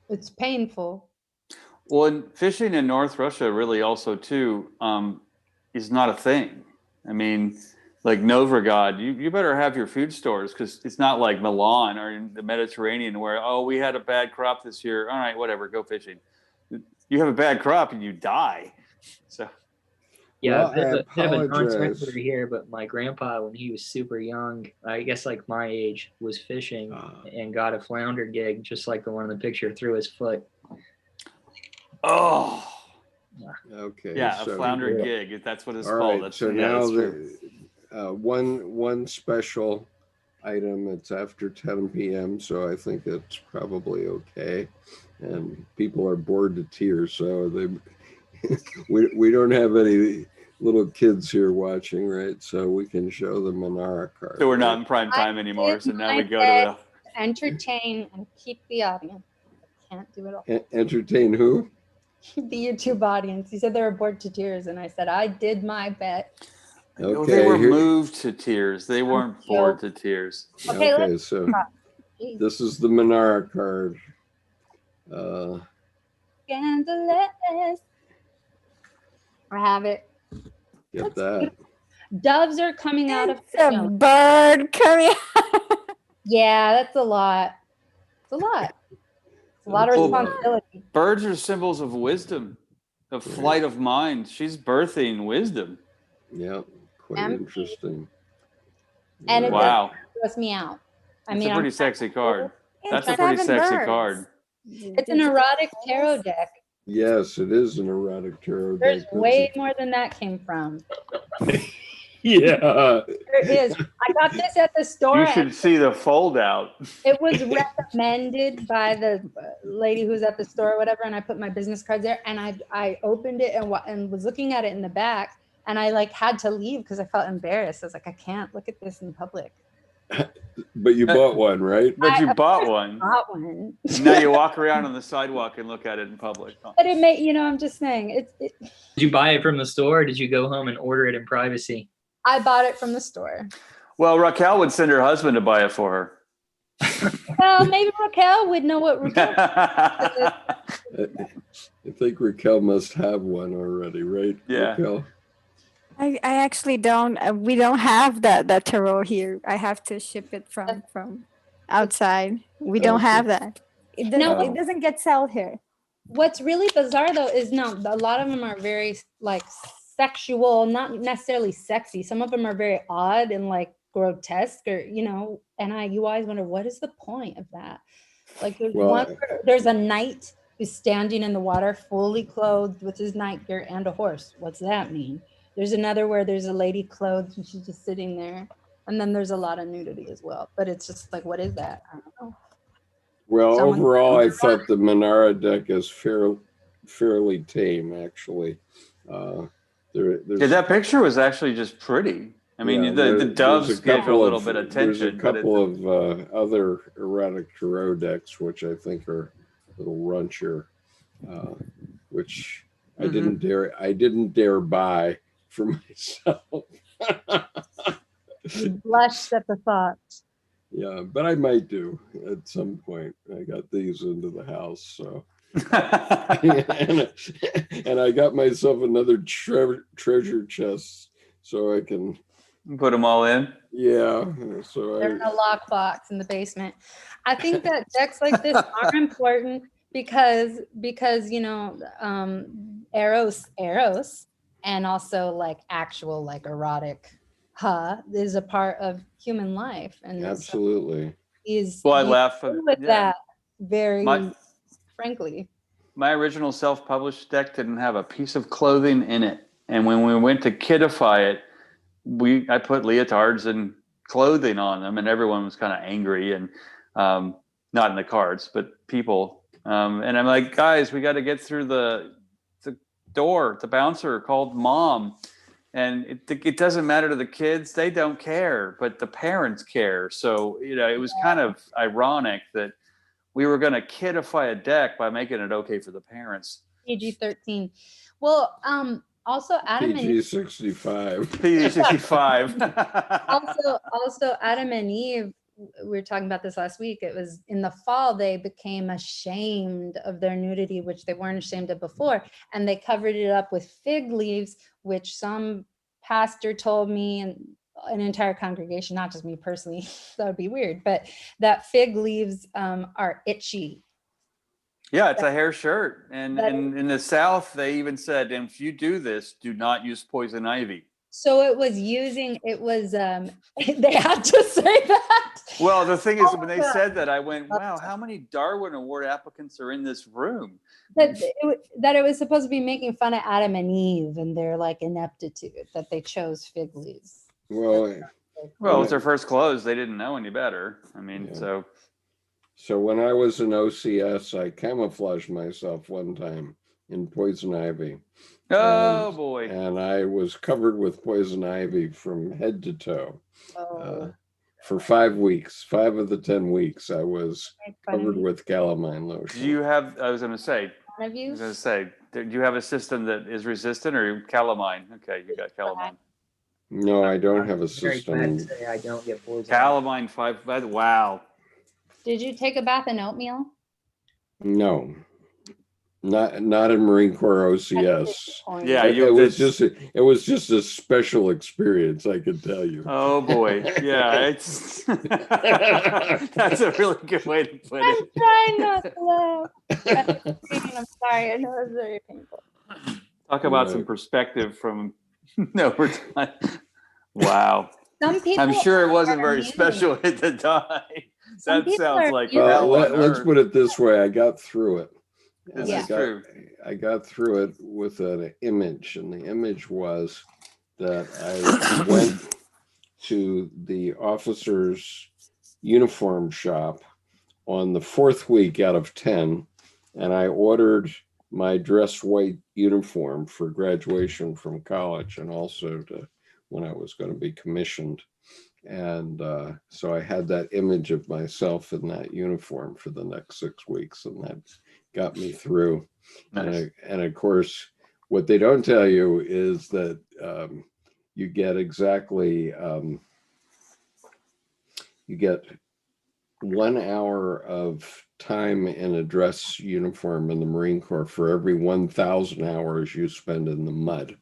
It's painful. well, and fishing in North Russia really also too is not a thing. I mean, like Novigrad, you better have your food stores, because it's not like Milan or in the Mediterranean where, oh, we had a bad crop this year. All right, whatever, go fishing. You have a bad crop and you die. So Yeah, Well, I bit of a apologize. non-sequitur here, but my grandpa, when he was super young, I guess like my age, was fishing and got a flounder gig, just like the one in the picture, through his foot. oh Okay. yeah, so a flounder gig, if that's what it's All called. right. So now one special item. It's after 10 p.m. So I think it's probably okay. And people are bored to tears. So we don't have any little kids here watching, right? So we can show the Manara card. So we're not in prime time anymore. So now we go to entertain and keep the audience. I can't do it all. Entertain who? The YouTube audience. He said they were bored to tears, and I said I did my bet. Okay. They were moved to tears. They weren't bored to tears. Okay, so this is the Manara card. Scandalous. I have it. Get that. Doves are coming out of It's a bird coming out. Yeah, that's a lot. It's a lot. It's a lot of responsibility. Birds are symbols of wisdom, of flight of mind. She's birthing wisdom. Yeah, quite interesting. And it wow, gross me out. It's a pretty sexy card. That's a pretty sexy card. It's an erotic tarot deck. Yes, it is an erotic tarot deck. There's way more than that came from. Yeah. There is. I got this at the store. You should see the fold out. It was recommended by the lady who's at the store or whatever, and I put my business cards there, and I opened it and was looking at it in the back, and I like had to leave because I felt embarrassed. I was like, I can't look at this in public. But you bought one, right? But you bought one. Bought one. Now you walk around on the sidewalk and look at it in public. But it may, I'm just saying. Did you buy it from the store, or did you go home and order it in privacy? I bought it from the store. Well, Raquel would send her husband to buy it for her. Well, maybe Raquel would know what Raquel. I think Raquel must have one already, right? Yeah. Raquel? I actually don't. We don't have that tarot here. I have to ship it from outside. We don't have that. It doesn't get sold here. What's really bizarre though is a lot of them are very like sexual, not necessarily sexy. Some of them are very odd and like grotesque, or and you always wonder, what is the point of that? Like there's a knight who's standing in the water fully clothed with his night gear and a horse. What's that mean? There's another where there's a lady clothed and she's just sitting there. And then there's a lot of nudity as well. But it's just like, what is that? I don't know. Well, overall, I thought the Manara deck is fairly tame, actually. That picture was actually just pretty. I mean, the doves gave a little bit of attention. There's a couple of other erotic tarot decks, which I think are a little raunchier, which I didn't dare buy for myself. Blushed at the thought. Yeah, but I might do at some point. I got these into the house, so and I got myself another treasure chest so I can put them all in. Yeah, so they're in a lockbox in the basement. I think that decks like this are important because eros and also like actual like erotic is a part of human life, and absolutely I laugh with that very frankly. My original self-published deck didn't have a piece of clothing in it, and when we went to kidify it, I put leotards and clothing on them, and everyone was kind of angry, and not in the cards, but people. And I'm like, guys, we got to get through the door, the bouncer called mom. And it doesn't matter to the kids. They don't care, but the parents care. So, it was kind of ironic that we were going to kidify a deck by making it okay for the parents. PG-13. Well, also Adam PG-65. PG-65. also Adam and Eve, we were talking about this last week. It was in the fall, they became ashamed of their nudity, which they weren't ashamed of before. And they covered it up with fig leaves, which some pastor told me and an entire congregation, not just me personally, that would be weird, but that fig leaves are itchy. Yeah, it's a hair shirt. And in the South, they even said, if you do this, do not use poison ivy. So it was, they had to say that. Well, the thing is, Oh when they God. said that, I went, wow, how many Darwin Award applicants are in this room? That it was supposed to be making fun of Adam and Eve and their like ineptitude that they chose fig leaves. Well, Well, it was their first clothes. They didn't know any better. I mean, yeah. So when I was in OCS, I camouflaged myself one time in poison ivy. Oh, boy. And I was covered with poison ivy from head to toe. For 5 weeks. 5 of the 10 weeks, I was covered with calamine lotion. Do you have, I was going to say, One of you? do you have a system that is resistant or calamine? Okay, you got calamine. No, I don't have a Very glad to system. say I don't get poisoned. Calamine 5, wow. Did you take a bath in oatmeal? No, not in Marine Corps OCS. Yeah, It was just a special experience, I can tell you. Oh boy, yeah, it's that's a really good way to put I'm it. trying not to laugh. I'm sorry, I know it's very painful. Talk about some Right. perspective from over time. Wow, Some people I'm sure it wasn't are very immune. special at the time. Some That people sounds are like immune. hell on Let's earth. put it this way, I got through it. This And is true. I got through it with an image, and the image was that I went to the officer's uniform shop on the 4th week out of 10, and I ordered my dress white uniform for graduation from college and also when I was going to be commissioned. And so I had that image of myself in that uniform for the next 6 weeks, and that got me through. Nice. And of course, what they don't tell you is that you get exactly, you get 1 hour of time in a dress uniform in the Marine Corps for every 1,000 hours you spend in the mud.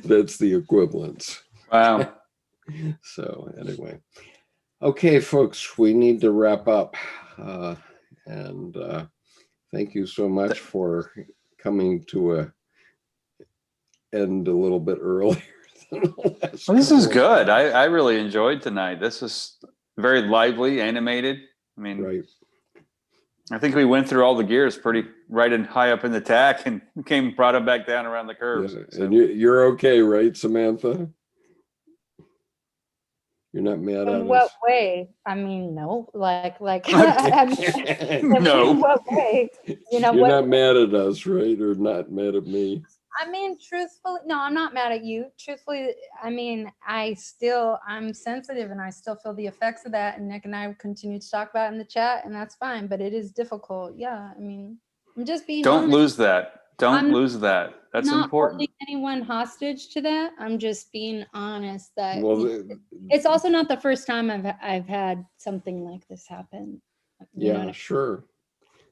That's the equivalence. Wow. So anyway, okay, folks, we need to wrap up. And thank you so much for coming to a end a little bit earlier than the last Well, this is couple. good. I really enjoyed tonight. This is very lively, animated. I mean, Right. I think we went through all the gears pretty right and high up in the tack and brought them back down around the curves. Yeah. So. And you're okay, right, Samantha? You're not mad at In what us? way? I mean, no, like, No. in what way? You know, You're what, not mad at us, right? Or not mad at me? I mean, truthfully, no, I'm not mad at you. Truthfully, I mean, I'm sensitive and I still feel the effects of that. And Nick and I continue to talk about it in the chat, and that's fine, but it is difficult. Yeah. I mean, I'm just being Don't honest. lose that. Don't I'm lose that. That's not important. holding anyone hostage to that. I'm just being honest that Well, it's also not the first time I've had something like this happen. You know what yeah, I sure.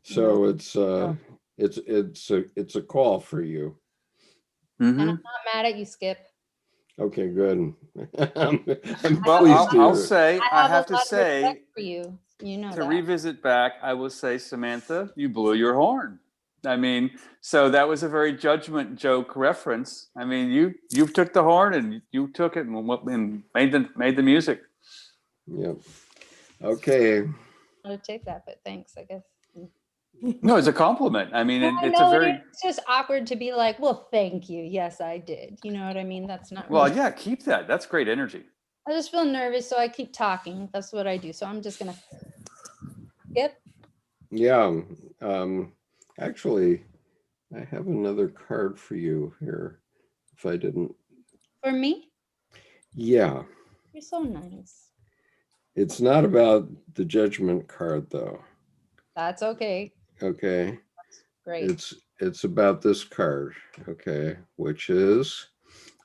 So it's a call for you. And Mhm. I'm not mad at you, Skip. Okay, good. I'm Well, pleased to I'll hear it. say, I have a to lot of say, respect for you. You know to that. revisit back, I will say, Samantha, you blew your horn. I mean, so that was a very Judgment joke reference. I mean, you took the horn and you took it and made the music. Yeah. Okay. I would take that, but thanks, I guess. No, it's a compliment. I mean, I it's know a very it's just awkward to be like, well, thank you. Yes, I did. You know what I mean? That's not well, really, yeah. Keep that. That's great energy. I just feel nervous, so I keep talking. That's what I do. So I'm just gonna skip. Yeah. Actually, I have another card for you here. If I didn't. For me, Yeah. you're so nice. It's not about the Judgment card, though. That's okay. Okay. Great. It's about this card. Okay, which is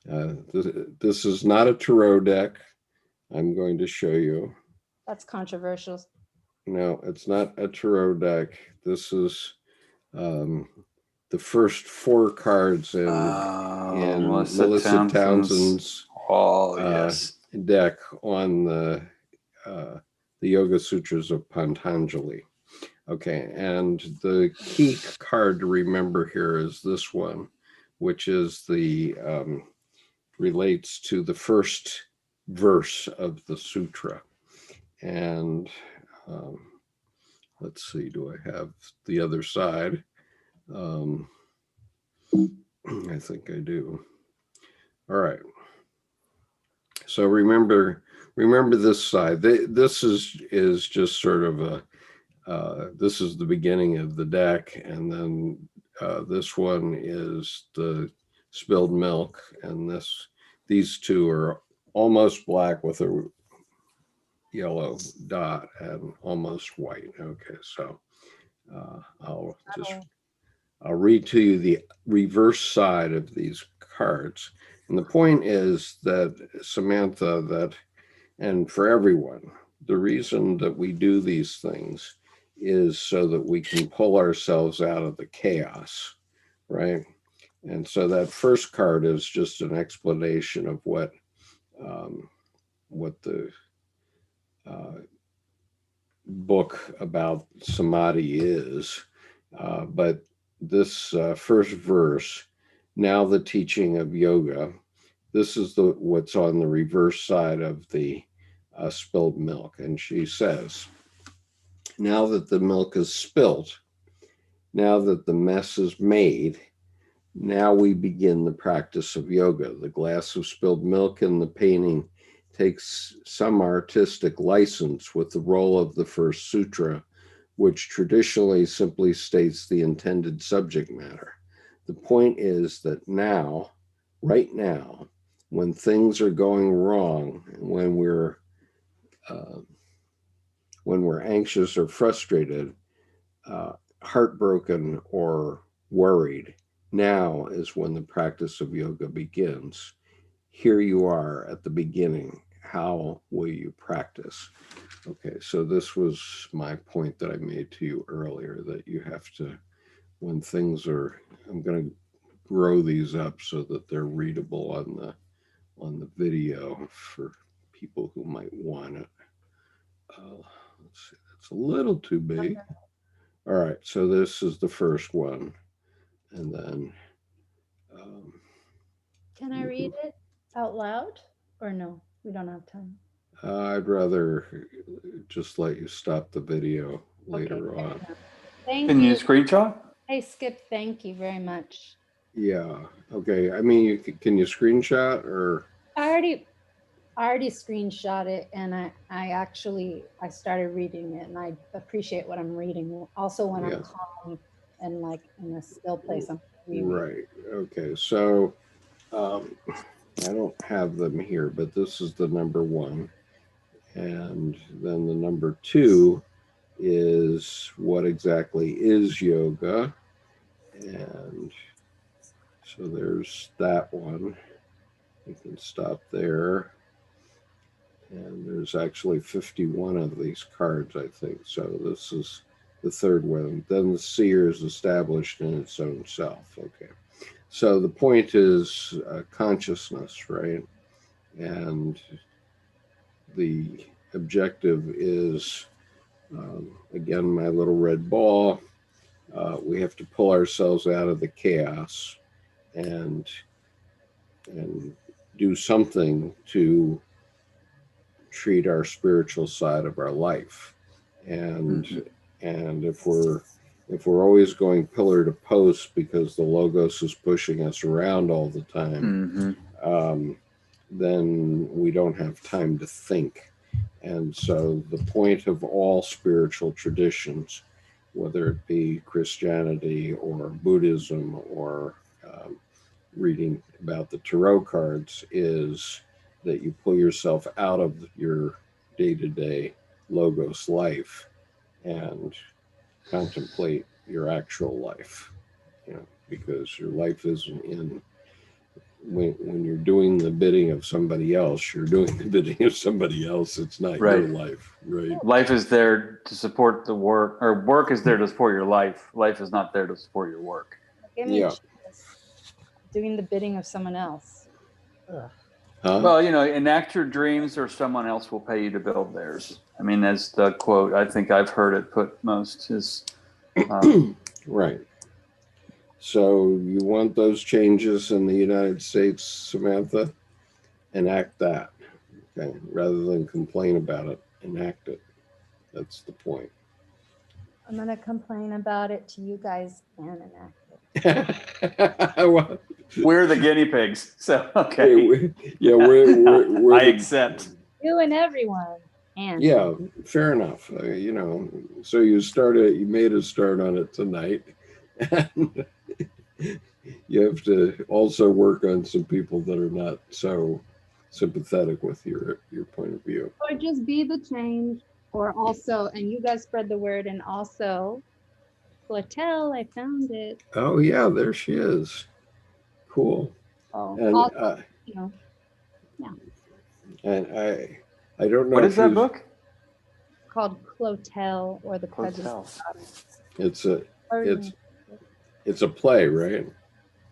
this is not a tarot deck. I'm going to show you. That's controversial. No, it's not a tarot deck. This the first 4 cards in Melissa Townsend's yes. deck on the Yoga Sutras of Patanjali. Okay, and the key card to remember here is this one, which is the relates to the first verse of the sutra. And let's see, do I have the other side? I think I do. All right. So remember this side. This is just sort of a this is the beginning of the deck, and then this one is the spilled milk, and these two are almost black with a yellow dot and almost white. Okay, so I'll read to you the reverse side of these cards. And the point is that, Samantha, and for everyone, the reason that we do these things is so that we can pull ourselves out of the chaos, right? And so that first card is just an explanation of what the book about samadhi is. But this first verse, now the teaching of yoga, this is what's on the reverse side of the spilled milk. And she says, now that the milk is spilt, now that the mess is made, now we begin the practice of yoga. The glass of spilled milk in the painting takes some artistic license with the role of the first sutra, which traditionally simply states the intended subject matter. The point is that now, right now, when things are going wrong, when we're anxious or frustrated, heartbroken or worried, now is when the practice of yoga begins. Here you are at the beginning. How will you practice? Okay, so this was my point that I made to you earlier, that you have to, when things are, I'm going to grow these up so that they're readable on the video for people who might want it. Let's see, that's a little too big. All right, so this is the first one. And then Can I read it out loud or no? We don't have time. I'd rather just let you stop the video later on. Thank Can you. you screenshot? Hey, Skip, thank you very much. Yeah, okay. I mean, can you screenshot or? I already screenshot it, and I started reading it, and I appreciate what I'm reading. Also, when I'm calm and like in a still place, I'm reading. Right. Okay. So I don't have them here, but this is the number 1, and then the number 2 is what exactly is yoga, and so there's that one. You can stop there. And there's actually 51 of these cards, I think. So this is the third one. Then the seer is established in its own self. Okay. So the point is consciousness, right? And the objective is, again, my little red ball. We have to pull ourselves out of the chaos and do something to treat our spiritual side of our life. And and if we're always going pillar to post because the logos is pushing us around all the time, then we don't have time to think. And so the point of all spiritual traditions, whether it be Christianity or Buddhism or reading about the tarot cards, is that you pull yourself out of your day-to-day logos life and contemplate your actual life, because your life isn't in, when you're doing the bidding of somebody else, you're doing the bidding of somebody else. It's not your life, right? Life is there to support the work, or work is there to support your life. Life is not there to support your work. Yeah. Doing the bidding of someone else. Ugh. Huh? Well, enact your dreams or someone else will pay you to build theirs. I mean, that's the quote. I think I've heard it put most is. Right. So you want those changes in the United States, Samantha? Enact that. Okay. Rather than complain about it, enact it. That's the point. I'm going to complain about it to you guys and enact it. Well, We're the guinea pigs. So, okay. we're I the- accept. You and everyone. And Yeah, fair enough. So you made a start on it tonight. And you have to also work on some people that are not so sympathetic with your point of view. or just be the change, or also, and you guys spread the word, and also, Clotel, I found it. Oh yeah, there she is. Cool. Oh, And also, you know, and I don't know. What if is that you've- book? called Clotel, or the Hotel. Prejudice. It's a play, right?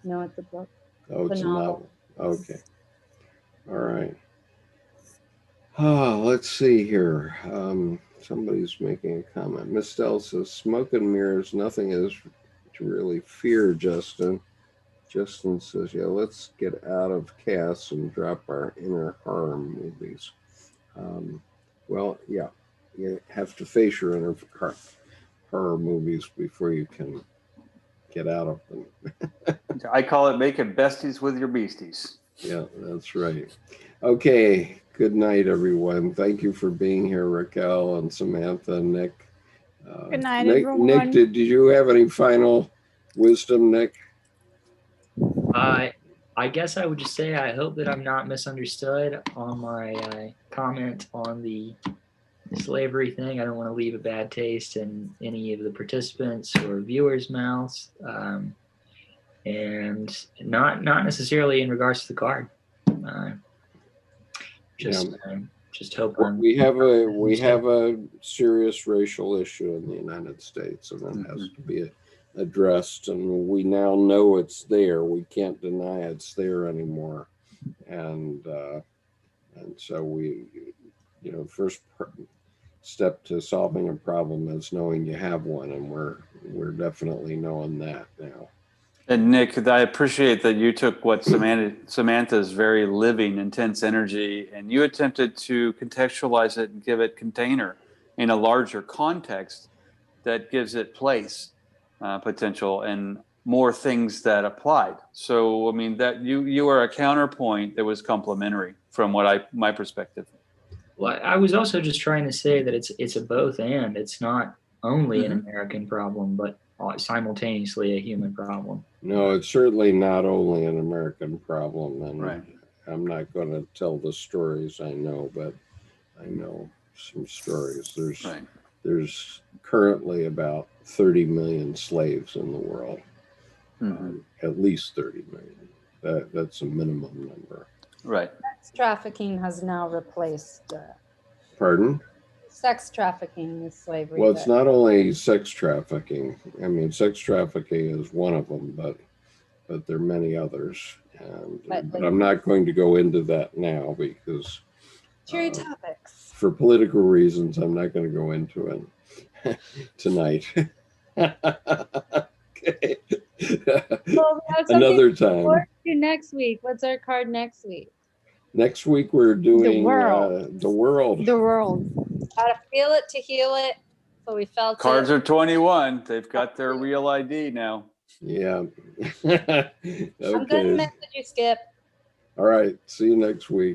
No, it's a book. Oh, it's The a novel. Okay. All right. Let's see here. Somebody's making a comment. Miss Stell says, smoke and mirrors, nothing is to really fear, Justin. Justin says, yeah, let's get out of chaos and drop our inner horror movies. Well, yeah, you have to face your inner horror movies before you can get out of them. I call it making besties with your beasties. Yeah, that's right. Okay. Good night, everyone. Thank you for being here, Raquel and Samantha, Nick. Good night, Nick, everyone. Nick, did you have any final wisdom, Nick? I guess I would just say I hope that I'm not misunderstood on my comment on the slavery thing. I don't want to leave a bad taste in any of the participants or viewers' mouths, and not necessarily in regards to the card. Just hope We have a serious racial issue in the United States, and that has to be addressed. And we now know it's there. We can't deny it's there anymore. And so first step to solving a problem is knowing you have one, and we're definitely knowing that now. And Nick, I appreciate that you took what Samantha's very living, intense energy, and you attempted to contextualize it and give it container in a larger context that gives it place, potential, and more things that applied. So, I mean, that you are a counterpoint that was complementary from my perspective. Well, I was also just trying to say that it's a both and. It's not only an American problem, but simultaneously a human problem. No, it's certainly not only an American problem, and Right. I'm not going to tell the stories I know, but I know some stories. There's currently about 30 million slaves in the world, at least 30 million. That's a minimum number. Right. Sex trafficking has now replaced. Pardon? Sex trafficking is slavery. Well, it's not only sex trafficking. I mean, sex trafficking is one of them, but there are many others. But I'm not going to go into that now because Cheery topics. for political reasons, I'm not going to go into it tonight. Okay. Well, we have Another something time. forward to next week. What's our card next week? Next week we're doing The world. The world. The world. How to feel it to heal it. So we felt Cards it. are 21. They've got their real ID now. Yeah. I'm going to Okay. message you, Skip. All right. See you next week.